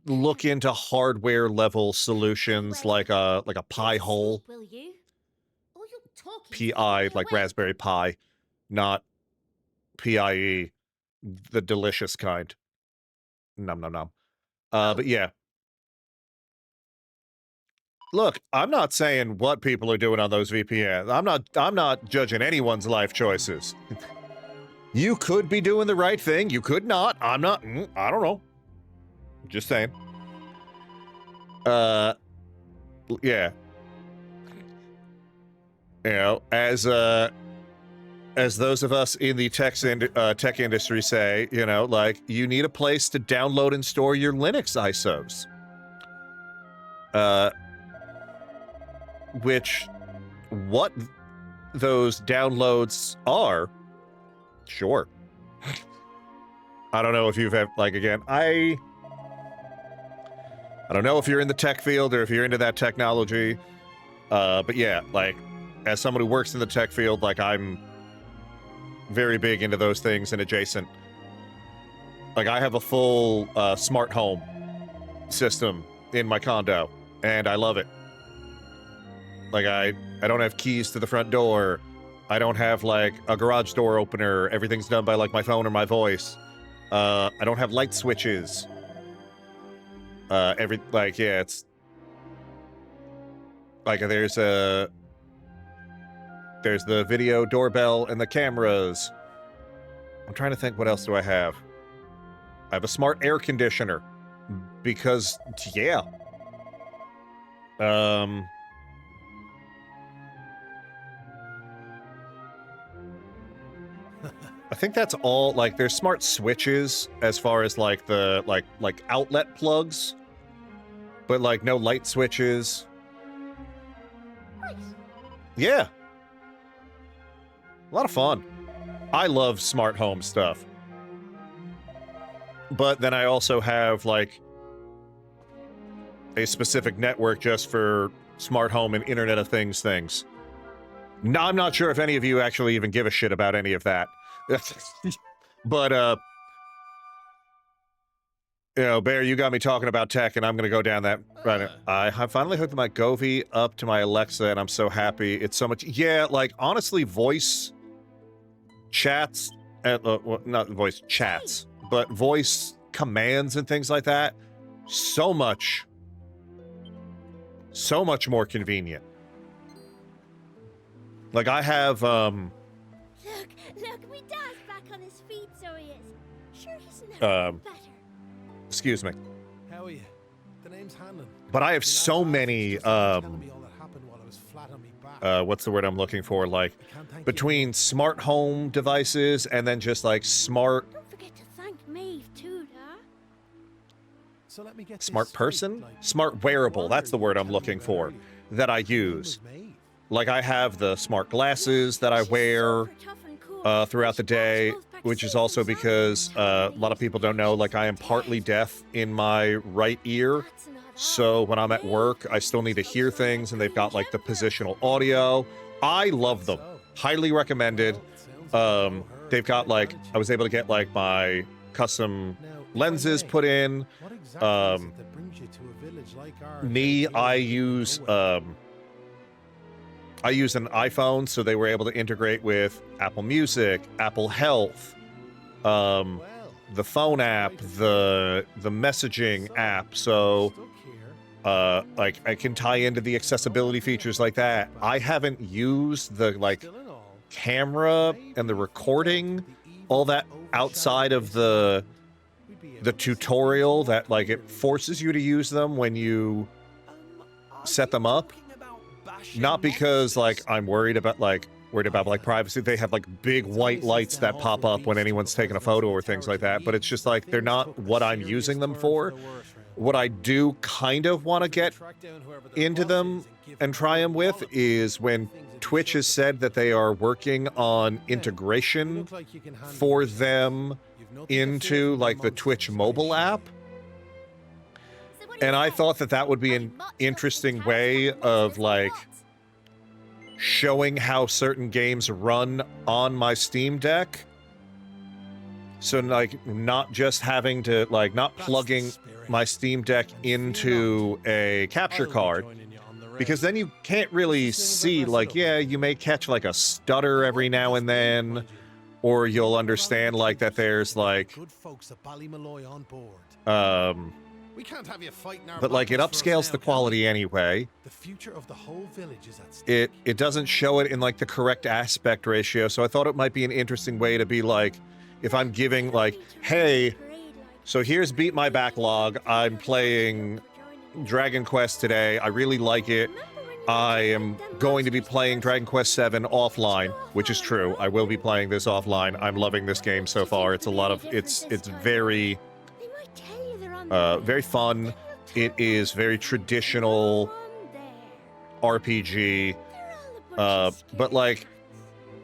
look into hardware level solutions like a Pi hole, Sleep, will you? All your talking PI, like Raspberry Pi, not PIE, the delicious kind. Nom nom nom. But yeah. Look, I'm not saying what people are doing on those VPNs. I'm not judging anyone's life choices. You could be doing the right thing. You could not. I'm not. I don't know. Just saying. Yeah. You know, as those of us in the tech industry say, you know, like, you need a place to download and store your Linux ISOs. Which, what those downloads are, sure. I don't know if you've had, like, again, I don't know if you're in the tech field or if you're into that technology, but yeah, like, as someone who works in the tech field, like, I'm very big into those things and adjacent. Like, I have a full smart home system in my condo, and I love it. Like, I don't have keys to the front door. I don't have, like, a garage door opener. Everything's done by, like, my phone or my voice. I don't have light switches. It's... Like, there's the video doorbell and the cameras. I'm trying to think, what else do I have? I have a smart air conditioner. Because, yeah. I think that's all. Like, there's smart switches as far as, like, the, like outlet plugs. But, like, no light switches. Nice. Yeah. A lot of fun. I love smart home stuff. But then I also have, like, a specific network just for smart home and Internet of Things things. No, I'm not sure if any of you actually even give a shit about any of that. But, you know, Bear, you got me talking about tech, and I'm going to go down that right now. I finally hooked my Govee up to my Alexa, and I'm so happy. It's so much... Yeah, like, honestly, voice chats... well, not voice chats, but voice commands and things like that. So much more convenient. Like, I have, Look, we Dad's back on his feet, so he is. Sure he's never better. Excuse me. How are you? The name's Hanlon. But I have so many, what's the word I'm looking for? Like, between smart home devices and then just, like, smart... Don't forget to thank Maeve, too, Dad. So let me get smart person? Smart wearable, that's the word I'm looking for, that I use. Like, I have the smart glasses that I wear throughout the day, which is also because a lot of people don't know, like, I am partly deaf in my right ear. So when I'm at work, I still need to hear things, and they've got, like, the positional audio. I love them. Highly recommended. They've got, like, I was able to get, like, my custom lenses put in. I use an iPhone, so they were able to integrate with Apple Music, Apple Health, the phone app, the messaging app, so like, I can tie into the accessibility features like that. I haven't used the, like, camera and the recording, all that outside of the tutorial that, like, it forces you to use them when you set them up. Not because, like, I'm worried about privacy. They have, like, big white lights that pop up when anyone's taking a photo or things like that, but it's just, like, they're not what I'm using them for. What I do kind of want to get into them and try them with is when Twitch has said that they are working on integration for them into, like, the Twitch mobile app. And I thought that that would be an interesting way of, like, showing how certain games run on my Steam Deck. So, like, not just having to, like, not plugging my Steam Deck into a capture card, because then you can't really see, like, yeah, you may catch, like, a stutter every now and then, or you'll understand, like, that there's, like, we can't have you fighting our but, like, it upscales the quality anyway. The future of the whole village is at stake. It doesn't show it in, like, the correct aspect ratio, so I thought it might be an interesting way to be, like, if I'm giving, like, hey, so here's Beat My Backlog, I'm playing Dragon Quest today, I really like it, I am going to be playing Dragon Quest VII offline, which is true, I will be playing this offline, I'm loving this game so far, it's a lot of, it's very... very fun. It is very traditional RPG, but, like,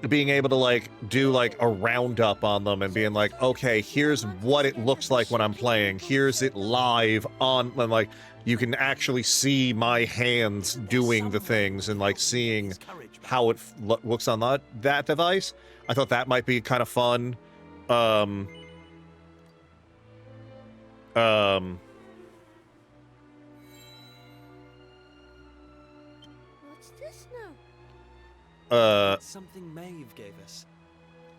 being able to, like, do, like, a roundup on them and being like, okay, here's what it looks like when I'm playing. Here's it live on, and, like, you can actually see my hands doing the things and like seeing how it looks on that device. I thought that might be kind of fun. What's this now? Something Maeve gave us.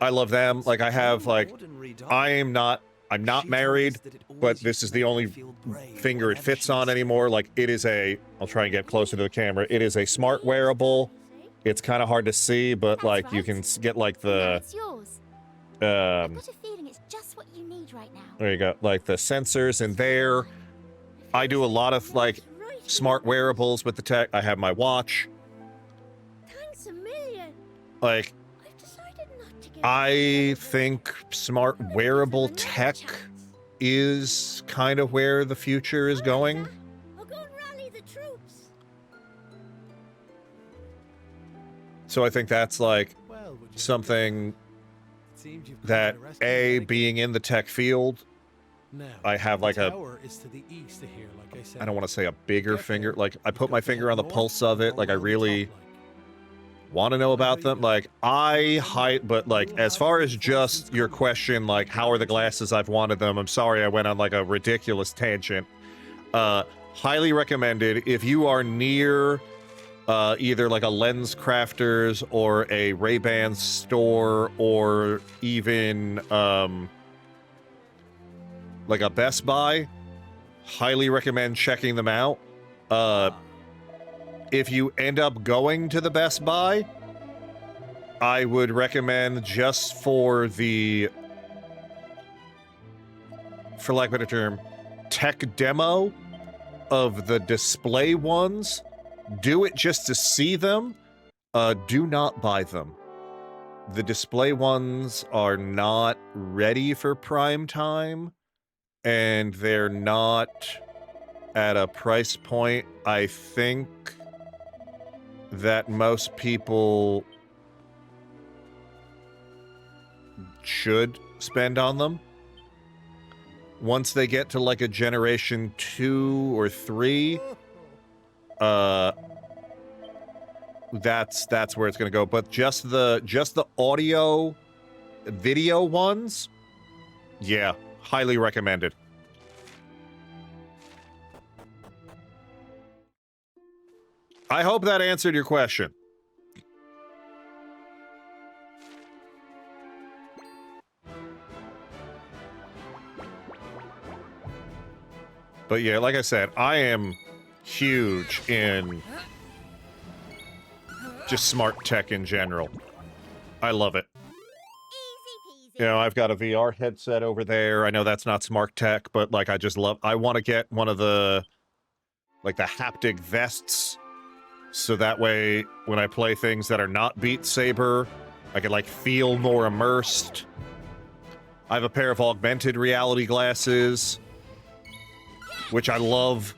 I love them. Like, I have, like, I'm not married, but this is the only finger it fits on anymore. Like, it is I'll try and get closer to the camera. It is a smart wearable. It's kind of hard to see, but, like, you can get, like, the... It's yours. I've got a feeling it's just what you need right now. There you go. Like, the sensors in there. I do a lot of, like, smart wearables with the tech. I have my watch. Thanks a million. Like, I've decided not to get I think smart wearable tech is kind of where the future is going. I'll go and rally the troops. So I think that's like something that being in the tech field, I have like I don't want to say a bigger finger. Like, I put my finger on the pulse of it. Like, I really want to know about them. Like, but like, as far as just your question, like, how are the glasses? I've wanted them. I'm sorry I went on like a ridiculous tangent. Highly recommended if you are near either like a Lens Crafters or a Ray-Ban store or even like a Best Buy. Highly recommend checking them out. If you end up going to the Best Buy, I would recommend just for lack of a better term, tech demo of the display ones. Do it just to see them. Do not buy them. The display ones are not ready for prime time, and they're not at a price point, I think, that most people should spend on them. Once they get to like a generation 2 or 3, that's where it's gonna go. But just the audio video ones, yeah, highly recommended. I hope that answered your question. But yeah, like I said, I am huge in just smart tech in general. I love it. Easy peasy. You know, I've got a VR headset over there. I know that's not smart tech, but like, I want to get one of the, like, the haptic vests. So that way, when I play things that are not Beat Saber, I can, like, feel more immersed. I have a pair of augmented reality glasses, which I love.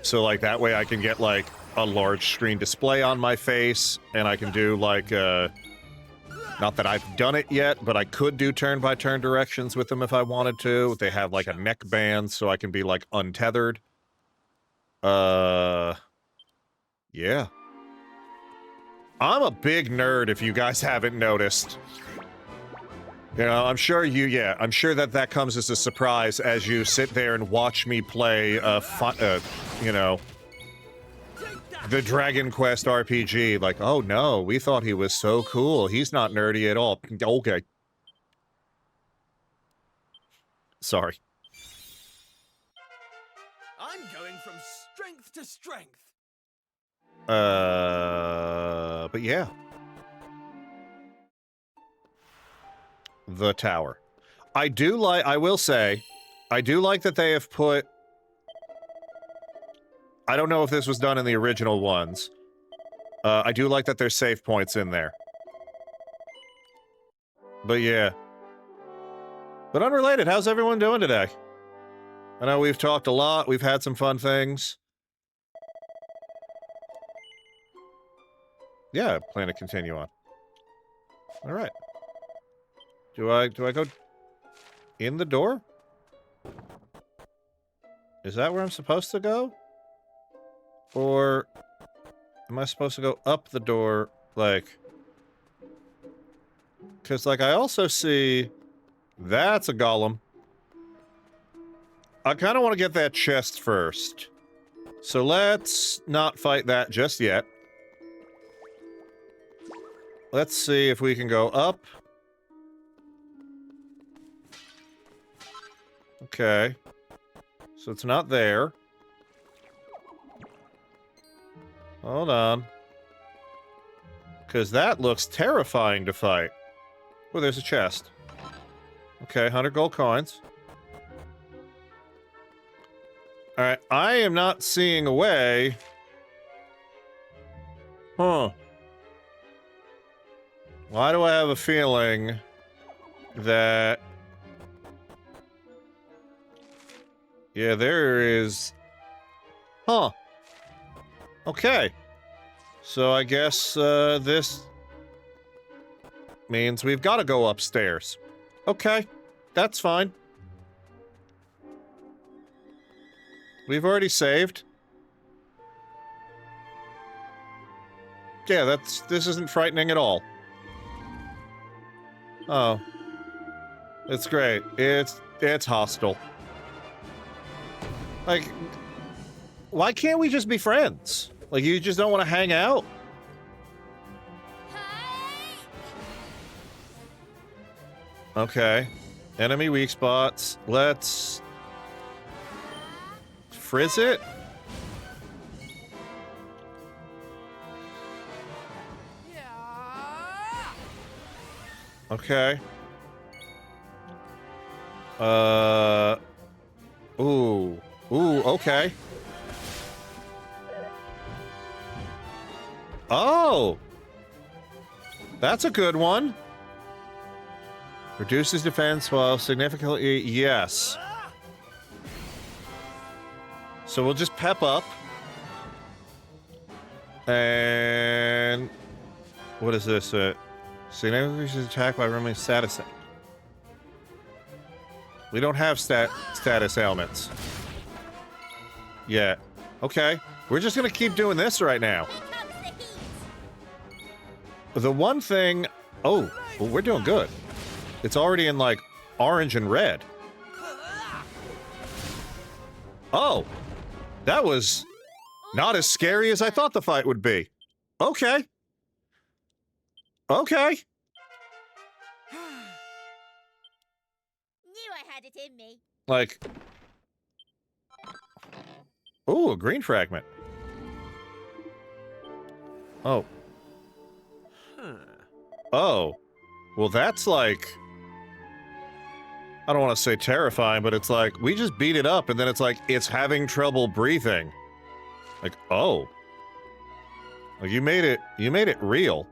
So, like, that way I can get, like, a large screen display on my face, and I can do, like, not that I've done it yet, but I could do turn-by-turn directions with them if I wanted to. They have, like, a neck band, so I can be, like, untethered. Yeah. I'm a big nerd, if you guys haven't noticed. You know, I'm sure that comes as a surprise as you sit there and watch me play, you know, the Dragon Quest RPG. Like, oh no, we thought he was so cool. He's not nerdy at all. Okay. Sorry. I'm going from strength to strength. But yeah. The tower. I will say, I do like that they have put, I don't know if this was done in the original ones. I do like that there's save points in there. But yeah. But unrelated, how's everyone doing today? I know we've talked a lot, we've had some fun things. Yeah, I plan to continue on. Alright. Do I go in the door? Is that where I'm supposed to go? Or am I supposed to go up the door, like... Because, like, I also see... That's a golem. I kind of want to get that chest first. So let's not fight that just yet. Let's see if we can go up. Okay. So it's not there. Hold on. Because that looks terrifying to fight. Oh, there's a chest. Okay, 100 gold coins. Alright, I am not seeing a way. Huh. Why do I have a feeling that... Yeah, there is... Huh. Okay. So I guess, this... means we've got to go upstairs. Okay. That's fine. We've already saved. Yeah, this isn't frightening at all. Oh. It's great. It's hostile. Like, why can't we just be friends? Like, you just don't want to hang out? Okay. Enemy weak spots. Let's... frizz it? Okay. Ooh. Ooh, okay. Oh! That's a good one. Reduces defense while significantly... Yes. So we'll just pep up. And... What is this? Significantly increases attack by removing status... We don't have status ailments. Yeah. Okay. We're just gonna keep doing this right now. The one thing... Oh, well, we're doing good. It's already in, like, orange and red. Oh! That was not as scary as I thought the fight would be. Okay. Okay. Knew I had it in me. Like... Ooh, a green fragment. Oh. Oh. Well, that's like... I don't want to say terrifying, but it's like, we just beat it up, and then it's like, it's having trouble breathing. Like, oh. Like, you made it real.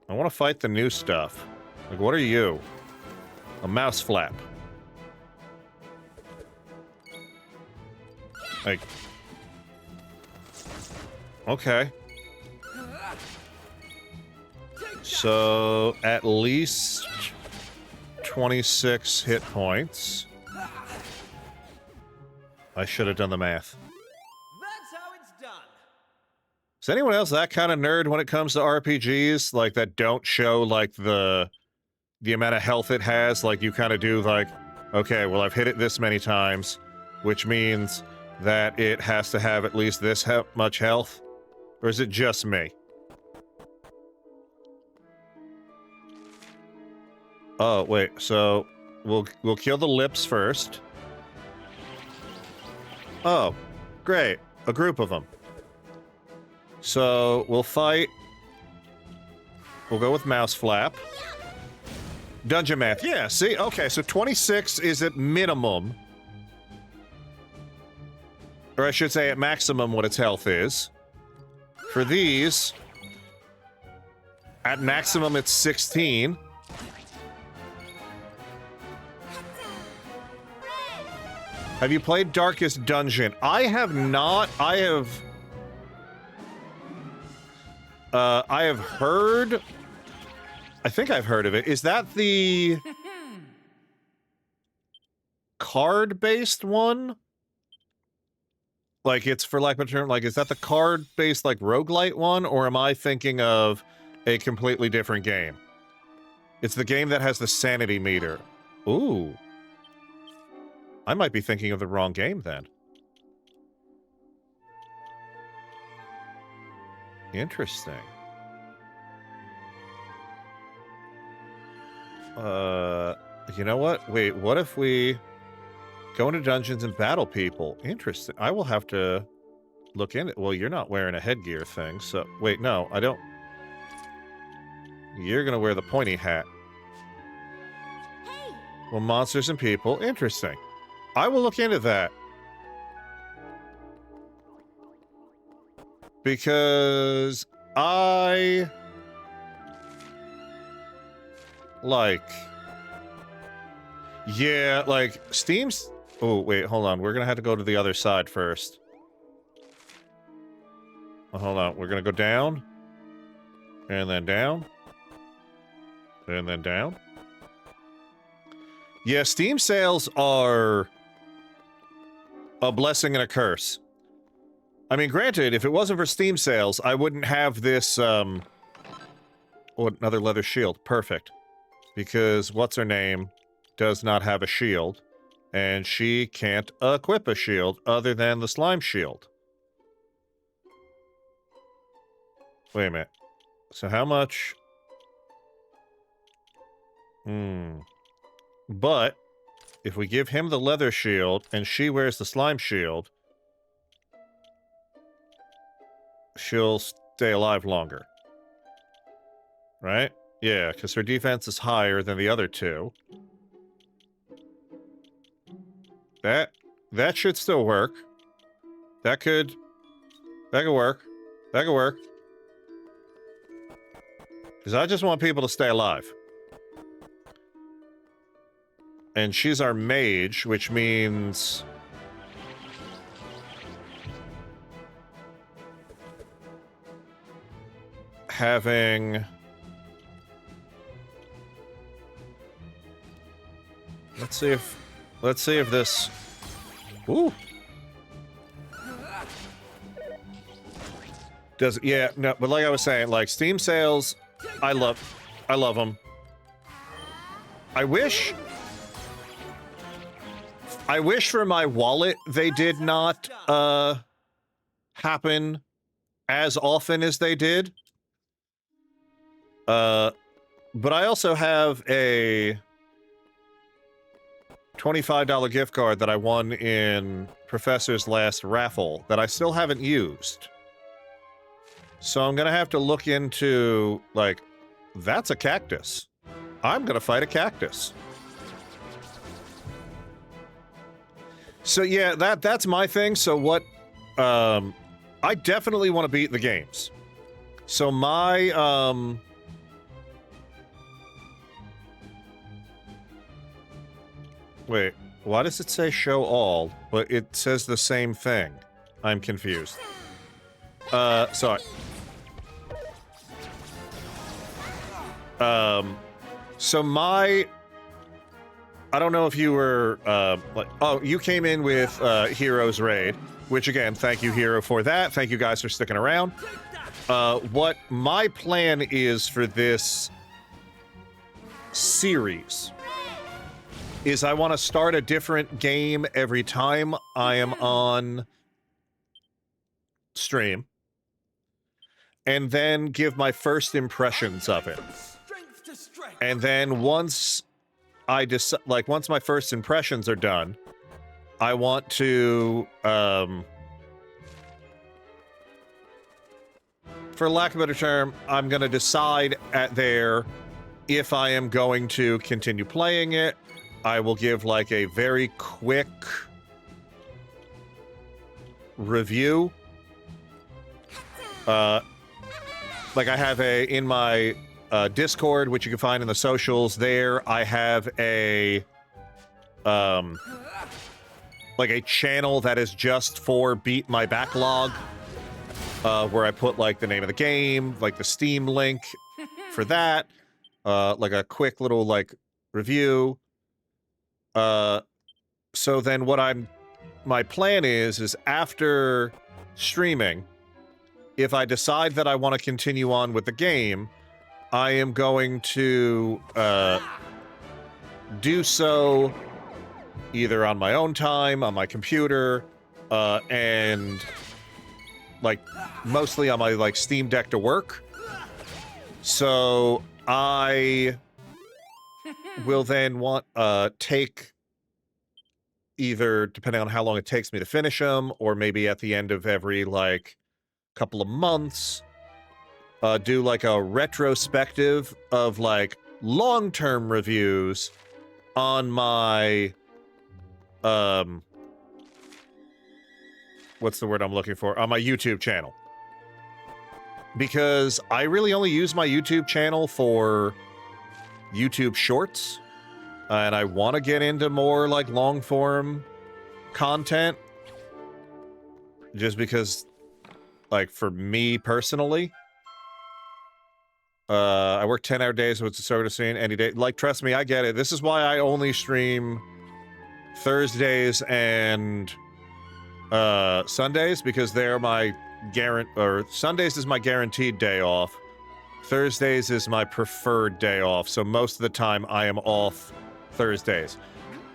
I want to fight the new stuff. Like, what are you? A mouse flap. Like... Okay. So, at least 26 hit points. I should have done the math. That's how it's done. Is anyone else that kind of nerd when it comes to RPGs? Like, that don't show, like, the amount of health it has? Like, you kind of do, like, okay, well, I've hit it this many times, which means that it has to have at least this much health? Or is it just me? Oh, wait, so we'll kill the lips first. Oh, great. A group of them. So, we'll fight. We'll go with mouse flap. Dungeon math. Yeah, see? Okay, so 26 is at minimum. Or I should say at maximum what its health is. For these, at maximum it's 16. Have you played Darkest Dungeon? I have not. I have heard... I think I've heard of it. Is that the... card-based one? Like, it's, for lack of a term, like, is that the card-based, like, roguelite one? Or am I thinking of a completely different game? It's the game that has the sanity meter. Ooh. I might be thinking of the wrong game, then. Interesting. You know what? Wait, what if we go into dungeons and battle people? Interesting. I will have to look in it. Well, you're not wearing a headgear thing, so... Wait, no, I don't... You're gonna wear the pointy hat. Hey! Well, monsters and people. Interesting. I will look into that. Because I... like... Yeah, like, Steam's... Oh, wait, hold on. We're gonna have to go to the other side first. Hold on. We're gonna go down. And then down. And then down. Yeah, Steam sales are a blessing and a curse. I mean, granted, if it wasn't for Steam sales, I wouldn't have this, Oh, another leather shield. Perfect. Because what's-her-name does not have a shield, and she can't equip a shield other than the slime shield. Wait a minute. So how much... But, if we give him the leather shield, and she wears the slime shield, she'll stay alive longer. Right? Yeah, because her defense is higher than the other two. That should still work. That could work. That could work. Because I just want people to stay alive. And she's our mage, which means... having... Let's see if this... Ooh. Does... Yeah, no, but like I was saying, like, Steam sales, I love them. I wish for my wallet they did not, happen as often as they did. But I also have a $25 gift card that I won in Professor's last raffle that I still haven't used. So I'm gonna have to look into, like, that's a cactus. I'm gonna fight a cactus. So yeah, that's my thing. So what, I definitely want to beat the games. So my, wait, why does it say show all, but it says the same thing? I'm confused. Sorry. So my... I don't know if you were, like... Oh, you came in with, Hero's Raid, which, again, thank you, Hero, for that. Thank you guys for sticking around. What my plan is for this series is I want to start a different game every time I am on stream, and then give my first impressions of it. And then once I decide, like, once my first impressions are done, I want to, for lack of a better term, I'm gonna decide at there if I am going to continue playing it. I will give, like, a very quick review. Like, I have in my Discord, which you can find in the socials there, I have a, like, a channel that is just for Beat My Backlog, where I put, like, the name of the game, like, the Steam link for that, like, a quick little, like, review. So then my plan is after streaming, if I decide that I want to continue on with the game, I am going to do so either on my own time, on my computer, and like mostly on my like Steam Deck to work. So I will then take either, depending on how long it takes me to finish them, or maybe at the end of every like couple of months, do like a retrospective of like long-term reviews on my what's the word I'm looking for? On my YouTube channel. Because I really only use my YouTube channel for YouTube shorts, and I want to get into more like long-form content, just because, like, for me personally, I work 10-hour days, so it's sort of seeing any day. Like, trust me, I get it. This is why I only stream Thursdays and Sundays, because they're my Sundays is my guaranteed day off. Thursdays is my preferred day off, so most of the time I am off Thursdays.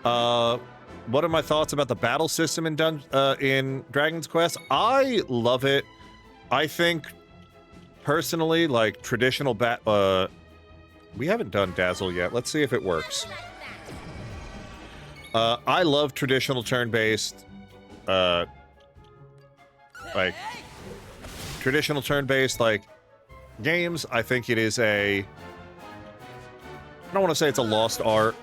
What are my thoughts about the battle system in Dragon's Quest? I love it. I think, personally, like, traditional we haven't done Dazzle yet. Let's see if it works. I love traditional turn-based, like, traditional turn-based, like, games. I think it is I don't want to say it's a lost art,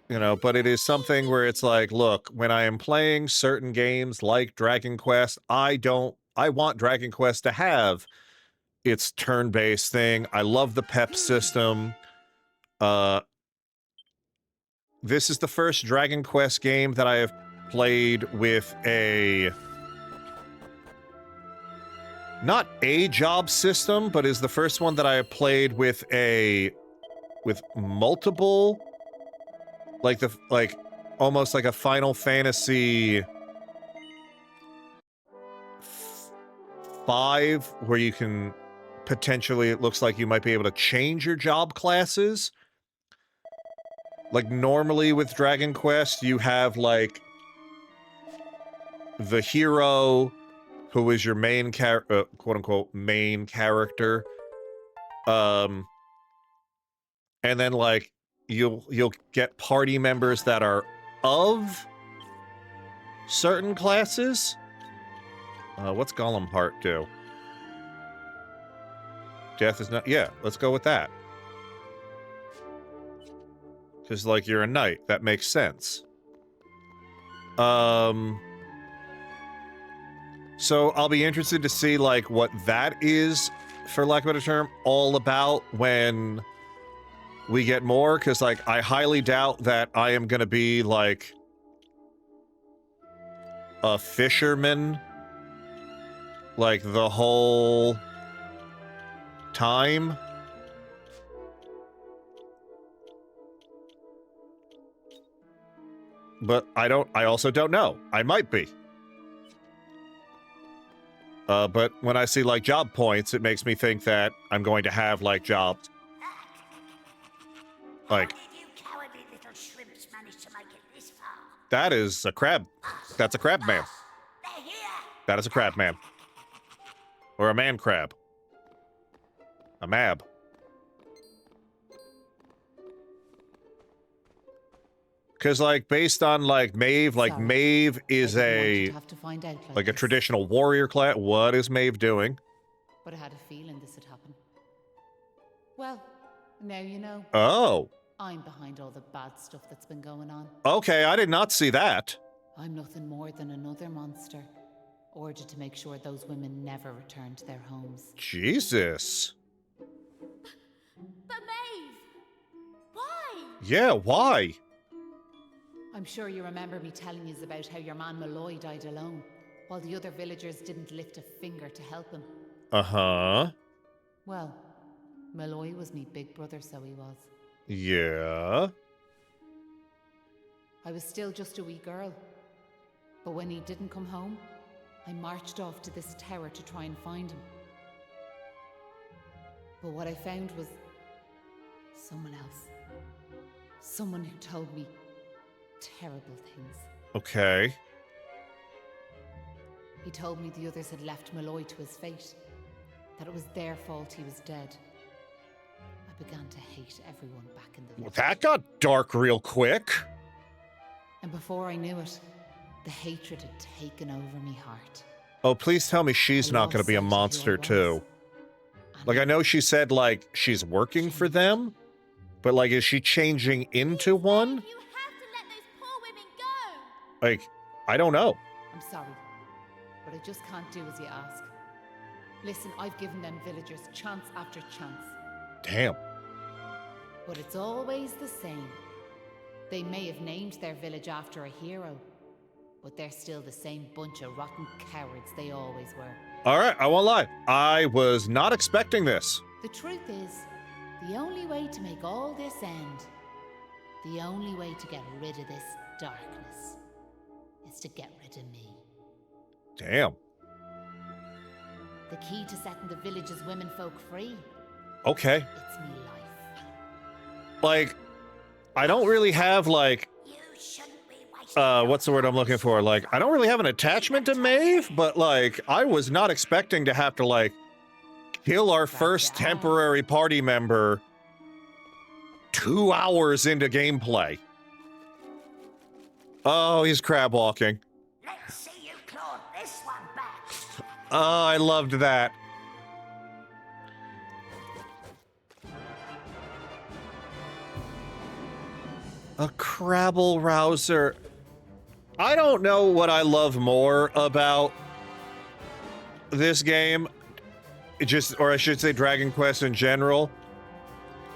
you know, but it is something where it's like, look, when I am playing certain games like Dragon Quest, I want Dragon Quest to have its turn-based thing. I love the pep system. This is the first Dragon Quest game that I have played with not a job system, but is the first one that I have played with multiple, like almost like a Final Fantasy 5, where you can potentially, it looks like you might be able to change your job classes. Like, normally with Dragon Quest, you have, like, the hero, who is your main quote-unquote main character. And then, like, you'll get party members that are of certain classes. What's Gollum Heart do? Death is not... Yeah, let's go with that. Because, like, you're a knight. That makes sense. So I'll be interested to see, like, what that is, for lack of a better term, all about when we get more. Because, like, I highly doubt that I am going to be, like, a fisherman, like, the whole time. But I also don't know. I might be. But when I see, like, job points, it makes me think that I'm going to have, like, jobs. Like, How did you cowardly little shrimps manage to make it this far? that is a crab. That's a crab man. They're here! That is a crab man. Or a man crab. A mab. Because, like, based on, like, Maeve, like, Sorry. Maeve is Have to find out like a this. traditional warrior class. What is Maeve doing? But I had a feeling this would happen. Well, now you know. Oh. I'm behind all the bad stuff that's been going on. Okay, I did not see that. I'm nothing more than another monster, ordered to make sure those women never return to their homes. Jesus. But Maeve! Why? Yeah, why? I'm sure you remember me telling you about how your man Malloy died alone, while the other villagers didn't lift a finger to help him. Uh-huh. Well, Malloy was me big brother, so he was. Yeah. I was still just a wee girl. But when he didn't come home, I marched off to this tower to try and find him. But what I found was someone else. Someone who told me terrible things. Okay. He told me the others had left Malloy to his fate, that it was their fault he was dead. I began to hate everyone back in the village. Well, that got dark real quick. And before I knew it, the hatred had taken over me heart. Oh, please tell me she's not going to be a monster too. Like, I know she said, like, she's working for them, but, like, is she changing into one? You have to let those poor women go. Like, I don't know. I'm sorry, but I just can't do as you ask. Listen, I've given them villagers chance after chance. Damn. But it's always the same. They may have named their village after a hero, but they're still the same bunch of rotten cowards they always were. All right, I won't lie. I was not expecting this. The truth is, the only way to make all this end, the only way to get rid of this darkness, is to get rid of me. Damn. The key to setting the village's womenfolk free, Okay. it's me life. Like, I don't really have, like, You shouldn't be wasting what's the word I'm looking for? Like, I don't really have an attachment to Maeve, but, like, I was not expecting to have to, like, kill our first temporary party member 2 hours into gameplay. Oh, he's crab walking. Let's see you claw this one back. Oh, I loved that. A Crabble Rouser. I don't know what I love more about this game. Or I should say Dragon Quest in general.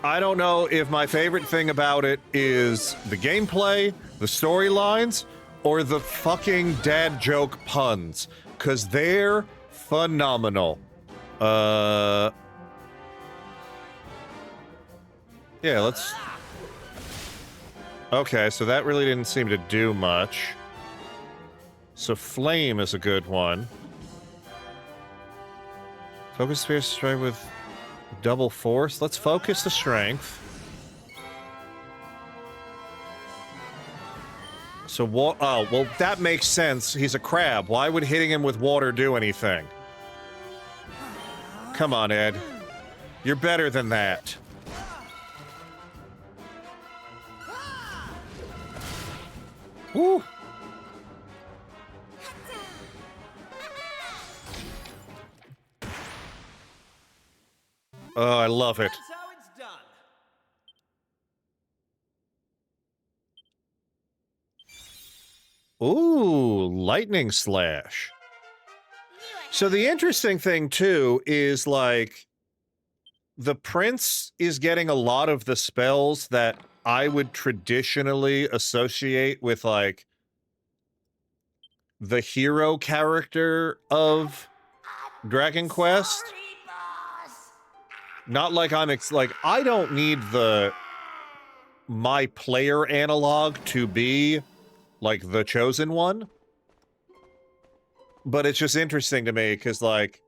I don't know if my favorite thing about it is the gameplay, the storylines, or the fucking dad joke puns. Because they're phenomenal. Yeah, let's... Okay, so that really didn't seem to do much. So Flame is a good one. Focus Sphere Strike with double force. Let's focus the strength. So what? Oh, well, that makes sense. He's a crab. Why would hitting him with water do anything? Come on, Ed. You're better than that. Woo! Oh, I love it. That's how it's done. Ooh, lightning slash. So the interesting thing too is like the prince is getting a lot of the spells that I would traditionally associate with like the hero character of Dragon Quest. Sorry, boss. Not like I'm like I don't need my player analog to be like the chosen one. But it's just interesting to me because like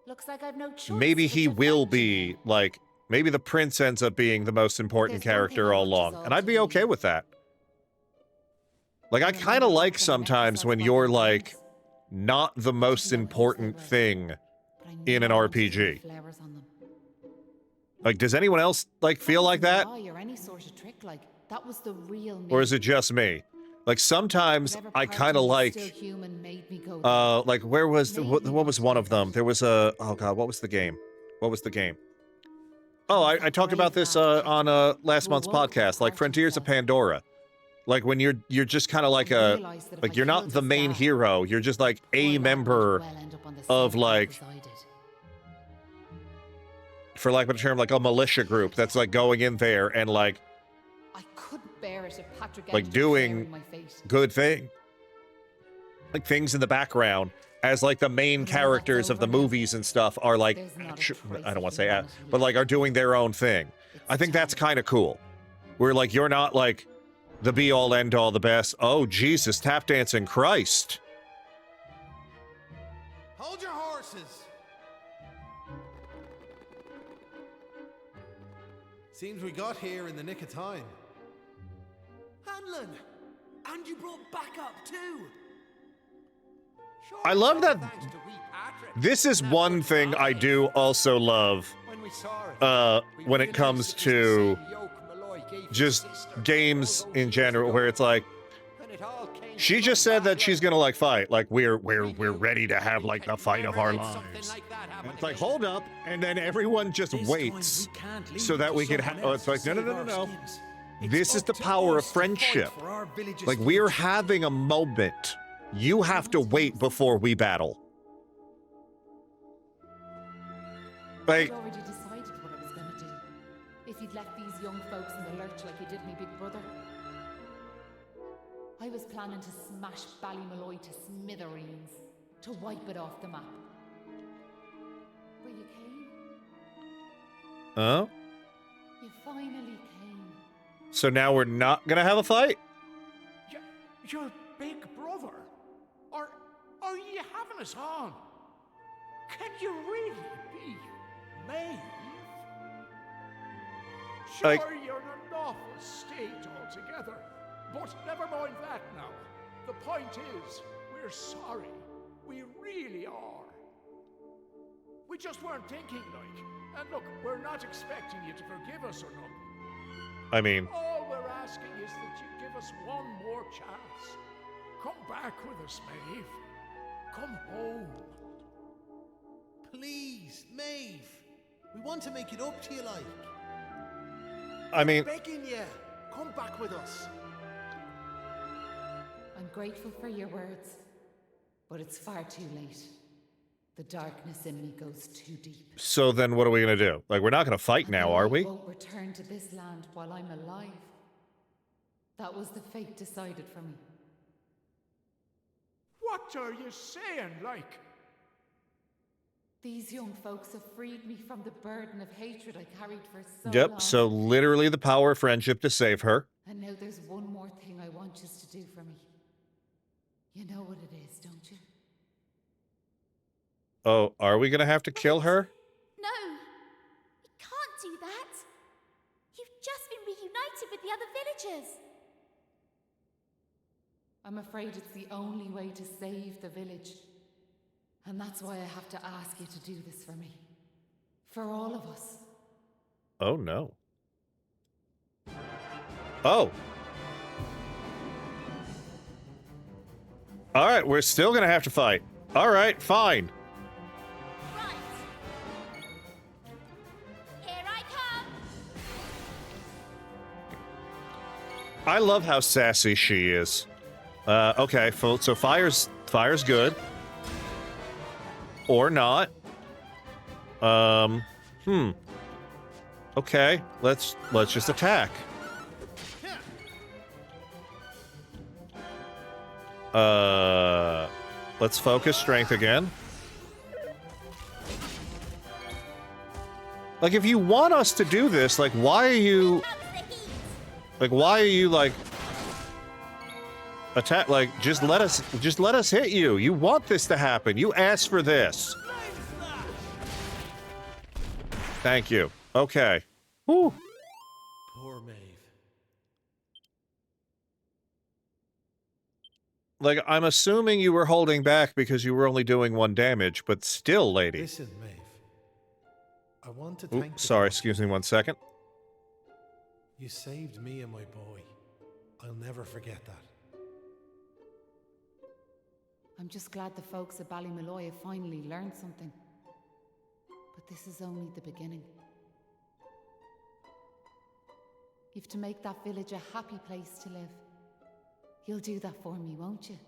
Looks like I've no choice. maybe but he to will thank you. be like maybe the prince ends up being the most important There's one character thing I all want us along. all And I'd to be do. okay with that. Like I And kind of I'm like gonna make sometimes myself when about you're my like plans. not the most know who's important they were. thing. But I in an know I want to RPG. leave flowers on them. Like does anyone else like feel like that? Or any sort of trick, like that was the real me. Or is it just me? Like sometimes Whatever I part kind of me like still human made me go there. like where was what Maybe was one of them? There was a oh god, what was the game? What was the game? Oh, I talked about this on last month's podcast, like Frontiers of Pandora. Like when you're just kind of like I a realised that if like I you're not killed the this main guy, hero, you're just like my a life might member well end up on the of, same like, path as I did. for lack of a term, like a militia group that's like going in there and like I couldn't bear it if Patrick like, ended up doing sharing my fate. good thing. Like things in the background as like the main When all that's characters of the over now, movies and stuff are like there's not a trace I don't of want to say humanity but left. like are doing their own thing. It's I think that's time. kind of cool. Where like you're not like the be-all, end-all, the best. Oh, Jesus, tap dancing Christ. Hold your horses. Seems we got here in the nick of time. Hanlon! And you brought backup too! Sure, I love that. thanks to wee Patrick. This is one thing I do also love When we saw it, when it comes to just games in general, where it's like, she just said that she's gonna like fight, like we're ready to have like the fight of our lives. And it's like, hold up, and then everyone just waits so that we could have. Oh, it's like, no. This is the power of friendship. Like, we're having a moment. You have to wait before we battle. Like, I'd already decided what I was going to do. If you'd left these young folks in the lurch like you did me big brother. I was planning to smash Ballymalloy to smithereens, to wipe it off the map. But you came. oh? You finally came. So now we're not gonna have a fight? Your big brother? Are you having us on? Can you really be Maeve? Sure, Like- you're in an awful state altogether, but never mind that now. The point is, we're sorry. We really are. We just weren't thinking, like. And look, we're not expecting you to forgive us or nothing. I mean, All we're asking is that you give us one more chance. Come back with us, Maeve. Come home. Please, Maeve. We want to make it up to you, like. I mean, Begging you. Come back with us. I'm grateful for your words, but it's far too late. The darkness in me goes too deep. so then what are we gonna do? Like, we're not gonna fight now, are we? I won't return to this land while I'm alive. That was the fate decided for me. What are you saying, like? These young folks have freed me from the burden of hatred I carried for so long. Yep, so literally the power of friendship to save her. And now there's one more thing I want you to do for me. You know what it is, don't you? Oh, are we gonna have to kill her? No, you can't do that. You've just been reunited with the other villagers. I'm afraid it's the only way to save the village. And that's why I have to ask you to do this for me. For all of us. Oh, no. Oh. All right, we're still gonna have to fight. All right, fine. Right. Here I come. I love how sassy she is. Okay, so fire's good. Or not. Okay, let's just attack. Let's focus strength again. Like, if you want us to do this, like, why are you... Like, why are you, like... Attack, like, just let us hit you. You want this to happen. You asked for this. Thank you. Okay. Whew. Poor Maeve. Like, I'm assuming you were holding back because you were only doing 1 damage, but still, lady. Listen, Maeve. I want to Ooh, thank you. sorry, excuse me 1 second. You saved me and my boy. I'll never forget that. I'm just glad the folks at Ballymalloy have finally learned something. But this is only the beginning. You've to make that village a happy place to live. You'll do that for me, won't you?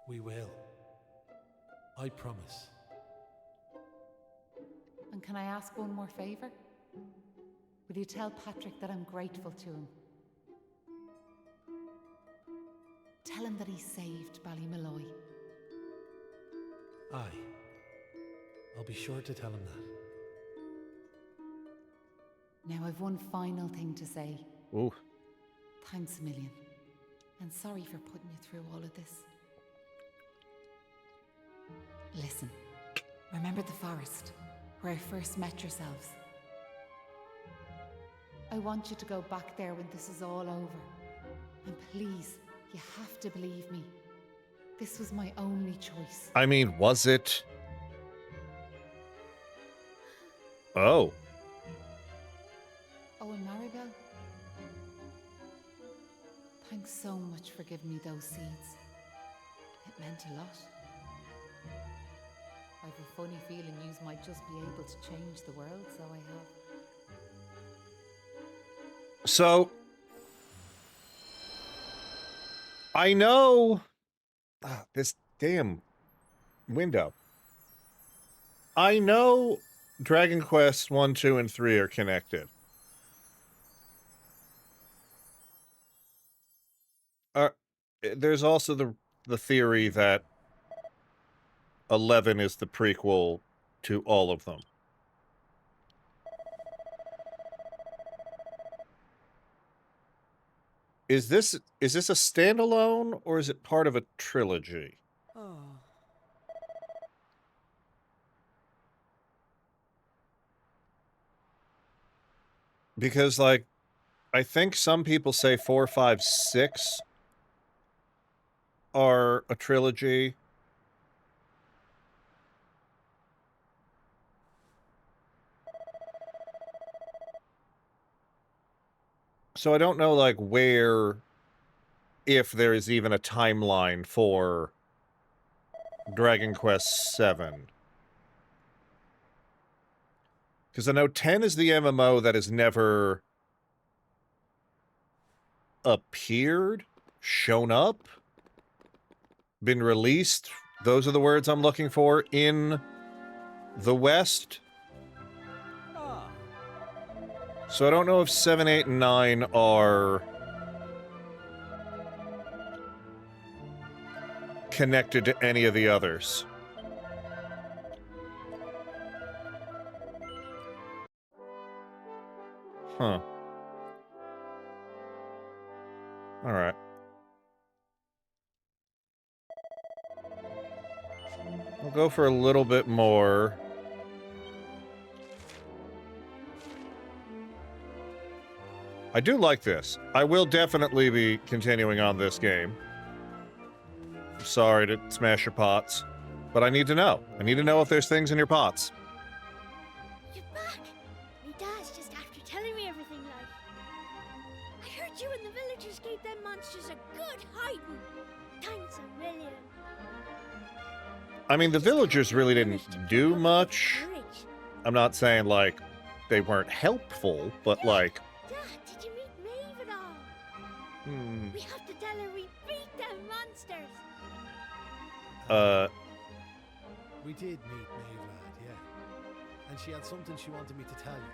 We will. I promise. And can I ask one more favour? Will you tell Patrick that I'm grateful to him? Tell him that he saved Ballymalloy. Aye. I'll be sure to tell him that. Now I've one final thing to say. Ooh. Thanks a million. And sorry for putting you through all of this. Listen, remember the forest, where I first met yourselves? I want you to go back there when this is all over. And please, you have to believe me. This was my only choice. I mean, was it? Oh. Oh, and Maribel? Thanks so much for giving me those seeds. It meant a lot. I've a funny feeling yous might just be able to change the world, so I have. So, I know this damn window. I know Dragon Quest 1, 2, and 3 are connected. There's also the theory that 11 is the prequel to all of them. Is this a standalone, or is it part of a trilogy? Oh. Because, like, I think some people say 4, 5, 6 are a trilogy. So I don't know, like, where, if there is even a timeline for Dragon Quest VII. Because I know 10 is the MMO that has never appeared, shown up, been released. Those are the words I'm looking for in the West. So I don't know if 7, 8, and 9 are connected to any of the others. Huh. Alright. I'll go for a little bit more. I do like this. I will definitely be continuing on this game. Sorry to smash your pots, but I need to know. I need to know if there's things in your pots. You're back! Me dad's just after telling me everything, like. I heard you and the villagers gave them monsters a good hiding. Thanks a million. I mean, the villagers really didn't do much. I'm not saying, like, they weren't helpful, but, like... Dad, did you meet Maeve at all? We have to tell her we beat them monsters. We did meet Maeve, lad, yeah. And she had something she wanted me to tell you.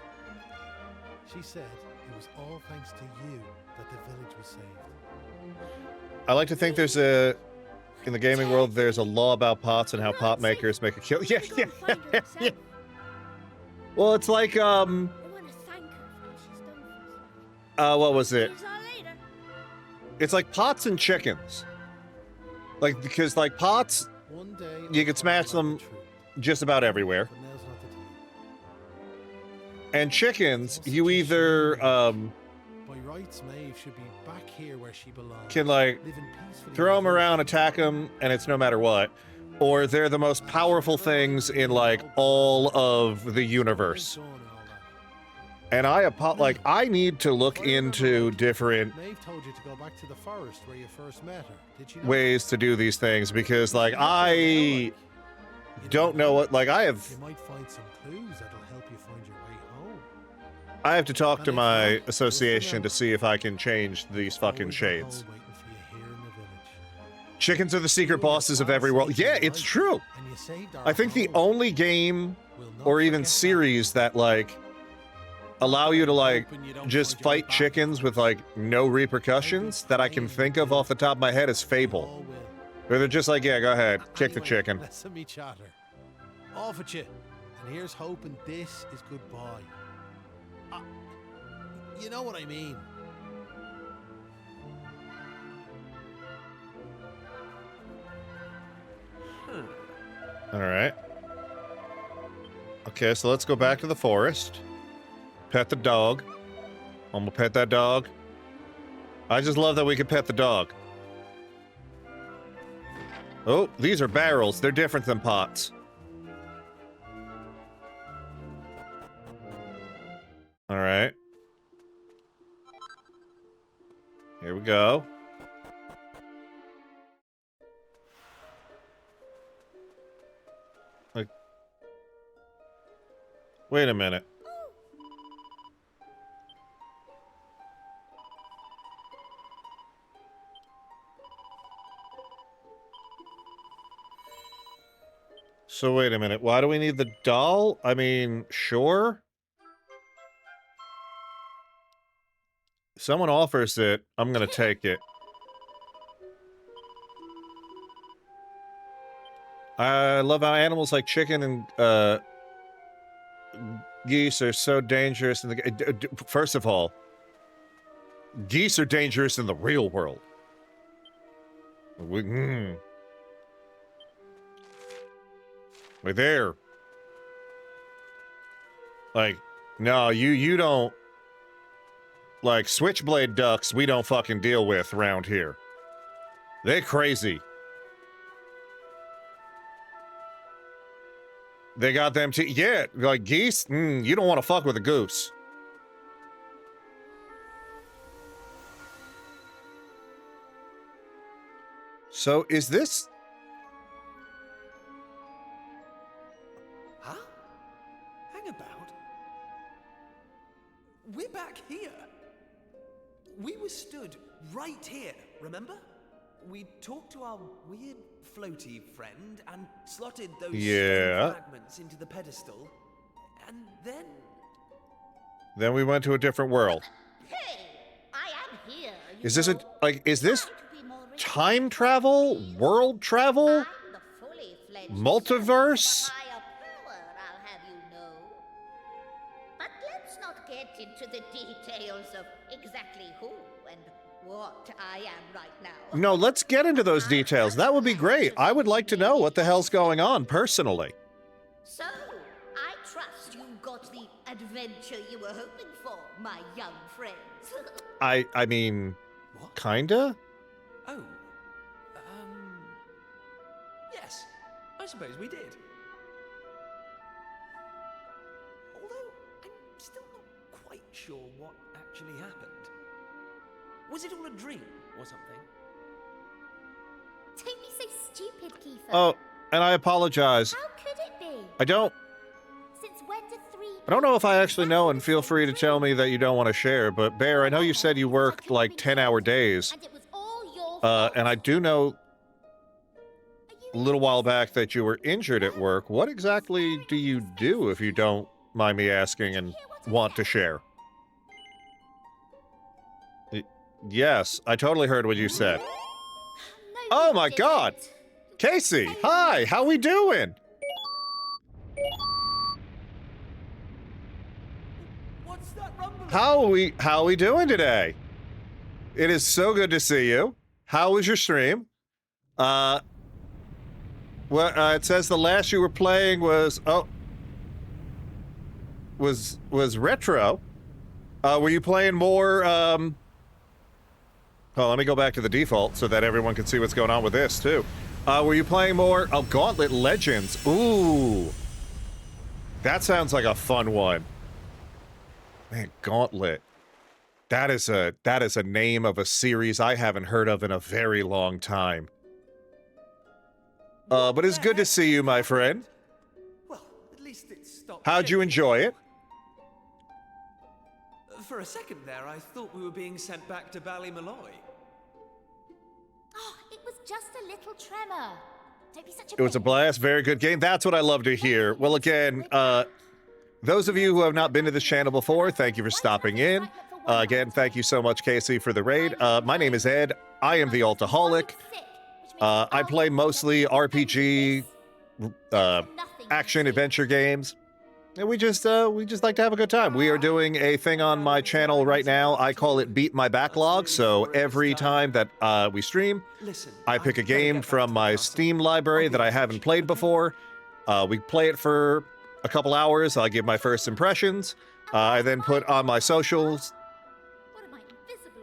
She said it was all thanks to you that the village was saved. I like to think there's a... In the gaming world, there's a law about pots and how pot makers make a kill. Yeah, yeah, yeah. Well, it's like, I want to thank her for what she's done for us. what was it? See you all later. It's like pots and chickens. Like, because, like, pots, One day you can smash them just about everywhere. But now's not the time. And chickens, you either, By rights, Maeve should be back here where she belongs. can, like, living peacefully throw them in the around, village. attack them, and it's no matter what. Or they're the most powerful things in, like, all of the universe. Son and all that. And I need to look into different Maeve told you to go back to the forest where you first met her. Did she not? ways to do these things, because, like, I don't know what, like, You might find some clues that'll help you find your way home. I have to talk to And if my not, association to just see if I can change these fucking Always a shades. hole waiting for you here in the village. Chickens are the secret bosses of every world. Yeah, it's true. And you saved our I think the home. only game We'll not or even forget that. series that, like, allow you to, like, Hoping you don't just find your way fight back. chickens with, like, no repercussions that I can think of off the top of my head is We Fable. all will. Where they're just like, yeah, go ahead, kick the Anyway, chicken. Listen me chatter. Off at you. And here's hoping this is goodbye. You know what I mean. All right. Okay, so let's go back to the forest. Pet the dog. I'm gonna pet that dog. I just love that we can pet the dog. Oh, these are barrels. They're different than pots. All right. Here we go. Like, wait a minute. So wait a minute. Why do we need the doll? I mean, sure. Someone offers it, I'm gonna take it. I love how animals like chicken and geese are so dangerous. First of all, geese are dangerous in the real world. We're there. Like, no, you don't. Like, switchblade ducks, we don't fucking deal with around here. They're crazy. They got them too. Yeah, like geese, you don't want to fuck with a goose. So, is this... Huh? Hang about. We're back here. We were stood right here, remember? We talked to our weird floaty friend and slotted those stone fragments into the pedestal, and then... Then we went to a different world. Hey, I am here. Is this is this time travel? World travel? Multiverse? I'll have you know. But let's not get into the details of exactly who and what I am right now. No, let's get into those details. That would be great. I would like to know what the hell's going on, personally. So, I trust you got the adventure you were hoping for, my young friends. I mean, kinda? Oh, yes, I suppose we did. Although, I'm still not quite sure what actually happened. Was it all a dream or something? Don't be so stupid, Kiefer. Oh, and I apologize. How could it be? I don't know if I actually know, and feel free to tell me that you don't want to share, but Bear, I know you said you worked like 10-hour days. And I do know a little while back that you were injured at work. What exactly do you do, if you don't mind me asking and want to share? Yes, I totally heard what you said. Oh my god! Casey, hi, how we doing? What's that rumbling? How we doing today? It is so good to see you. How was your stream? Well, it says the last you were playing was was retro. Were you playing more oh, let me go back to the default so that everyone can see what's going on with this too. Were you playing more Gauntlet Legends? Ooh. That sounds like a fun one. Man, Gauntlet. That is a name of a series I haven't heard of in a very long time. But it's good to see you, my friend. Well, at least it stopped. How'd you enjoy it? For a second there, I thought we were being sent back to Ballymalloy. Oh, it was just a little tremor. Don't be such a It was a blast. Very good game. That's what I love to hear. Well, again, those of you who have not been to this channel before, thank you for stopping in. Again, thank you so much, Casey, for the raid. My name is Ed. I am the Altaholic. I play mostly RPG, action adventure games, and we just like to have a good time. We are doing a thing on my channel right now. I call it Beat My Backlog. So every time that we stream, I pick a game from my Steam library that I haven't played before, We play it for a couple hours. I give my first impressions. I then put on my socials,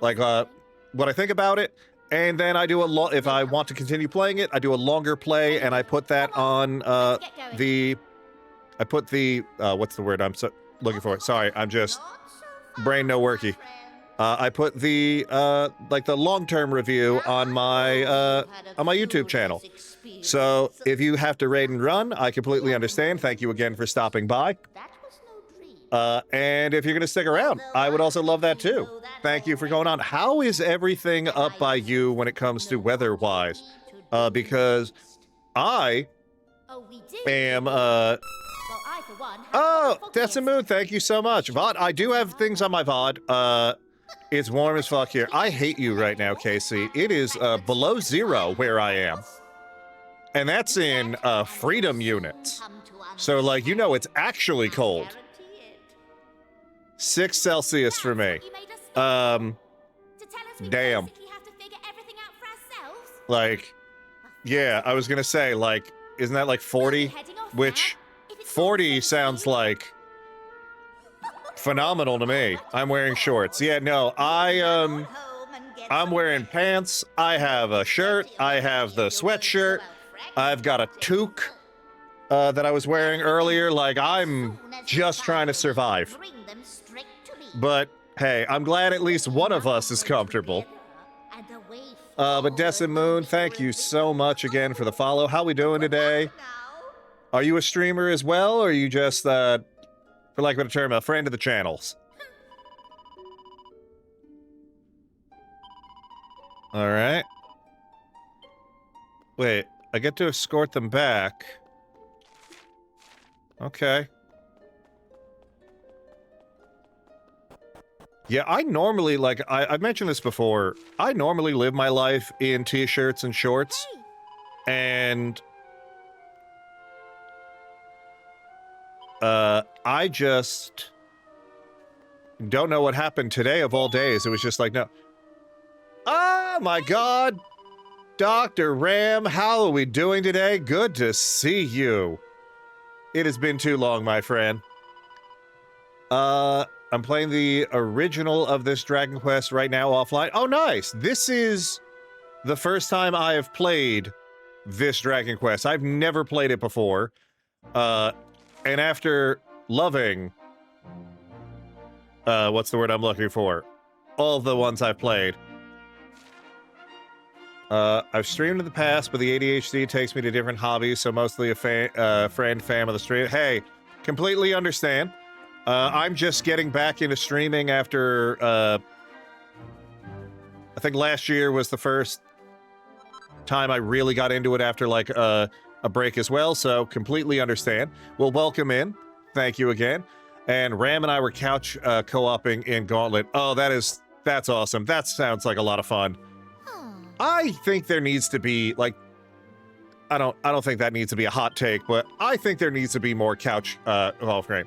like what I think about it. And then I do if I want to continue playing it, I do a longer play, and I put that on I put the what's the word I'm looking for? Sorry, I'm just brain no worky. I put the like the long-term review on my YouTube channel. So if you have to raid and run, I completely understand. Thank you again for stopping by. And if you're going to stick around, I would also love that too. Thank you for going on. How is everything up by you when it comes to weather-wise? Because I am, oh, Destin Moon, thank you so much. VOD, I do have things on my VOD. It's warm as fuck here. I hate you right now, Casey. It is below 0 where I am. And that's in freedom units. So, like, you know, it's actually cold. 6 Celsius for me. Damn. Like, yeah, I was gonna say, like, isn't that like 40? Which, 40 sounds like phenomenal to me. I'm wearing shorts. Yeah, no, I'm wearing pants. I have a shirt. I have the sweatshirt. I've got a toque that I was wearing earlier. Like, I'm just trying to survive. But hey, I'm glad at least one of us is comfortable. But Destin Moon, thank you so much again for the follow. How we doing today? Are you a streamer as well, or are you just, for lack of a term, a friend of the channels? Alright. Wait, I get to escort them back. Okay. Yeah, I normally, like, I've mentioned this before, I normally live my life in t-shirts and shorts, and I just don't know what happened today of all days. It was just like, no. Oh my god! Dr. Ram, how are we doing today? Good to see you. It has been too long, my friend. I'm playing the original of this Dragon Quest right now offline. Oh, nice! This is the first time I have played this Dragon Quest. I've never played it before. And after loving... what's the word I'm looking for? All the ones I've played. I've streamed in the past, but the ADHD takes me to different hobbies, so mostly a friend, fam of the stream. Hey, completely understand. I'm just getting back into streaming after, I think last year was the first time I really got into it after, like, a break as well, so completely understand. Well, welcome in. Thank you again. And Ram and I were couch co-oping in Gauntlet. Oh, that's awesome. That sounds like a lot of fun. I think there needs to be, like, I don't think that needs to be a hot take, but I think there needs to be more couch frame.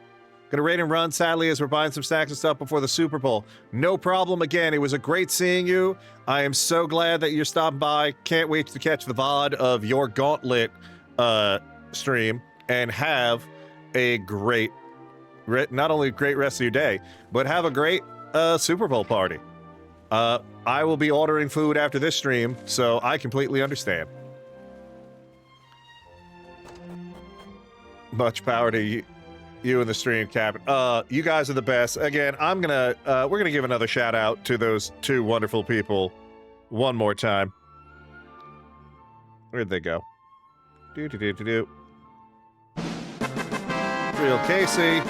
Gonna raid and run, sadly, as we're buying some snacks and stuff before the Super Bowl. No problem. Again, it was a great seeing you. I am so glad that you're stopping by. Can't wait to catch the VOD of your Gauntlet stream and have a great, not only a great rest of your day, but have a great Super Bowl party. I will be ordering food after this stream, so I completely understand. Much power to you and the stream, Captain. You guys are the best. Again, we're gonna give another shout out to those two wonderful people one more time. Where'd they go? Do. Real Casey.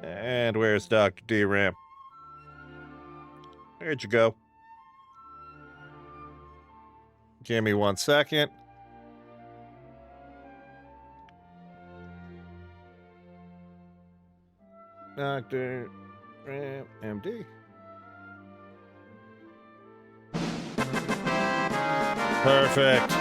And where's Dr. D-Ram? Where'd you go? Give me 1 second. Dr. Ram, MD. Perfect.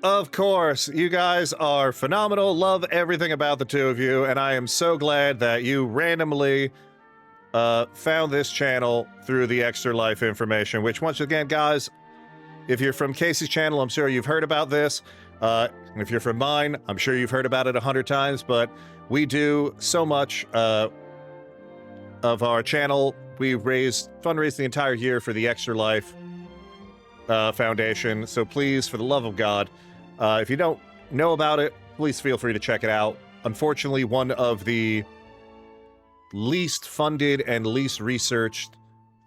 Of course, you guys are phenomenal. Love everything about the two of you, and I am so glad that you randomly found this channel through the Extra Life information, which once again, guys, If you're from Casey's channel, I'm sure you've heard about this. And if you're from mine, I'm sure you've heard about it 100 times, but we do so much of our channel. We fundraise the entire year for the Extra Life Foundation. So please, for the love of God, if you don't know about it, please feel free to check it out. Unfortunately, one of the least funded and least researched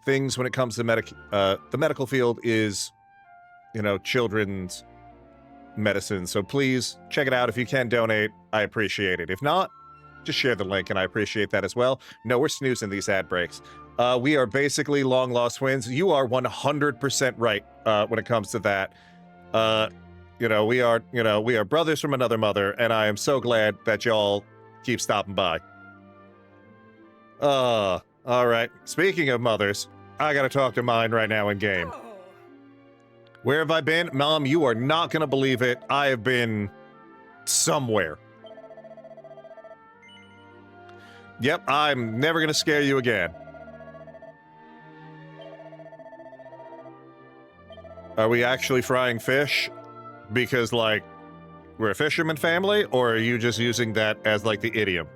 things when it comes to the medical field is, you know, children's medicine. So please check it out. If you can donate, I appreciate it. If not, just share the link and I appreciate that as well. No, we're snoozing these ad breaks. We are basically long lost twins. You are 100% right when it comes to that. We are brothers from another mother, and I am so glad that y'all keep stopping by. All right. Speaking of mothers, I gotta talk to mine right now in game. Where have I been? Mom, you are not gonna believe it. I have been somewhere. Yep, I'm never gonna scare you again. Are we actually frying fish? Because, like, we're a fisherman family, or are you just using that as, like, the idiom?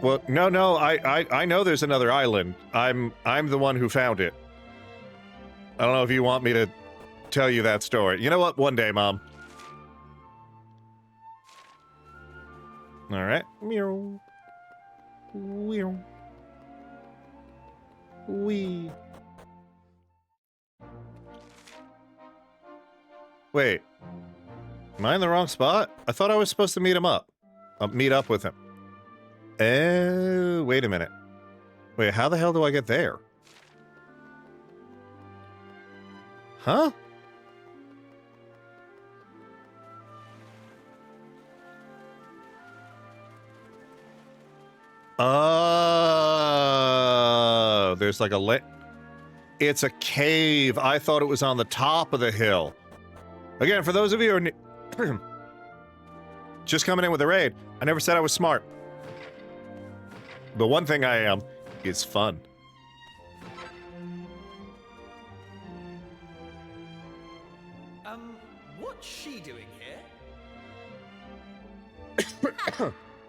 Well, no, I know there's another island. I'm the one who found it. I don't know if you want me to tell you that story. You know what? One day, Mom. All right. Meow. Meow. Wee. Wait. Am I in the wrong spot? I thought I was supposed to meet him up. Meet up with him. Oh, wait a minute. Wait, how the hell do I get there? Huh? Oh, there's like a it's a cave. I thought it was on the top of the hill. Again, for those of you who are just coming in with a raid, I never said I was smart. The one thing I am is fun. What's she doing here?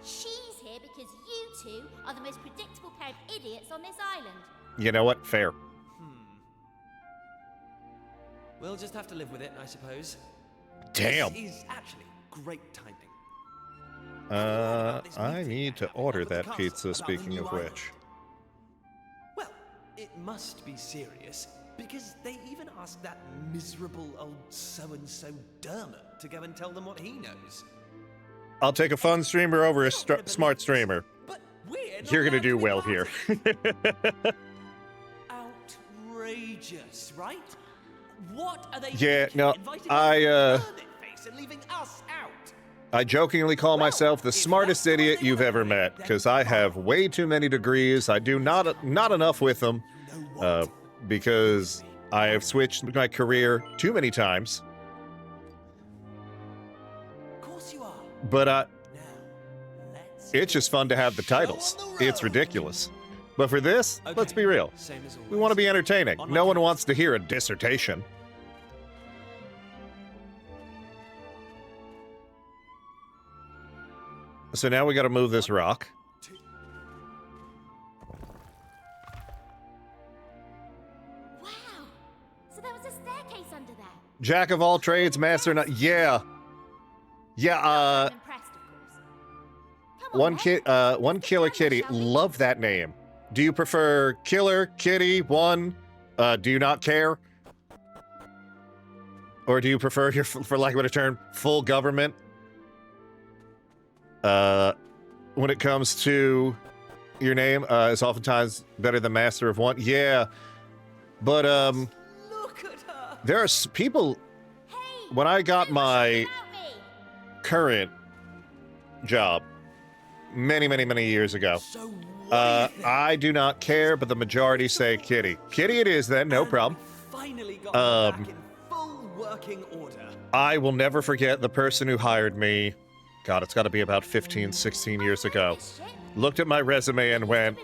She's here because you two are the most predictable pair of idiots on this island. You know what? Fair. We'll just have to live with it, I suppose. Damn. This is actually great timing. I need to order that pizza, speaking of which. Well, it must be serious, because they even asked that miserable old so-and-so Dermot to go and tell them what he knows. I'll take a fun streamer over a smart streamer. But we're not You're gonna allowed do to be well part here. of it. Outrageous, right? What are they Yeah, thinking, no, inviting us to face and leaving us out? I jokingly call myself the smartest idiot you've ever met, because I have way too many degrees. I do not enough with them, because I have switched my career too many times. Of course you are. But it's just fun to have the titles. It's ridiculous. But for this, let's be real. Same as always. We want to be entertaining. No one wants to hear a dissertation. So now we got to move this rock. Wow! So there was a staircase under there. Jack of all trades, master not. Yeah. Yeah, I'm impressed, of course. Come on, one Killer Kitty. Love that name. Do you prefer Killer Kitty 1? Do you not care? Or do you prefer your, for lack of a better term, full government? When it comes to your name, is oftentimes better than master of one. Yeah, but Look at her. there are people. When I got my current job many years ago, So what do you think? I do not care, but the majority say Kitty. Kitty it is then, no problem. Finally got her back in full working order. I will never forget the person who hired me. God, it's got to be about 15, 16 years ago. Looked at my resume and went,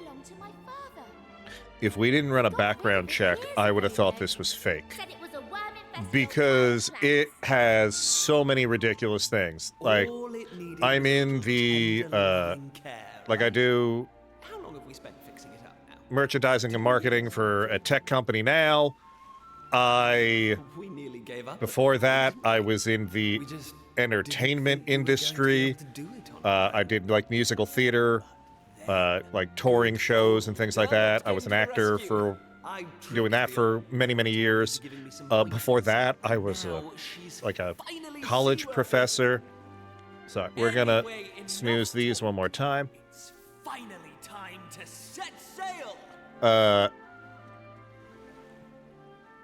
if we didn't run a background check, I would have thought this was fake. Said it was a worm-infested Because plant. it has so many ridiculous things. Like, All it needed I'm was a in little the, tender loving care, like I right? do How long have we spent fixing it up now? merchandising and marketing for a tech company now. We nearly gave up. Before that, I was in the We just entertainment didn't think we were going to be industry. able to do it on our own. I did like musical theater, like touring shows and things like that. I was an actor for doing that for many, many years. Before that, I was like a college professor. So we're gonna snooze these one more time. It's finally time to set sail.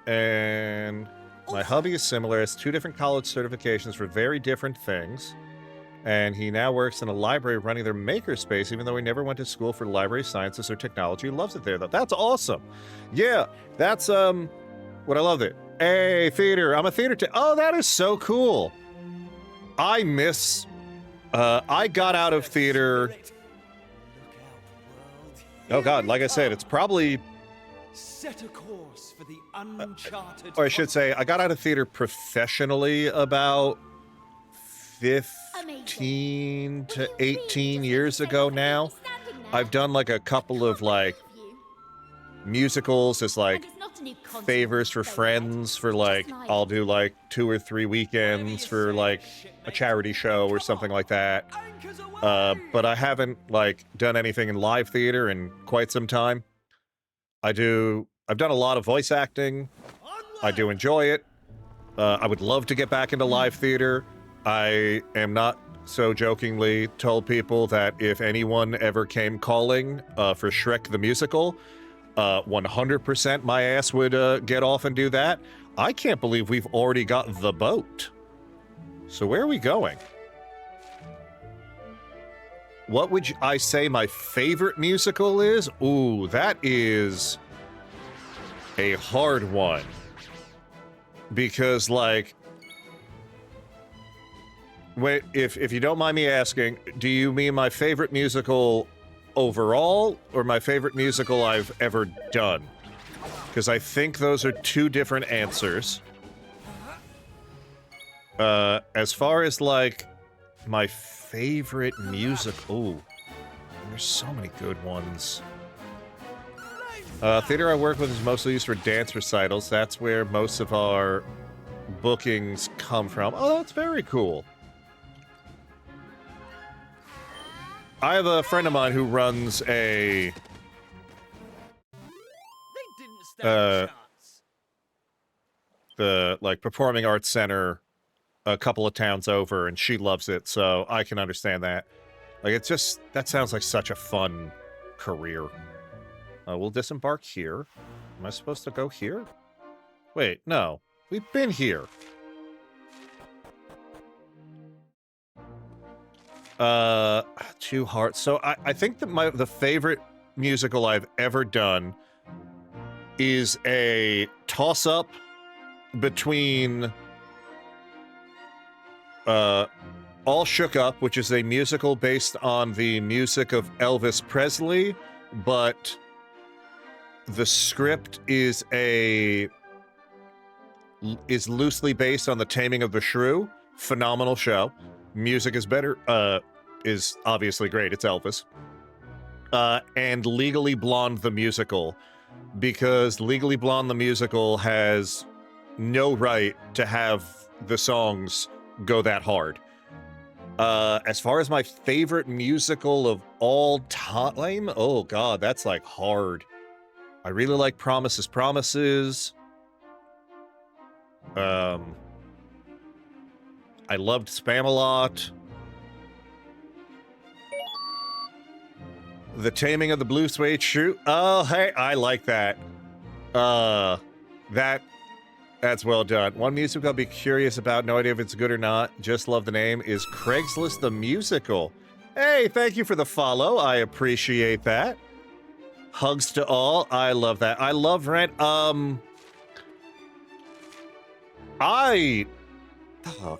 And my hubby is similar, has 2 different college certifications for very different things. And he now works in a library running their makerspace, even though he never went to school for library sciences or technology. He loves it there, though. That's awesome. Yeah, that's, what I love it. Hey, theater. I'm a theater oh, that is so cool. I miss, I got out of theater. Oh, God, like I said, it's probably, Set a course for the uncharted. or I should say, I got out of theater professionally about 15 to 18 years ago now. I've done like a couple of like musicals as like favors for friends for like I'll do like 2 or 3 weekends for like a charity show or something like that. But I haven't like done anything in live theater in quite some time. I've done a lot of voice acting. I do enjoy it. I would love to get back into live theater. I am not so jokingly told people that if anyone ever came calling for Shrek the Musical, 100% my ass would get off and do that. I can't believe we've already got the boat. So where are we going? What would I say my favorite musical is? Ooh, that is a hard one. Because, like, wait, if you don't mind me asking, do you mean my favorite musical overall or my favorite musical I've ever done? Because I think those are 2 different answers. As far as, like, my favorite music... Ooh, there's so many good ones. Theater I work with is mostly used for dance recitals. That's where most of our bookings come from. Oh, that's very cool. I have a friend of mine who runs a... the, like, performing arts center a couple of towns over, and she loves it, so I can understand that. Like, it's just... That sounds like such a fun career. We'll disembark here. Am I supposed to go here? Wait, no. We've been here. Too hard. So I think that the favorite musical I've ever done is a toss-up between All Shook Up, which is a musical based on the music of Elvis Presley, but the script is loosely based on The Taming of the Shrew. Phenomenal show. Music is better, is obviously great. It's Elvis. And Legally Blonde the Musical, because Legally Blonde the Musical has no right to have the songs go that hard. As far as my favorite musical of all time, oh god, that's like hard. I really like Promises, Promises. I loved Spam-A-Lot. The Taming of the Blue Suede Shoe. Oh, hey, I like that. That's well done. One musical I'll be curious about, no idea if it's good or not, just love the name, is Craigslist the Musical. Hey, thank you for the follow. I appreciate that. Hugs to all. I love that. I love Rent. Oh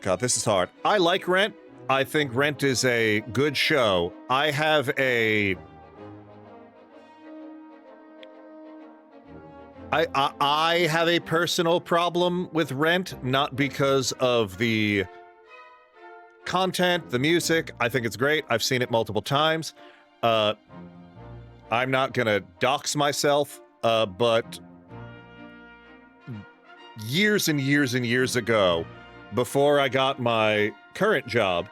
god, this is hard. I like Rent. I think Rent is a good show. I have a I have a personal problem with Rent, not because of the content, the music. I think it's great. I've seen it multiple times. I'm not gonna dox myself, but years and years and years ago, before I got my current job,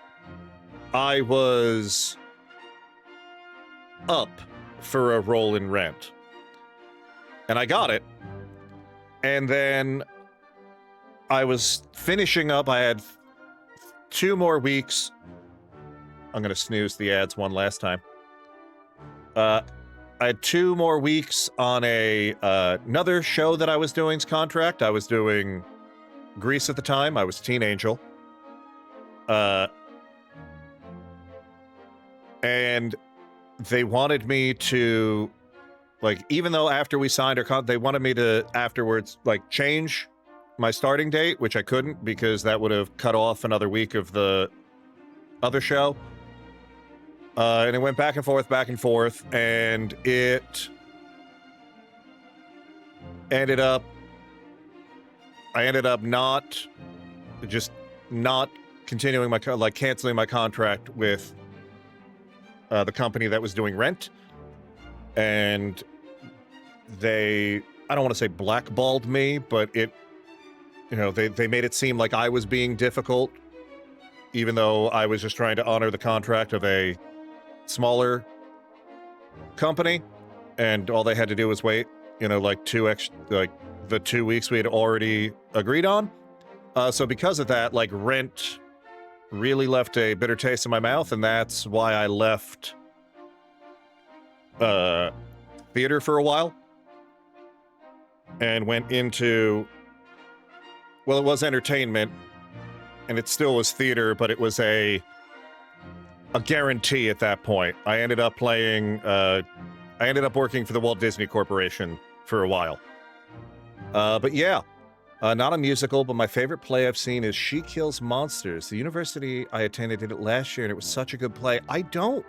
I was up for a role in Rent. And I got it. And then I was finishing up. I had 2 more weeks. I'm going to snooze the ads one last time. I had 2 more weeks on another show that I was doing's contract. I was doing Grease at the time. I was Teen Angel. And they wanted me to, like, even though after we signed our contract, they wanted me to afterwards, like, change my starting date, which I couldn't because that would have cut off another week of the other show. And it went back and forth, and it ended up, I ended up not continuing my, like, canceling my contract with the company that was doing Rent. And they, I don't want to say blackballed me, but it, you know, they made it seem like I was being difficult, even though I was just trying to honor the contract of a smaller company, and all they had to do was wait, you know, like the 2 weeks we had already agreed on. So because of that, like, Rent really left a bitter taste in my mouth, and that's why I left theater for a while and went into, well, it was entertainment and it still was theater, but it was a guarantee at that point. I ended up working for the Walt Disney Corporation for a while. But yeah, not a musical, but my favorite play I've seen is She Kills Monsters. The university I attended did it last year, and it was such a good play. I don't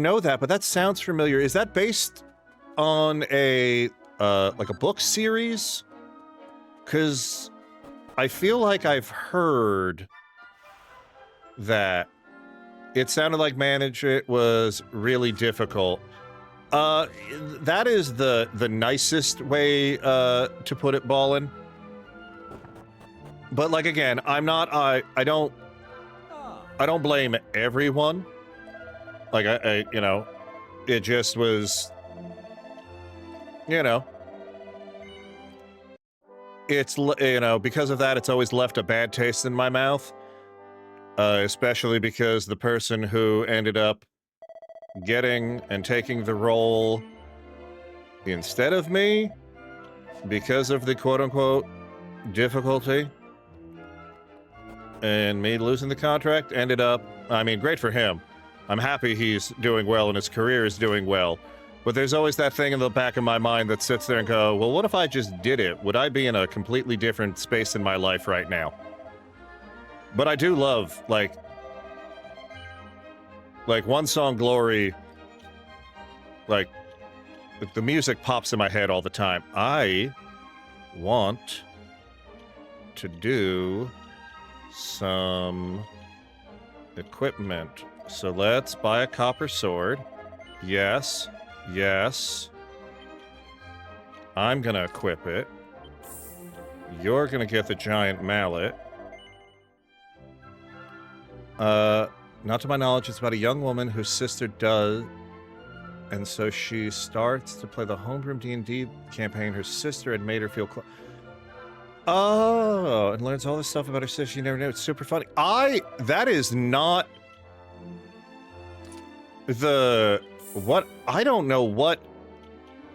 know that, but that sounds familiar. Is that based on a like a book series? Because I feel like I've heard that. It sounded like it was really difficult. That is the nicest way to put it, Ballin. But, like, again, I don't blame everyone. Like, I you know, it just was, you know, it's, you know, because of that, it's always left a bad taste in my mouth. Especially because the person who ended up getting and taking the role instead of me, because of the quote-unquote difficulty and me losing the contract, ended up, I mean, great for him. I'm happy he's doing well and his career is doing well. But there's always that thing in the back of my mind that sits there and go, well, what if I just did it? Would I be in a completely different space in my life right now? But I do love, like One Song Glory, like, the music pops in my head all the time. I want to do some equipment. So let's buy a copper sword. Yes, yes. I'm gonna equip it. You're gonna get the giant mallet. Not to my knowledge, it's about a young woman whose sister does, and so she starts to play the homebrew D&D campaign. Her sister had made her feel and learns all this stuff about her sister. You never knew. It's super funny. That is not I don't know what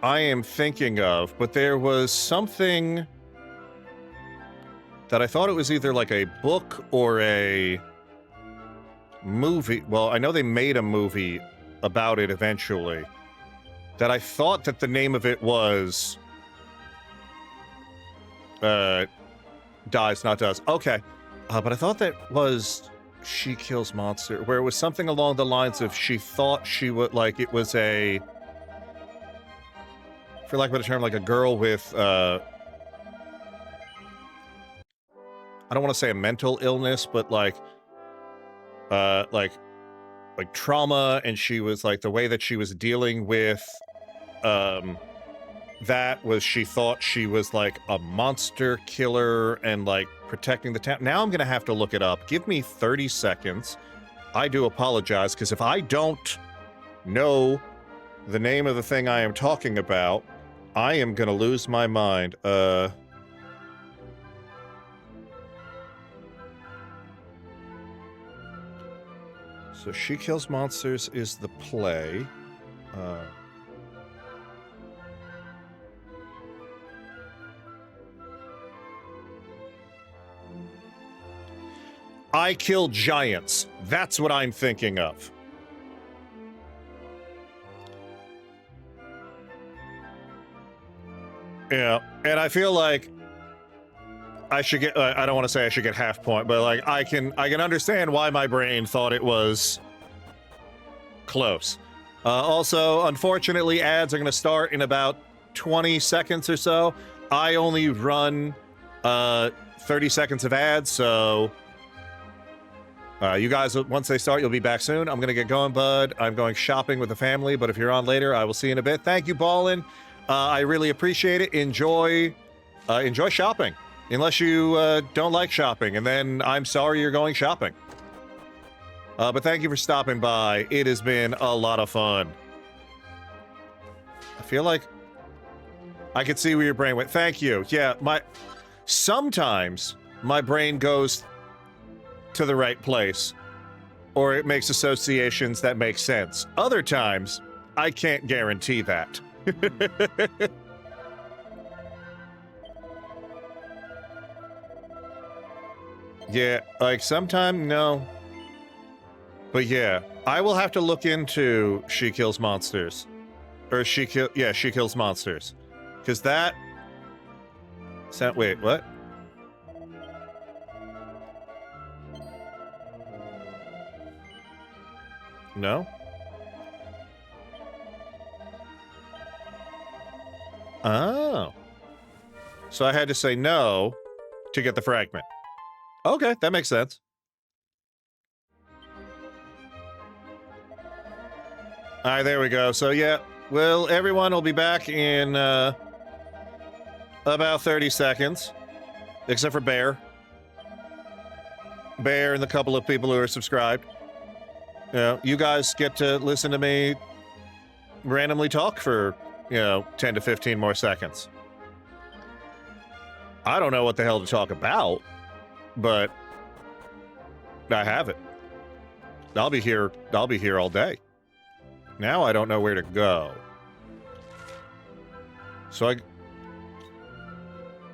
I am thinking of, but there was something that I thought it was either like a book or a movie. Well, I know they made a movie about it eventually, that I thought that the name of it was Dies Not Does. Okay. But I thought that was She Kills Monster, where it was something along the lines of she thought she would, like, it was a for lack of a better term, like a girl with, I don't want to say a mental illness, but like trauma, and she was like, the way that she was dealing with, that was, she thought she was like a monster killer and like protecting the town. Now I'm gonna have to look it up. Give me 30 seconds. I do apologize, because if I don't know the name of the thing I am talking about, I am gonna lose my mind. So She Kills Monsters is the play. I Kill Giants. That's what I'm thinking of. Yeah, and I feel like I should get, I don't want to say I should get half point, but like I can understand why my brain thought it was close. Also, unfortunately, ads are going to start in about 20 seconds or so. I only run 30 seconds of ads, so you guys, once they start, you'll be back soon. I'm going to get going, bud. I'm going shopping with the family, but if you're on later, I will see you in a bit. Thank you, Ballin. I really appreciate it. Enjoy shopping. Unless you don't like shopping, and then I'm sorry you're going shopping. But thank you for stopping by. It has been a lot of fun. I feel like I could see where your brain went. Thank you. Yeah, sometimes my brain goes to the right place, or it makes associations that make sense. Other times, I can't guarantee that. Yeah, like sometime, no. But yeah, I will have to look into She Kills Monsters. Or She Kills Monsters. Because that... Wait, what? No? Oh. So I had to say no to get the fragment. Okay, that makes sense. All right, there we go. So yeah, well, everyone will be back in about 30 seconds, except for Bear. Bear and the couple of people who are subscribed. You know, you guys get to listen to me randomly talk for, 10 to 15 more seconds. I don't know what the hell to talk about, but I have it. I'll be here all day. Now I don't know where to go. So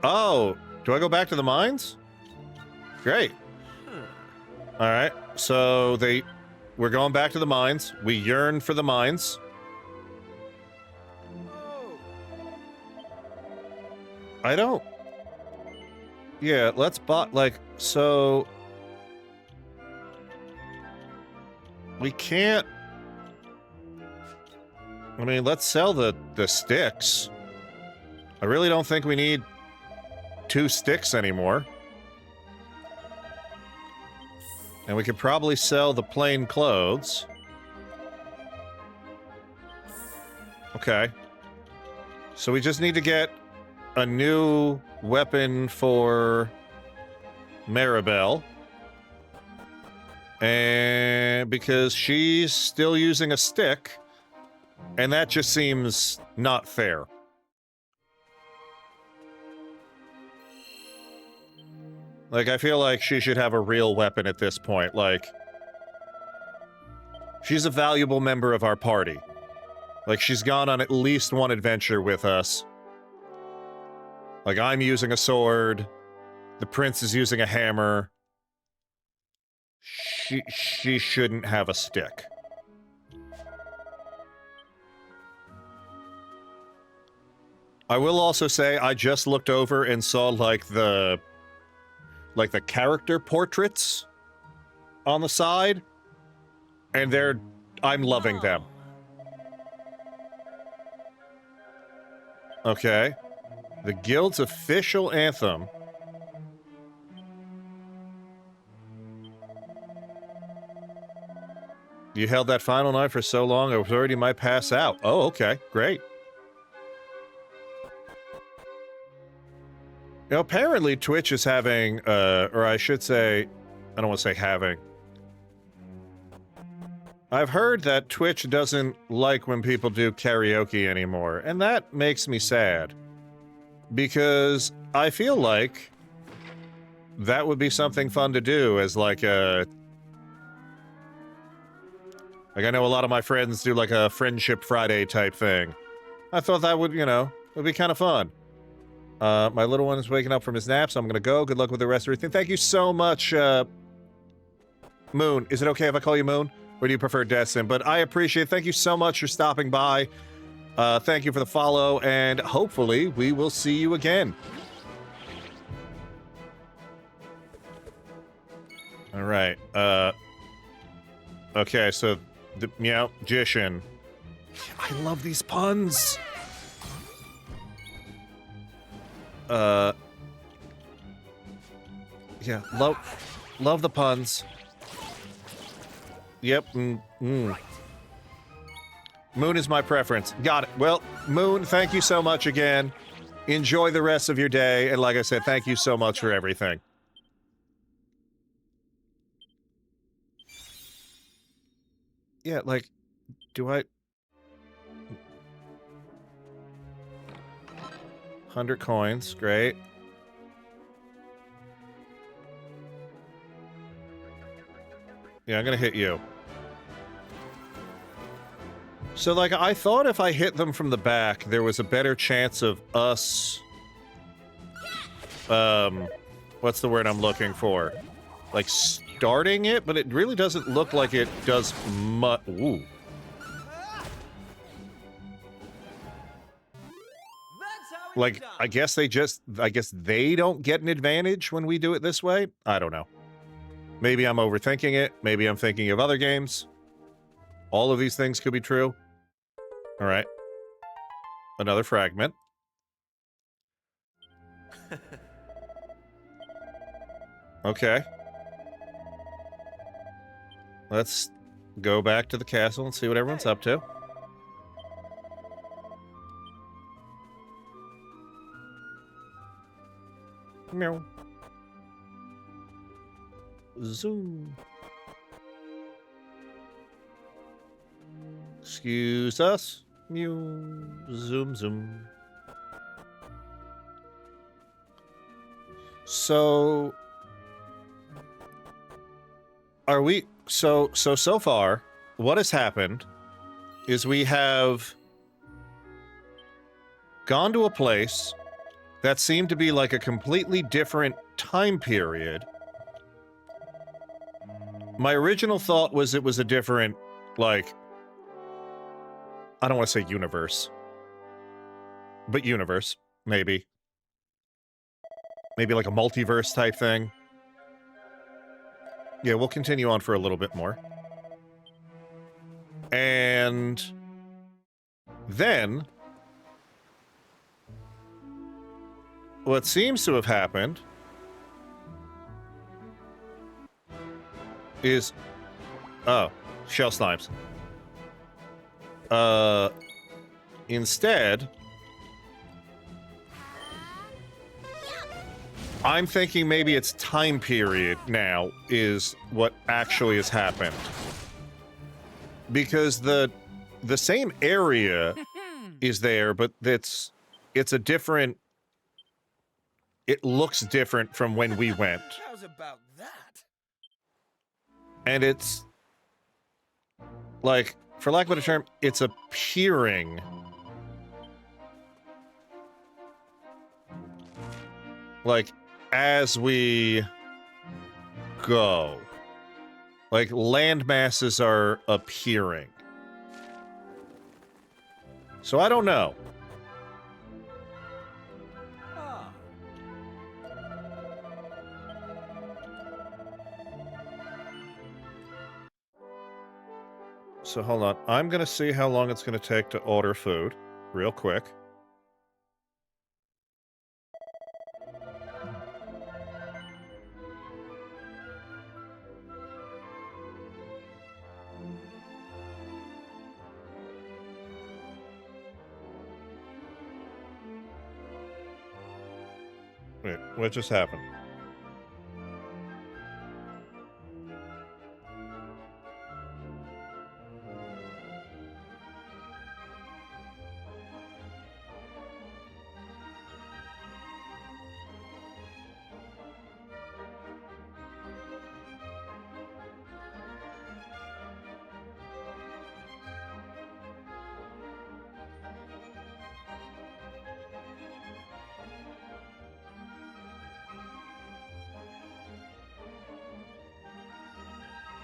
oh, do I go back to the mines? Great. All right. So we're going back to the mines. We yearn for the mines. I don't. Yeah, let's so we can't. I mean, let's sell the sticks. I really don't think we need 2 sticks anymore. And we could probably sell the plain clothes. Okay. So we just need to get a new weapon for Maribel. And because she's still using a stick, and that just seems not fair. Like, I feel like she should have a real weapon at this point. Like, she's a valuable member of our party. Like, she's gone on at least one adventure with us. Like, I'm using a sword. The prince is using a hammer. She shouldn't have a stick. I will also say, I just looked over and saw, like the character portraits on the side, and I'm loving them. Okay. The guild's official anthem. You held that final night for so long, I was worried you might pass out. Oh, okay. Great. You know, apparently Twitch is having, or I should say, I don't want to say having. I've heard that Twitch doesn't like when people do karaoke anymore, and that makes me sad. Because I feel like that would be something fun to do as like a... Like, I know a lot of my friends do like a Friendship Friday type thing. I thought that would, you know, would be kind of fun. My little one is waking up from his nap, so I'm gonna go. Good luck with the rest of everything. Thank you so much, Moon. Is it okay if I call you Moon? Or do you prefer Destin? But I appreciate it. Thank you so much for stopping by. Thank you for the follow, and hopefully we will see you again. All right. Okay, so the meow Jishin. I love these puns. Yeah, love the puns. Yep. Moon is my preference. Got it. Well, Moon, thank you so much again. Enjoy the rest of your day, and like I said, thank you so much for everything. Yeah, like, do I... 100 coins, great. Yeah, I'm gonna hit you. So, like, I thought if I hit them from the back, there was a better chance of us... what's the word I'm looking for? Like, starting it? But it really doesn't look like it does much... Ooh. Like, I guess they don't get an advantage when we do it this way? I don't know. Maybe I'm overthinking it. Maybe I'm thinking of other games. All of these things could be true. All right. Another fragment. Okay. Let's go back to the castle and see what everyone's up to. Meow. Zoom. Excuse us. Mew. Zoom, zoom. So... Are we... So far, what has happened is we have gone to a place that seemed to be like a completely different time period. My original thought was it was a different, like... I don't want to say universe. But universe, maybe. Maybe like a multiverse type thing. Yeah, we'll continue on for a little bit more. And then what seems to have happened is... Oh, shell slimes. Instead... I'm thinking maybe it's time period now is what actually has happened. Because the same area is there, but it's a different... It looks different from when we went. How's about that? And it's... Like, for lack of a better term, it's appearing... Like... as we go. Like, land masses are appearing. So I don't know. Ah. So hold on. I'm gonna see how long it's gonna take to order food. Real quick. Wait, what just happened?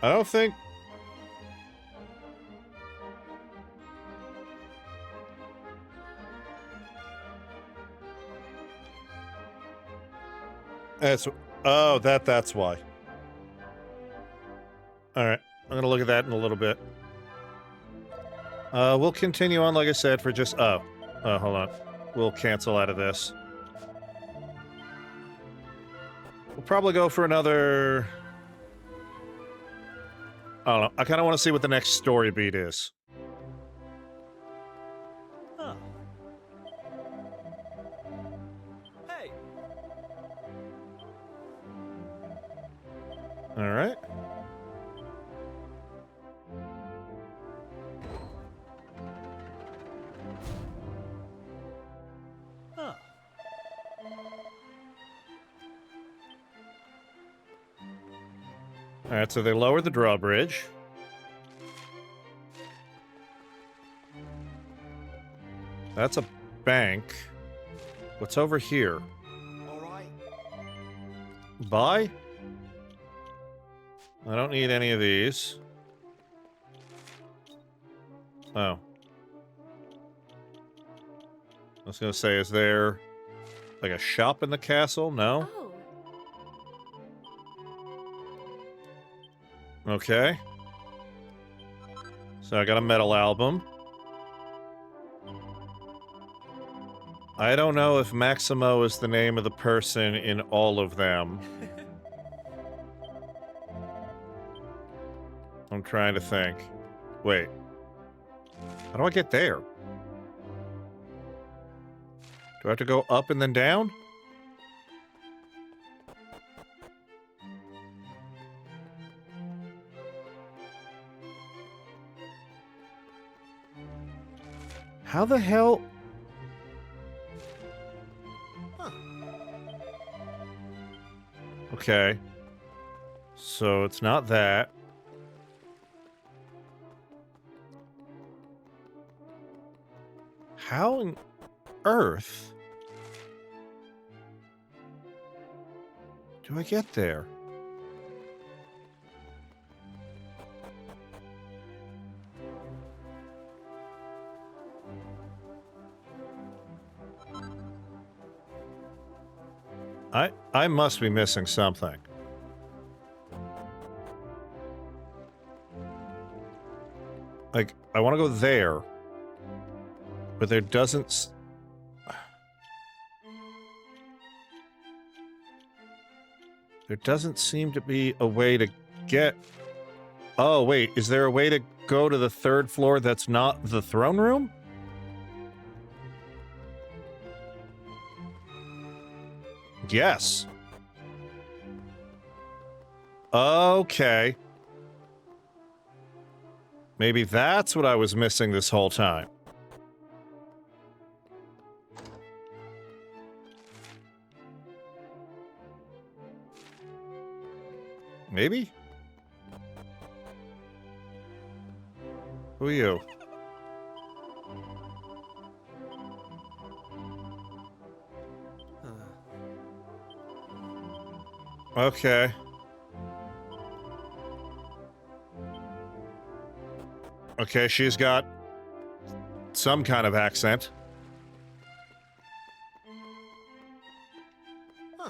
I don't think... That's... Oh, that's why. Alright, I'm gonna look at that in a little bit. We'll continue on, like I said, for just... Oh, hold on. We'll cancel out of this. We'll probably go for another... I don't know. I kind of want to see what the next story beat is. Huh. Hey. All right. Huh. All right, so they lowered the drawbridge. That's a bank. What's over here? All right. Buy? I don't need any of these. Oh. I was gonna say, is there like a shop in the castle? No? Oh, Okay. So I got a metal album. I don't know if Maximo is the name of the person in all of them. I'm trying to think. Wait. How do I get there? Do I have to go up and then down? How the hell? Huh. Okay. So it's not that. How on earth do I get there? I must be missing something. Like, I want to go there, but there doesn't... There doesn't seem to be a way to get... Oh, wait, is there a way to go to the third floor that's not the throne room? Yes. Okay. Maybe that's what I was missing this whole time. Maybe? Who are you? Okay. Okay, she's got some kind of accent. Huh.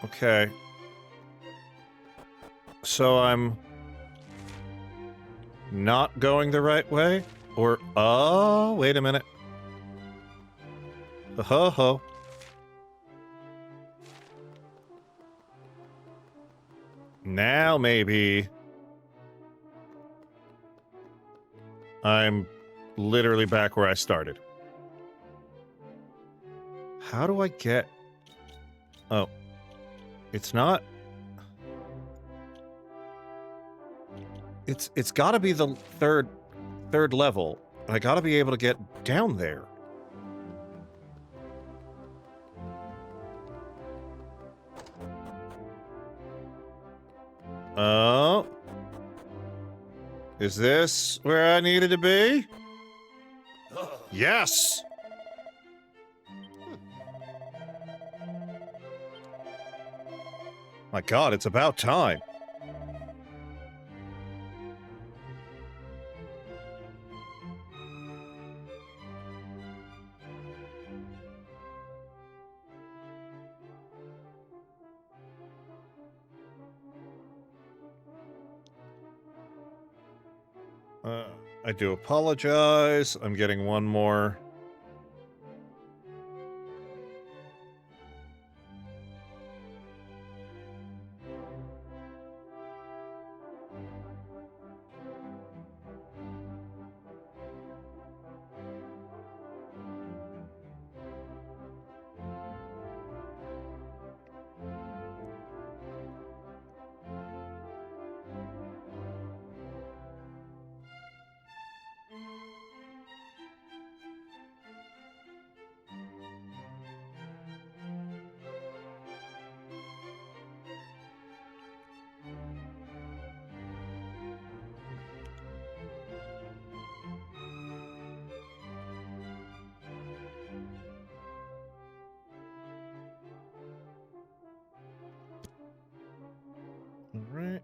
Okay. So I'm not going the right way? Or, oh, wait a minute. Ho-ho. Now maybe I'm literally back where I started. How do I get... Oh. It's not... It's got to be the third level. I got to be able to get down there. Oh. Is this where I needed to be? Yes! My God, it's about time. I do apologize. I'm getting one more. All right.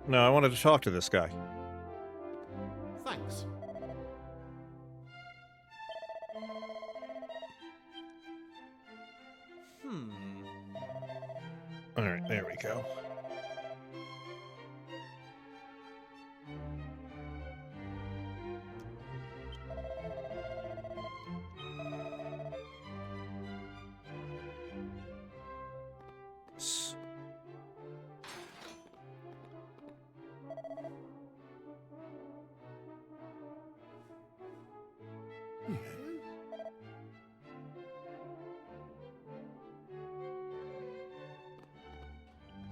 No, I wanted to talk to this guy. Thanks. All right, there we go.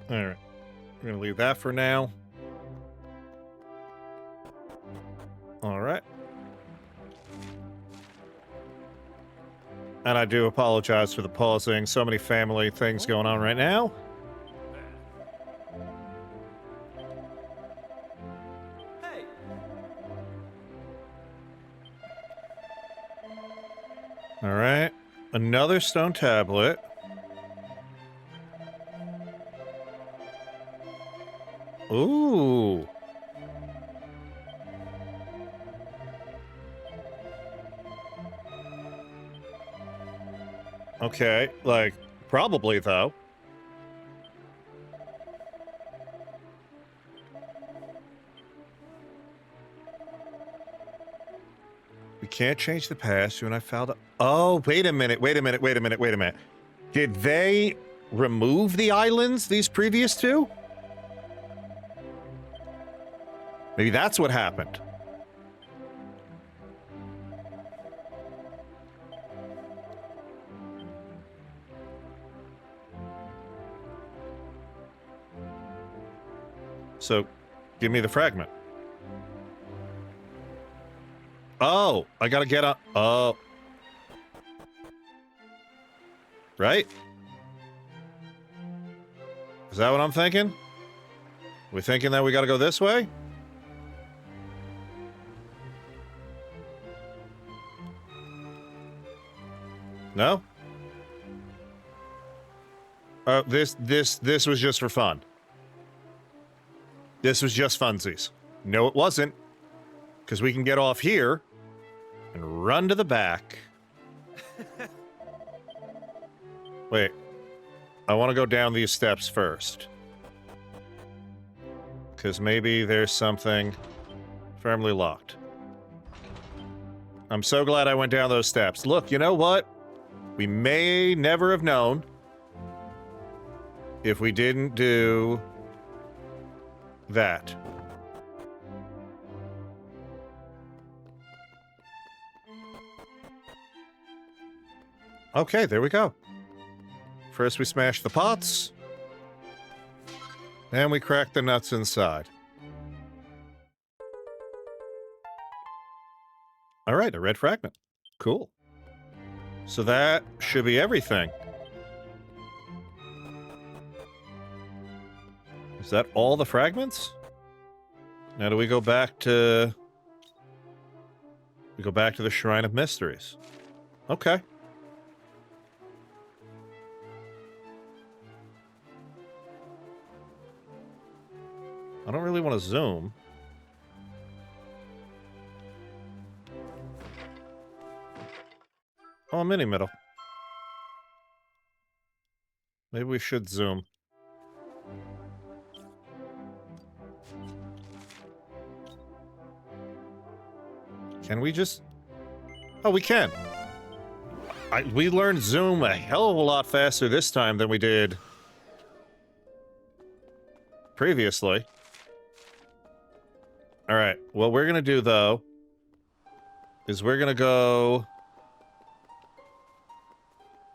All right, we're gonna leave that for now. All right. And I do apologize for the pausing. So many family things going on right now. Hey. All right, another stone tablet. Ooh. Okay, like, probably, though. We can't change the past. You and I found... Oh, wait a minute, wait a minute, wait a minute, wait a minute. Did they remove the islands, these previous two? Maybe that's what happened. So, give me the fragment. Oh, I gotta get up. Oh. Right? Is that what I'm thinking? We thinking that we gotta go this way? No? This was just for fun. This was just funsies. No, it wasn't. Because we can get off here and run to the back. Wait. I want to go down these steps first. Because maybe there's something firmly locked. I'm so glad I went down those steps. Look, you know what? We may never have known if we didn't do that. Okay, there we go. First we smash the pots. And we crack the nuts inside. All right, a red fragment. Cool. So that should be everything. Is that all the fragments? Now do we go back to... We go back to the Shrine of Mysteries. Okay. I don't really want to zoom. Oh, mini middle. Maybe we should zoom. Can we just... Oh, we can. We learned zoom a hell of a lot faster this time than we did previously. All right. What we're gonna do though is we're gonna go.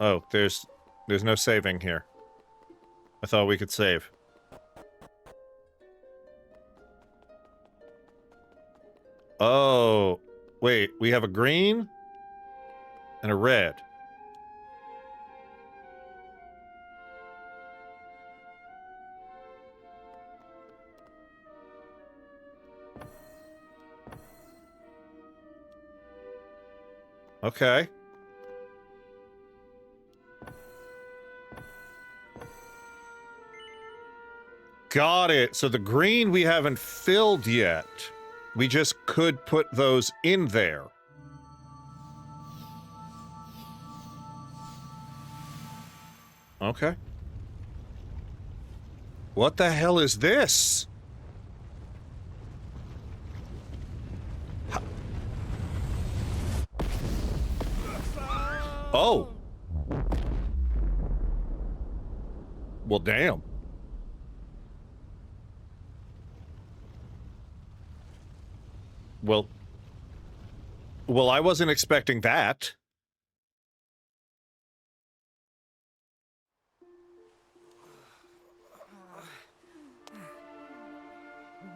Oh, there's no saving here. I thought we could save. Oh, wait. We have a green and a red. Okay. Got it. So the green we haven't filled yet. We just could put those in there. Okay. What the hell is this? Oh. Well, damn. Well, I wasn't expecting that.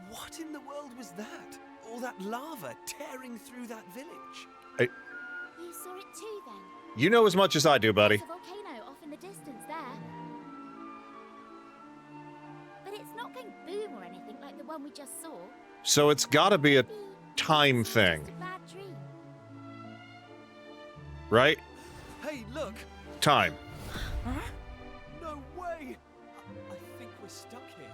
What in the world was that? All that lava tearing through that village? You saw it too, then? You know as much as I do, buddy. There's a volcano off in the distance there. But it's not going boom or anything like the one we just saw. So it's gotta be a time thing. Just a bad dream. Right? Hey, look! Time. Huh? No way! I think we're stuck here.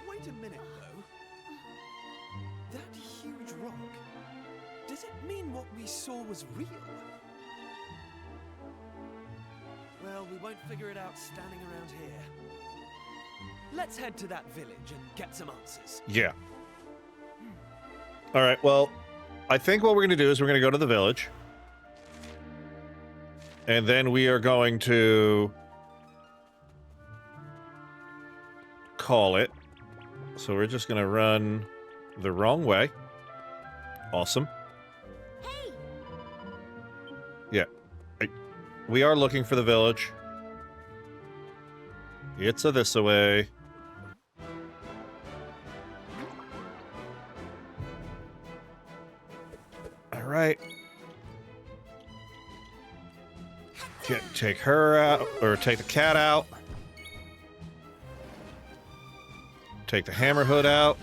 Wait a minute, though. That huge rock, does it mean what we saw was real? Well, we won't figure it out standing around here. Let's head to that village and get some answers. Yeah. All right, well, I think what we're going to do is we're going to go to the village. And then we are going to call it. So we're just going to run the wrong way. Awesome. Hey! Yeah. We are looking for the village. It's a this-a-way. Alright. Take her out, or take the cat out. Take the hammer hood out.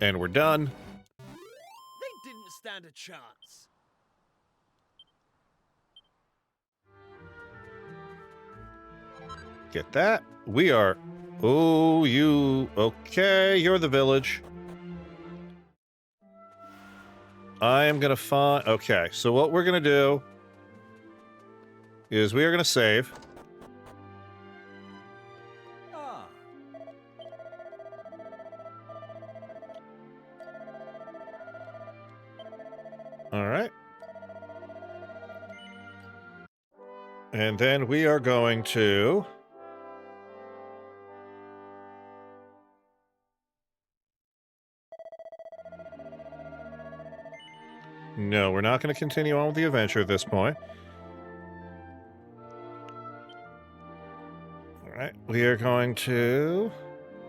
And we're done. They didn't stand a chance. Get that. We are... Oh, you... Okay, you're the village. I am gonna find... Okay, so what we're gonna do is we are going to save. Ah. All right. And then we are going to... No, we're not going to continue on with the adventure at this point. Alright, we are going to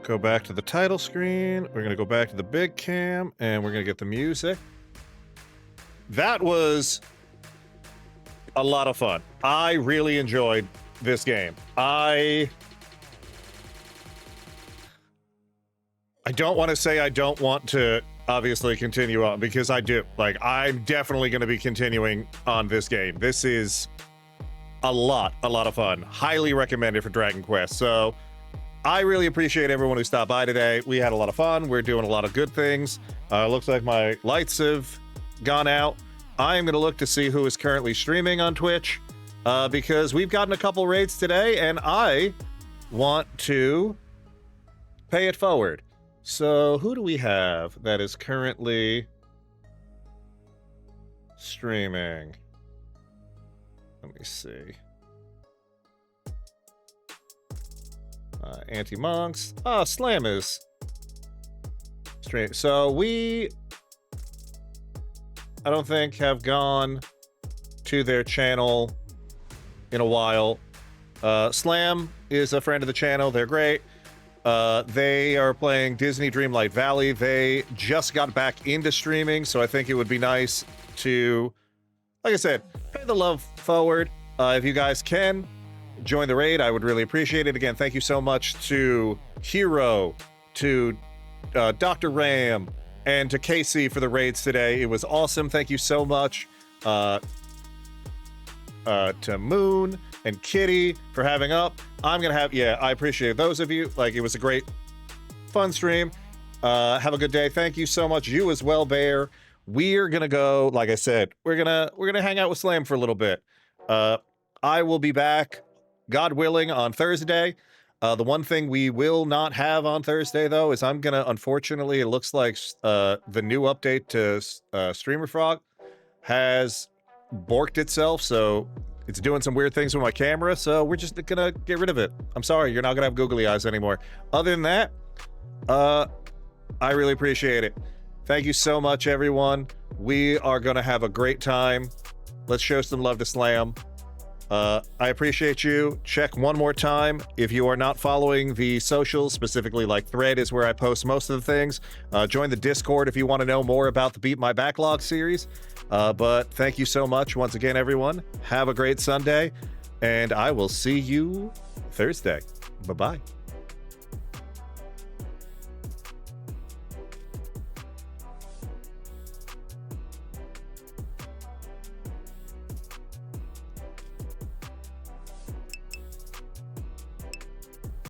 go back to the title screen. We're going to go back to the big cam, and we're going to get the music. That was a lot of fun. I really enjoyed this game. I don't want to say I don't want to obviously continue on, because I do. Like, I'm definitely going to be continuing on this game. This is a lot of fun. Highly recommended for Dragon Quest. So I really appreciate everyone who stopped by today. We had a lot of fun. We're doing a lot of good things. Looks like my lights have gone out. I am going to look to see who is currently streaming on Twitch, because we've gotten a couple raids today, and I want to pay it forward. So who do we have that is currently streaming? Let me see. Anti-Monks. Oh, Slam is streaming. So we, I don't think, have gone to their channel in a while. Slam is a friend of the channel. They're great. They are playing Disney Dreamlight Valley. They just got back into streaming, so I think it would be nice to, like I said, pay the love forward. If you guys can join the raid, I would really appreciate it. Again, thank you so much to Hero, to Dr. Ram, and to Casey for the raids today. It was awesome. Thank you so much. To Moon and Kitty for having up. I'm gonna have, yeah, I appreciate those of you. Like, it was a great, fun stream. Have a good day. Thank you so much. You as well, Bear. We're gonna go, like I said, we're gonna hang out with Slam for a little bit. I will be back, God willing, on Thursday. The one thing we will not have on Thursday, though, is I'm gonna, unfortunately, it looks like the new update to Streamer Frog has borked itself, so it's doing some weird things with my camera, so we're just gonna get rid of it. I'm sorry, you're not gonna have googly eyes anymore. Other than that, I really appreciate it. Thank you so much, everyone. We are gonna have a great time. Let's show some love to Slam. I appreciate you. Check one more time. If you are not following the socials, specifically like Thread is where I post most of the things, join the Discord if you want to know more about the Beat My Backlog series. But thank you so much once again, everyone. Have a great Sunday, and I will see you Thursday. Bye-bye.